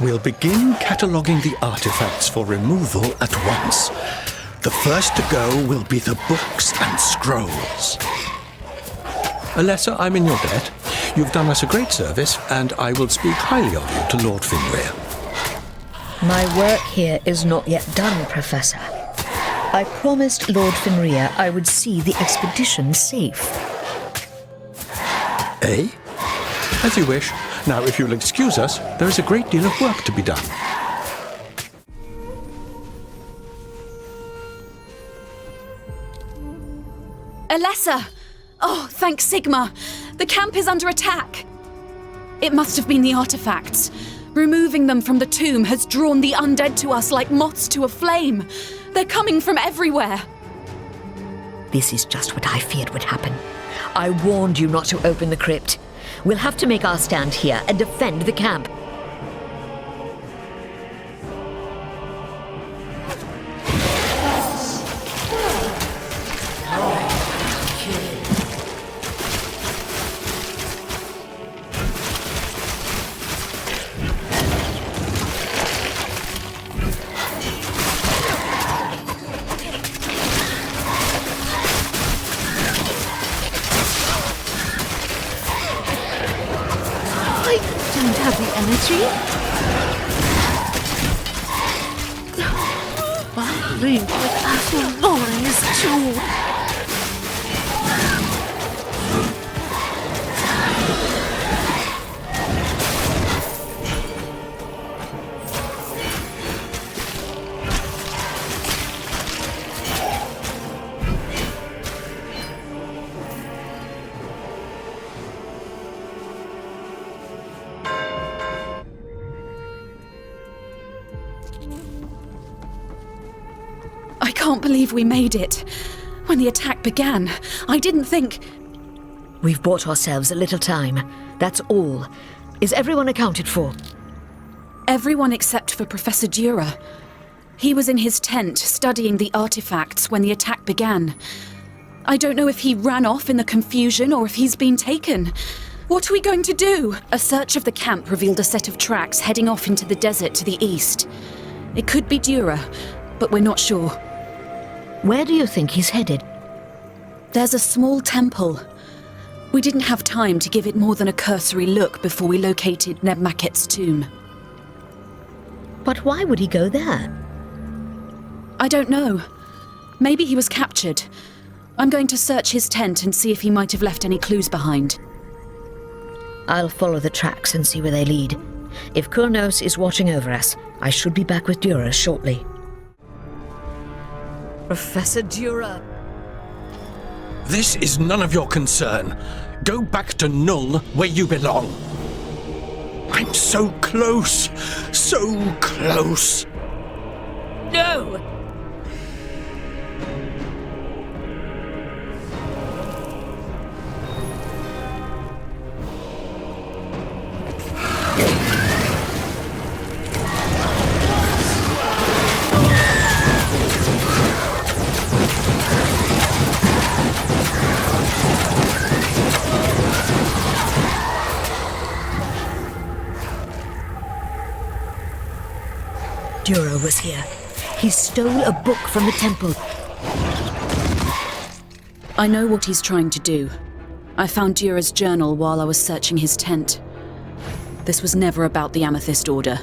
We'll begin cataloguing the artifacts for removal at once. The first to go will be the books and scrolls. Alessa, I'm in your debt. You've done us a great service, and I will speak highly of you to Lord Finrear. My work here is not yet done, Professor. I promised Lord Finrear I would see the expedition safe. Eh? As you wish. Now, if you'll excuse us, there is a great deal of work to be done. Alessa! Oh, thank Sigma! The camp is under attack! It must have been the artifacts. Removing them from the tomb has drawn the undead to us like moths to a flame. They're coming from everywhere. This is just what I feared would happen. I warned you not to open the crypt. We'll have to make our stand here and defend the camp. Battling with Athelloren is too. I can't believe we made it. When the attack began, I didn't think... We've bought ourselves a little time. That's all. Is everyone accounted for? Everyone except for Professor Dura. He was in his tent studying the artifacts when the attack began. I don't know if he ran off in the confusion or if he's been taken. What are we going to do? A search of the camp revealed a set of tracks heading off into the desert to the east. It could be Dura, but we're not sure. Where do you think he's headed? There's a small temple. We didn't have time to give it more than a cursory look before we located Neb Maket's tomb. But why would he go there? I don't know. Maybe he was captured. I'm going to search his tent and see if he might have left any clues behind. I'll follow the tracks and see where they lead. If Kurnos is watching over us, I should be back with Dura shortly. Professor Dura. This is none of your concern. Go back to Null, where you belong. I'm so close. So close. No! Dura was here. He stole a book from the temple. I know what he's trying to do. I found Dura's journal while I was searching his tent. This was never about the Amethyst Order.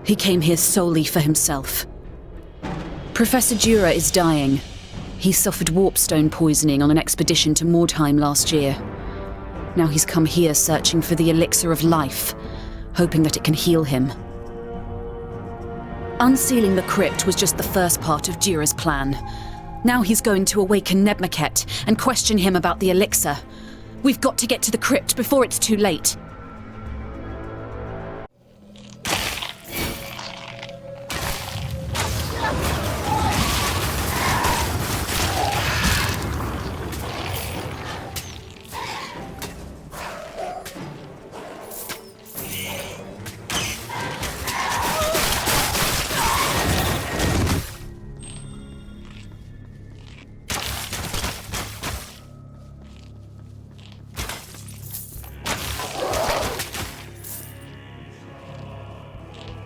He came here solely for himself. Professor Dura is dying. He suffered warpstone poisoning on an expedition to Mordheim last year. Now he's come here searching for the elixir of life, hoping that it can heal him. Unsealing the crypt was just the first part of Dura's plan. Now he's going to awaken Neb Maket and question him about the elixir. We've got to get to the crypt before it's too late.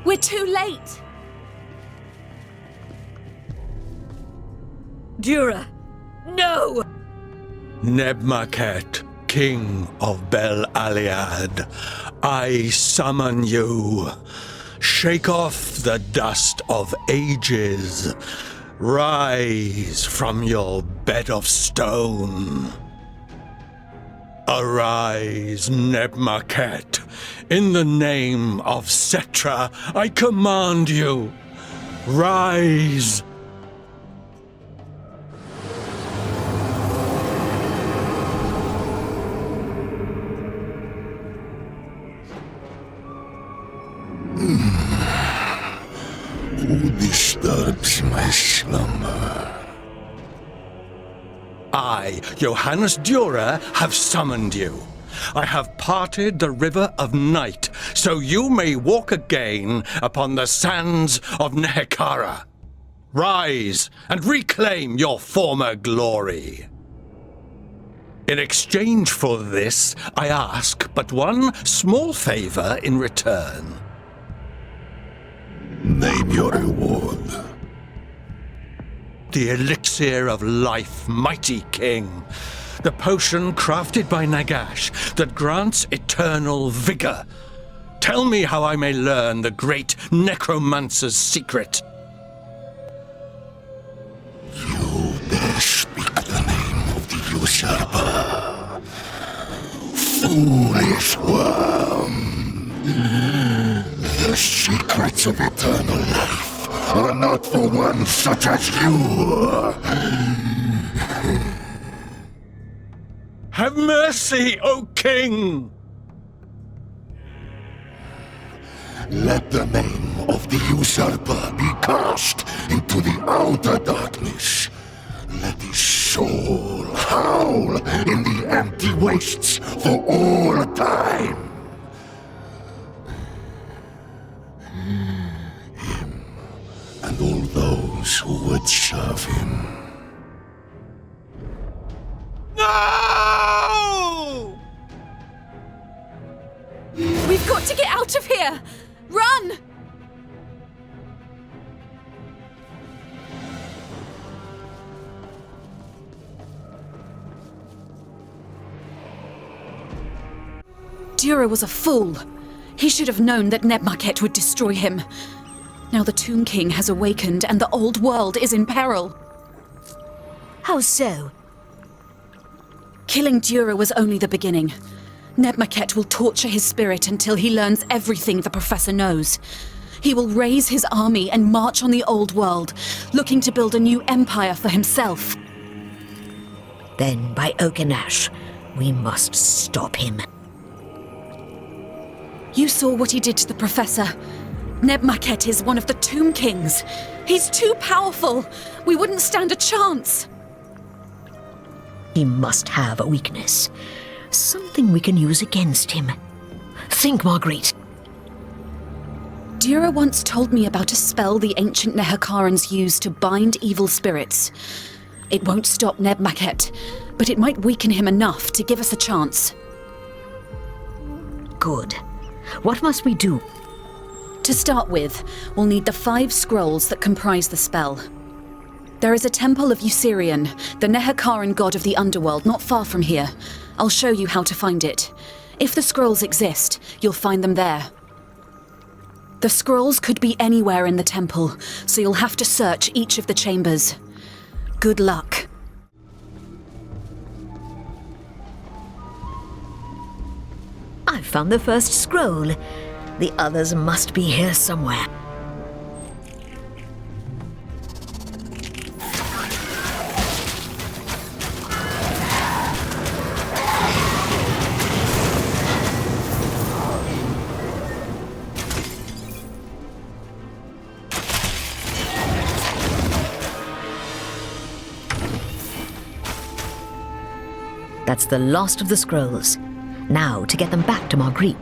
We're too late! Dura! No! Neb Maket, King of Bel Aliad, I summon you. Shake off the dust of ages. Rise from your bed of stone. Arise, Neb Maket. In the name of Setra, I command you. Rise. Who disturbs my slumber? I, Johannes Dura, have summoned you. I have parted the river of night, so you may walk again upon the sands of Nehekara. Rise and reclaim your former glory. In exchange for this, I ask but one small favor in return. Name your reward. The elixir of life, mighty king. The potion crafted by Nagash that grants eternal vigor. Tell me how I may learn the great necromancer's secret. You dare speak the name of the usurper. Foolish worm. The secrets of eternal life are not for one such as you. Have mercy, O king! Let the name of the usurper be cast into the outer darkness. Let his soul howl in the empty wastes for all time. Him and all those who would serve him. No! got to get out of here! Run! Dura was a fool. He should have known that Nebmaket would destroy him. Now the Tomb King has awakened and the old world is in peril. How so? Killing Dura was only the beginning. Nebmaket will torture his spirit until he learns everything the Professor knows. He will raise his army and march on the old world, looking to build a new empire for himself. Then, by Oak and Ash, we must stop him. You saw what he did to the Professor. Nebmaket is one of the Tomb Kings. He's too powerful. We wouldn't stand a chance. He must have a weakness. Something we can use against him. Think, Marguerite. Dura once told me about a spell the ancient Nehakarans use to bind evil spirits. It won't stop Nebmaket, but it might weaken him enough to give us a chance. Good. What must we do? To start with, we'll need the 5 scrolls that comprise the spell. There is a temple of Usirian, the Nehakaran god of the underworld, not far from here. I'll show you how to find it. If the scrolls exist, you'll find them there. The scrolls could be anywhere in the temple, so you'll have to search each of the chambers. Good luck. I've found the first scroll. The others must be here somewhere. That's the last of the scrolls. Now to get them back to Marguerite.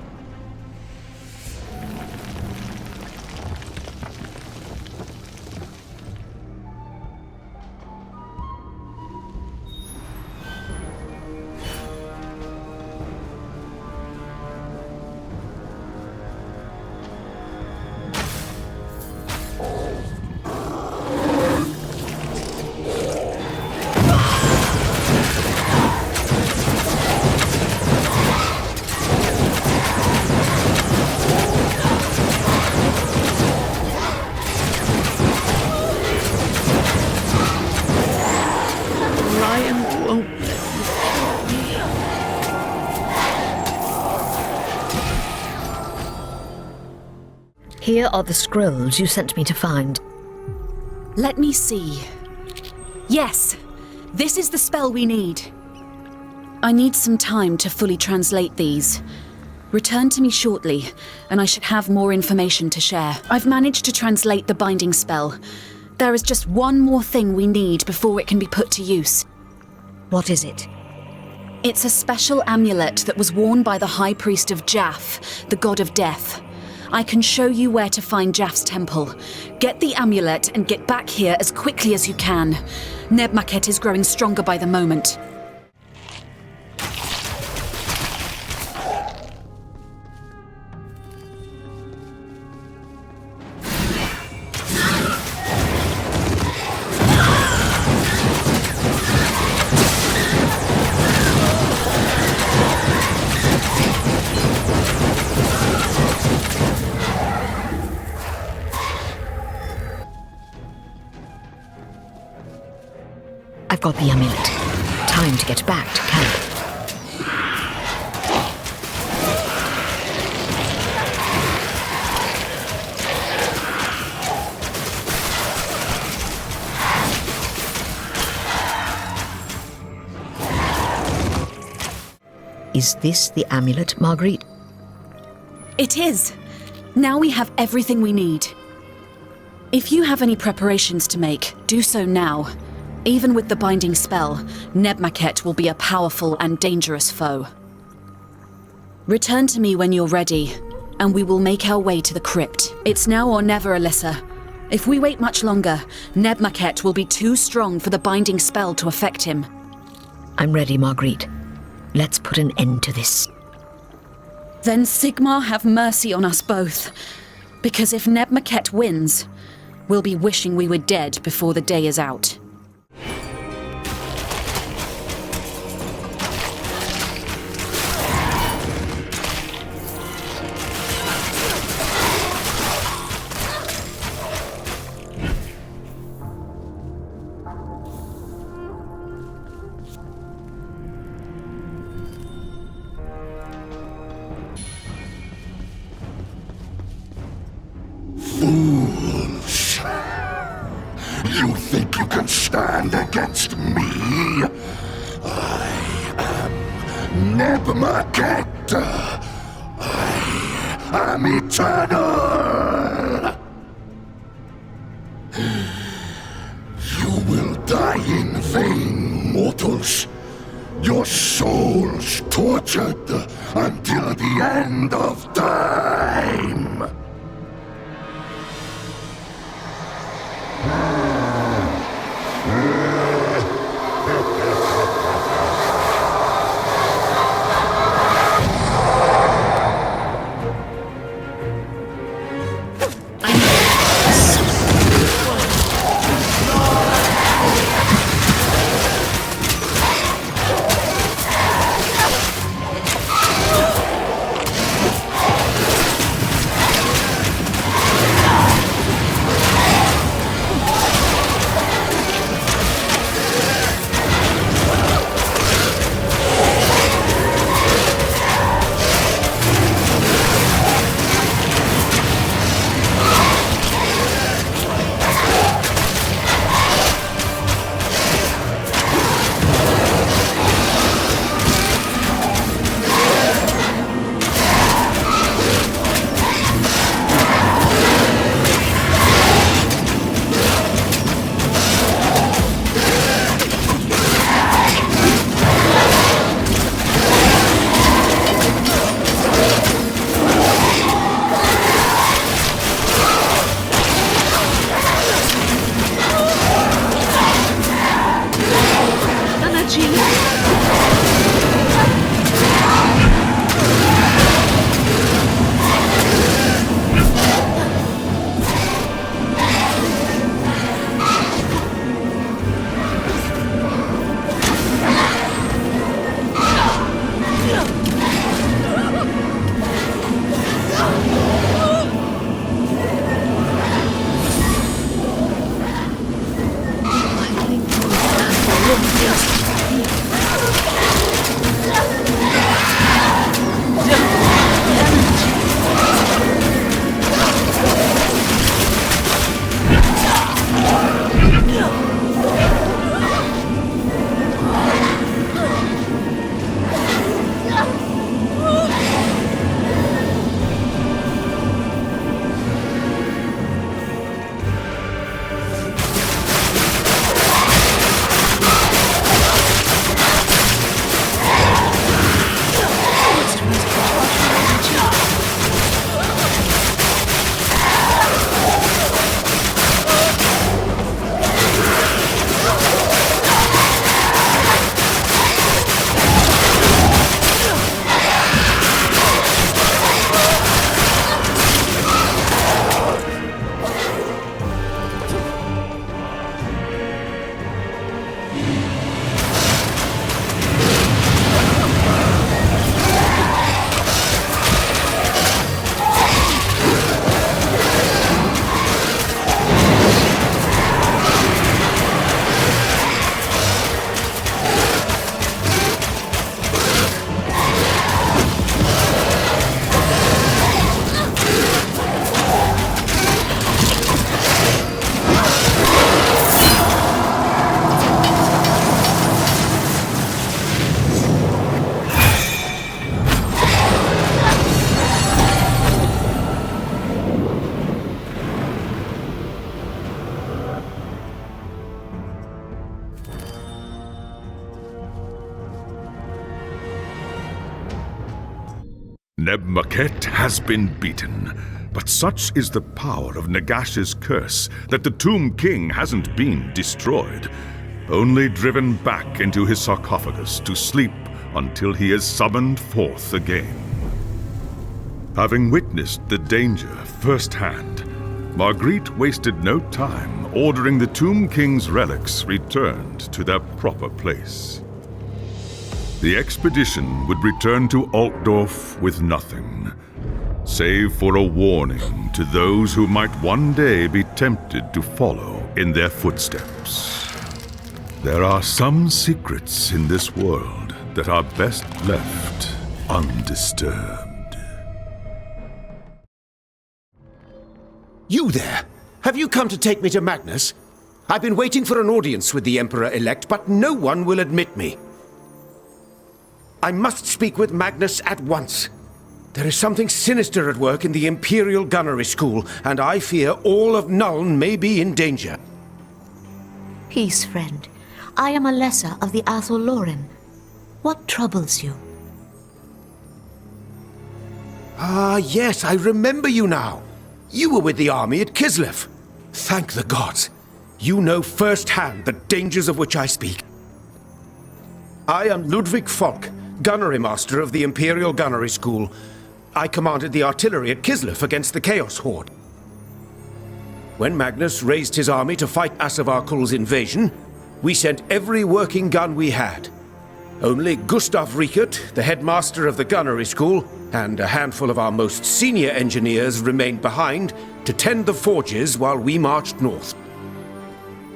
Here are the scrolls you sent me to find. Let me see. Yes, this is the spell we need. I need some time to fully translate these. Return to me shortly, and I should have more information to share. I've managed to translate the binding spell. There is just one more thing we need before it can be put to use. What is it? It's a special amulet that was worn by the High Priest of Jaff, the god of death. I can show you where to find Jaff's temple. Get the amulet and get back here as quickly as you can. Nebmaket is growing stronger by the moment. I've got the amulet. Time to get back to camp. Is this the amulet, Marguerite? It is. Now we have everything we need. If you have any preparations to make, do so now. Even with the binding spell, Nebmaket will be a powerful and dangerous foe. Return to me when you're ready, and we will make our way to the crypt. It's now or never, Alyssa. If we wait much longer, Nebmaket will be too strong for the binding spell to affect him. I'm ready, Marguerite. Let's put an end to this. Then Sigmar have mercy on us both. Because if Neb Maquette wins, we'll be wishing we were dead before the day is out. Fools! You think you can stand against me? I am Neb Maquette. I am eternal. You will die in vain, mortals. Your souls tortured until the end of time. Neb Maquette has been beaten, but such is the power of Nagash's curse that the Tomb King hasn't been destroyed, only driven back into his sarcophagus to sleep until he is summoned forth again. Having witnessed the danger firsthand, Marguerite wasted no time ordering the Tomb King's relics returned to their proper place. The expedition would return to Altdorf with nothing, save for a warning to those who might one day be tempted to follow in their footsteps. There are some secrets in this world that are best left undisturbed. You there! Have you come to take me to Magnus? I've been waiting for an audience with the Emperor-elect, but no one will admit me. I must speak with Magnus at once. There is something sinister at work in the Imperial Gunnery School, and I fear all of Nuln may be in danger. Peace, friend. I am Alessa of the Athol Loren. What troubles you? Ah, yes, I remember you now. You were with the army at Kislev. Thank the gods. You know firsthand the dangers of which I speak. I am Ludwig Falk, Gunnery Master of the Imperial Gunnery School. I commanded the artillery at Kislev against the Chaos Horde. When Magnus raised his army to fight Asavarkul's invasion, we sent every working gun we had. Only Gustav Riekert, the headmaster of the Gunnery School, and a handful of our most senior engineers remained behind to tend the forges while we marched north.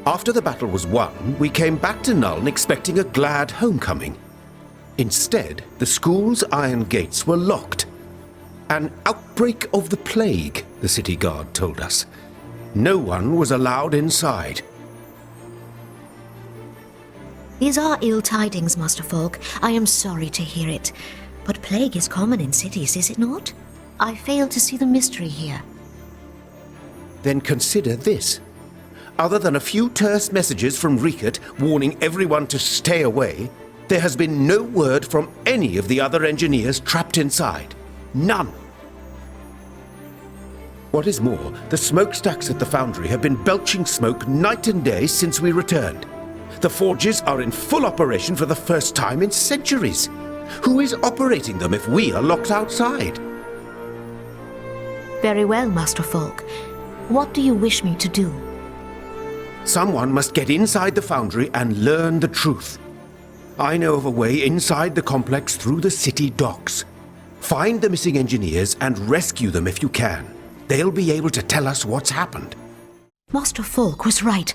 After the battle was won, we came back to Nuln expecting a glad homecoming. Instead, the school's iron gates were locked. An outbreak of the plague, the city guard told us. No one was allowed inside. These are ill tidings, Master Falk. I am sorry to hear it. But plague is common in cities, is it not? I fail to see the mystery here. Then consider this. Other than a few terse messages from Riekert warning everyone to stay away, there has been no word from any of the other engineers trapped inside. None. What is more, the smokestacks at the foundry have been belching smoke night and day since we returned. The forges are in full operation for the first time in centuries. Who is operating them if we are locked outside? Very well, Master Falk. What do you wish me to do? Someone must get inside the foundry and learn the truth. I know of a way inside the complex through the city docks. Find the missing engineers and rescue them if you can. They'll be able to tell us what's happened. Master Falk was right.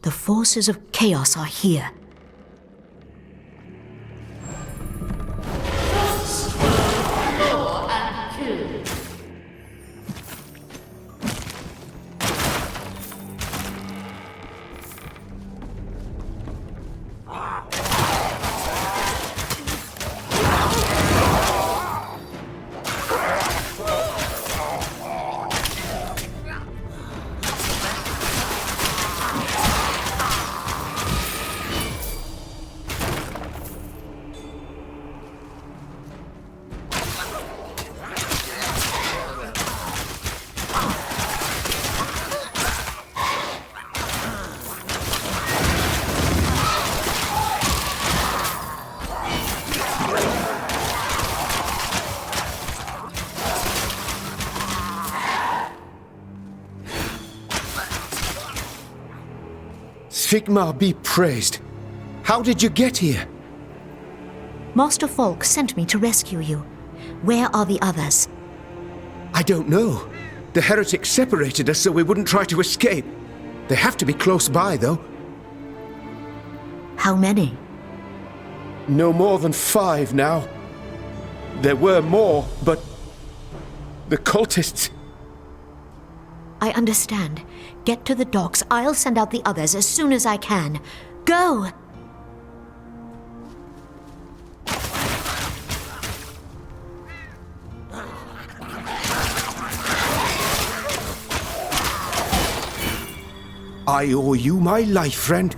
The forces of chaos are here. Sigmar be praised. How did you get here? Master Falk sent me to rescue you. Where are the others? I don't know. The heretics separated us so we wouldn't try to escape. They have to be close by, though. How many? No more than 5 now. There were more, but the cultists... I understand. Get to the docks. I'll send out the others as soon as I can. Go! I owe you my life, friend.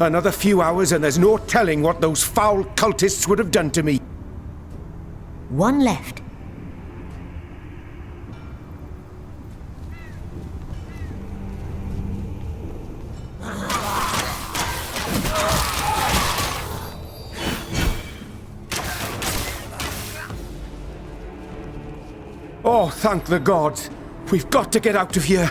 Another few hours and there's no telling what those foul cultists would have done to me. One left. Oh, thank the gods. We've got to get out of here.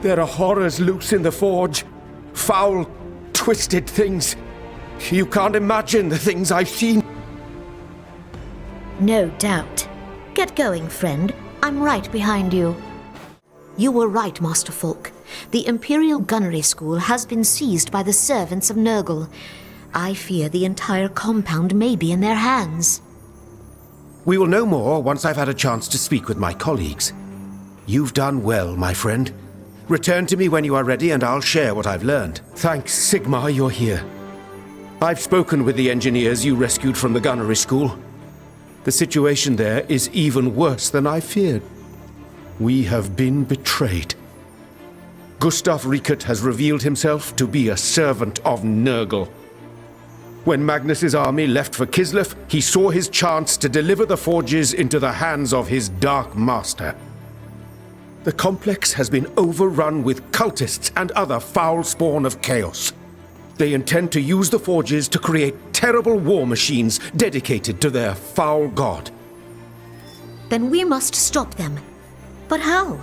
There are horrors loose in the forge. Foul, twisted things. You can't imagine the things I've seen. No doubt. Get going, friend. I'm right behind you. You were right, Master Falk. The Imperial Gunnery School has been seized by the servants of Nurgle. I fear the entire compound may be in their hands. We will know more once I've had a chance to speak with my colleagues. You've done well, my friend. Return to me when you are ready and I'll share what I've learned. Thanks, Sigmar, you're here. I've spoken with the engineers you rescued from the gunnery school. The situation there is even worse than I feared. We have been betrayed. Gustav Riekert has revealed himself to be a servant of Nurgle. When Magnus's army left for Kislev, he saw his chance to deliver the forges into the hands of his Dark Master. The complex has been overrun with cultists and other foul spawn of chaos. They intend to use the forges to create terrible war machines dedicated to their foul god. Then we must stop them. But how?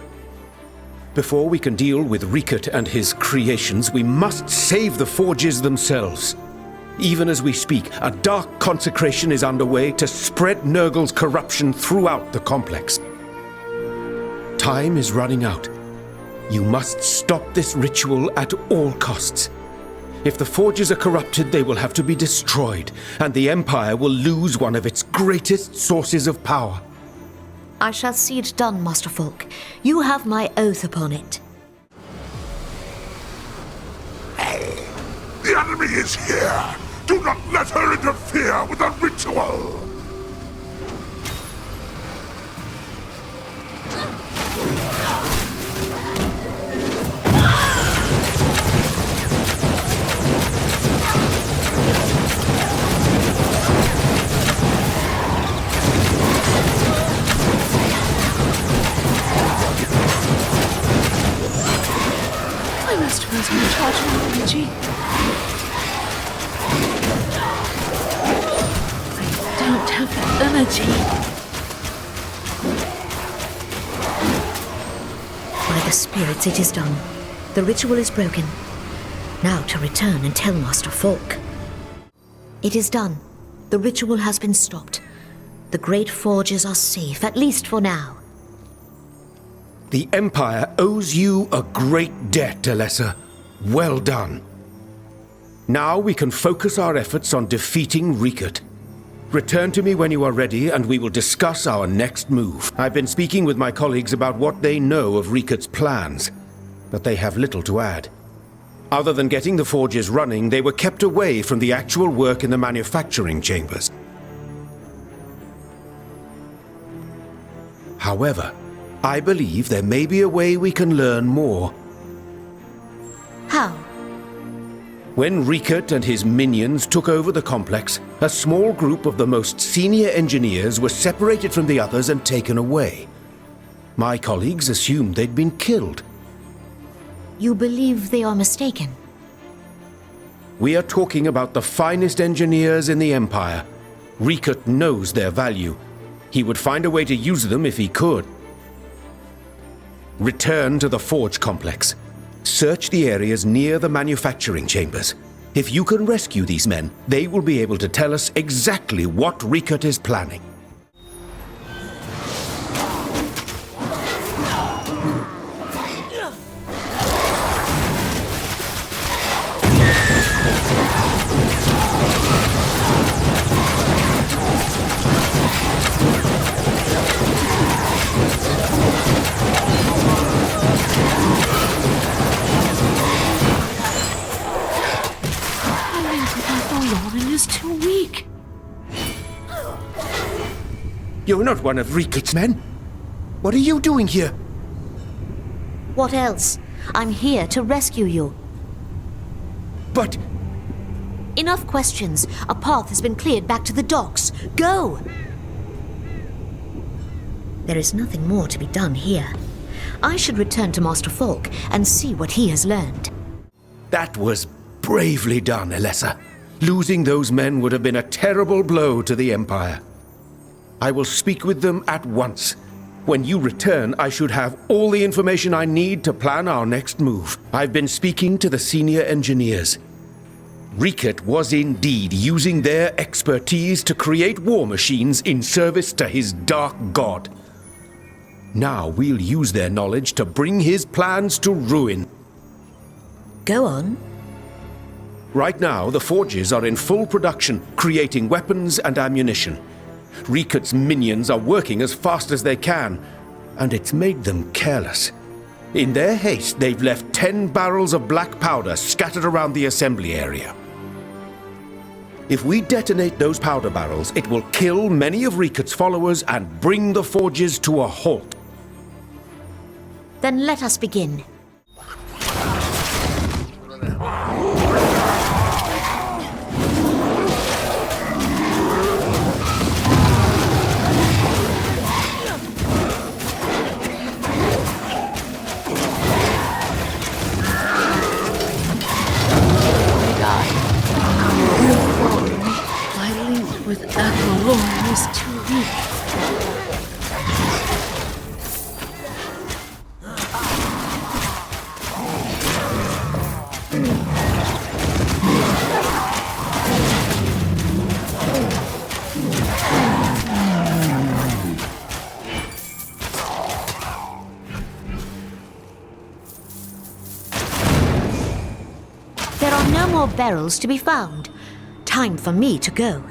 Before we can deal with Riekert and his creations, we must save the forges themselves. Even as we speak, a dark consecration is underway to spread Nurgle's corruption throughout the complex. Time is running out. You must stop this ritual at all costs. If the forges are corrupted, they will have to be destroyed, and the Empire will lose one of its greatest sources of power. I shall see it done, Master Falk. You have my oath upon it. The enemy is here! Do not let her interfere with the ritual! I must have lost my charge of energy. I don't have that energy. By the spirits, it is done. The ritual is broken. Now to return and tell Master Falk. It is done. The ritual has been stopped. The great forges are safe, at least for now. The Empire owes you a great debt, Alessa. Well done. Now we can focus our efforts on defeating Riekert. Return to me when you are ready and we will discuss our next move. I've been speaking with my colleagues about what they know of Riekert's plans, but they have little to add. Other than getting the forges running, they were kept away from the actual work in the manufacturing chambers. However, I believe there may be a way we can learn more. How? When Riekert and his minions took over the complex, a small group of the most senior engineers were separated from the others and taken away. My colleagues assumed they'd been killed. You believe they are mistaken? We are talking about the finest engineers in the Empire. Riekert knows their value. He would find a way to use them if he could. Return to the forge complex. Search the areas near the manufacturing chambers. If you can rescue these men, they will be able to tell us exactly what Riekert is planning. Is too weak. You're not one of Riekert's men. What are you doing here? What else? I'm here to rescue you. But... Enough questions. A path has been cleared back to the docks. Go! There is nothing more to be done here. I should return to Master Falk and see what he has learned. That was bravely done, Alessa. Losing those men would have been a terrible blow to the Empire. I will speak with them at once. When you return, I should have all the information I need to plan our next move. I've been speaking to the senior engineers. Riket was indeed using their expertise to create war machines in service to his dark god. Now we'll use their knowledge to bring his plans to ruin. Go on. Right now, the forges are in full production, creating weapons and ammunition. Riket's minions are working as fast as they can, and it's made them careless. In their haste, they've left 10 barrels of black powder scattered around the assembly area. If we detonate those powder barrels, it will kill many of Riket's followers and bring the forges to a halt. Then let us begin. With Avalon is too weak. There are no more barrels to be found. Time for me to go.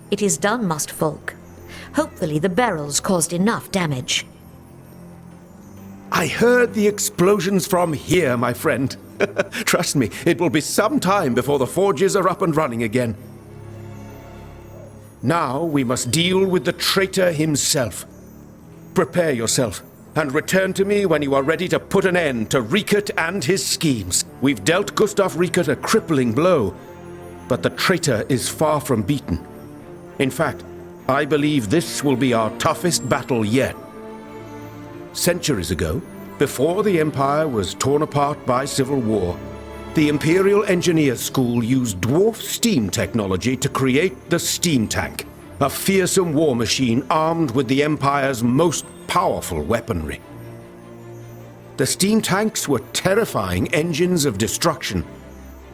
It is done, Masterfolk. Hopefully the barrels caused enough damage. I heard the explosions from here, my friend. Trust me, it will be some time before the forges are up and running again. Now we must deal with the traitor himself. Prepare yourself, and return to me when you are ready to put an end to Riket and his schemes. We've dealt Gustav Riket a crippling blow, but the traitor is far from beaten. In fact, I believe this will be our toughest battle yet. Centuries ago, before the Empire was torn apart by civil war, the Imperial Engineers School used dwarf steam technology to create the steam tank, a fearsome war machine armed with the Empire's most powerful weaponry. The steam tanks were terrifying engines of destruction,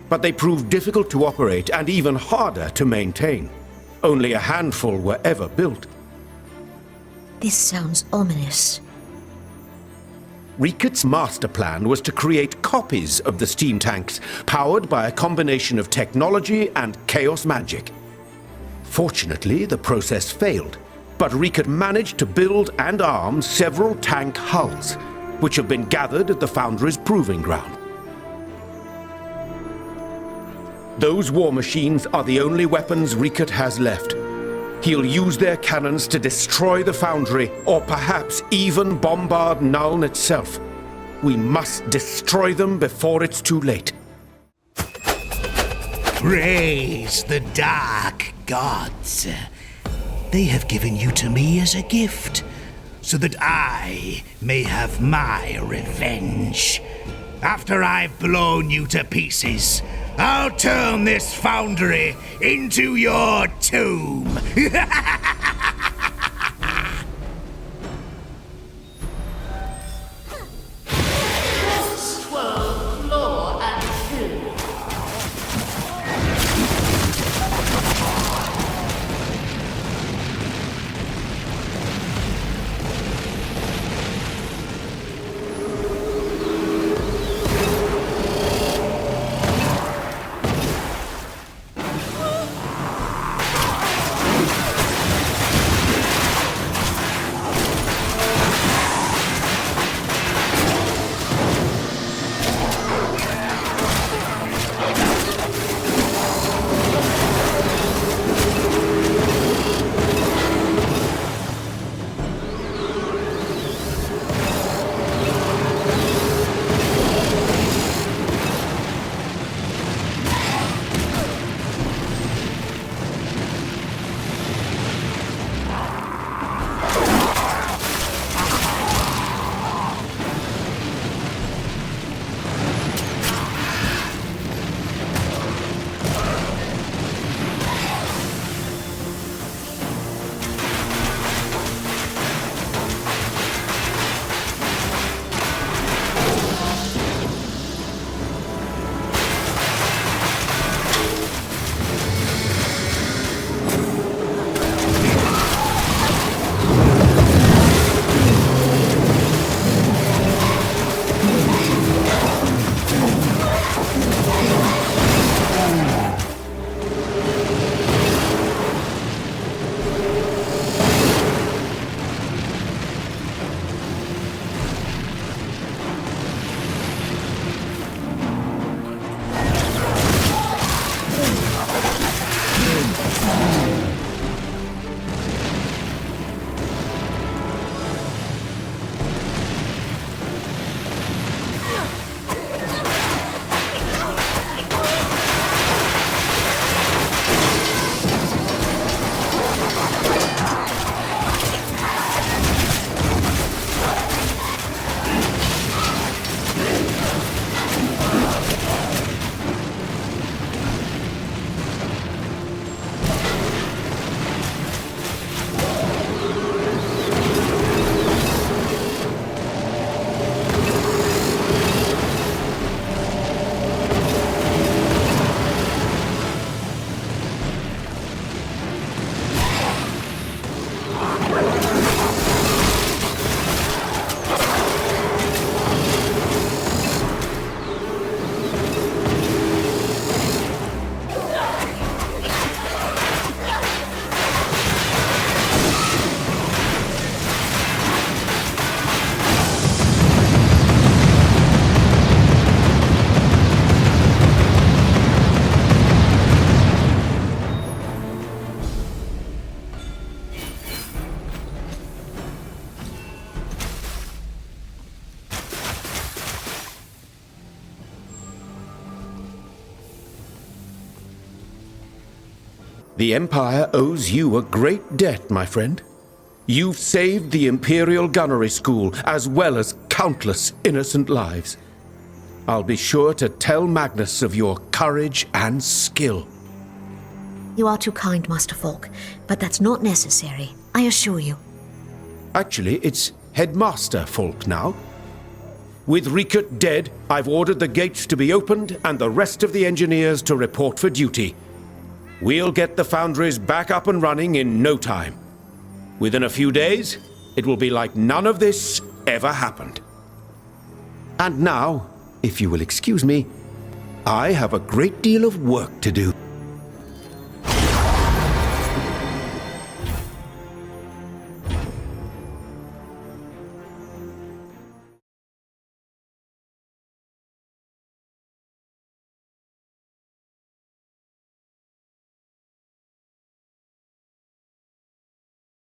but they proved difficult to operate and even harder to maintain. Only a handful were ever built. This sounds ominous. Riket's master plan was to create copies of the steam tanks, powered by a combination of technology and chaos magic. Fortunately, the process failed, but Riket managed to build and arm several tank hulls, which have been gathered at the Foundry's proving ground. Those war machines are the only weapons Riket has left. He'll use their cannons to destroy the Foundry, or perhaps even bombard Nuln itself. We must destroy them before it's too late. Praise the dark gods. They have given you to me as a gift, so that I may have my revenge. After I've blown you to pieces, I'll turn this foundry into your tomb. The Empire owes you a great debt, my friend. You've saved the Imperial Gunnery School, as well as countless innocent lives. I'll be sure to tell Magnus of your courage and skill. You are too kind, Master Falk, but that's not necessary, I assure you. Actually, it's Headmaster Falk now. With Riekert dead, I've ordered the gates to be opened and the rest of the engineers to report for duty. We'll get the foundries back up and running in no time. Within a few days, it will be like none of this ever happened. And now, if you will excuse me, I have a great deal of work to do.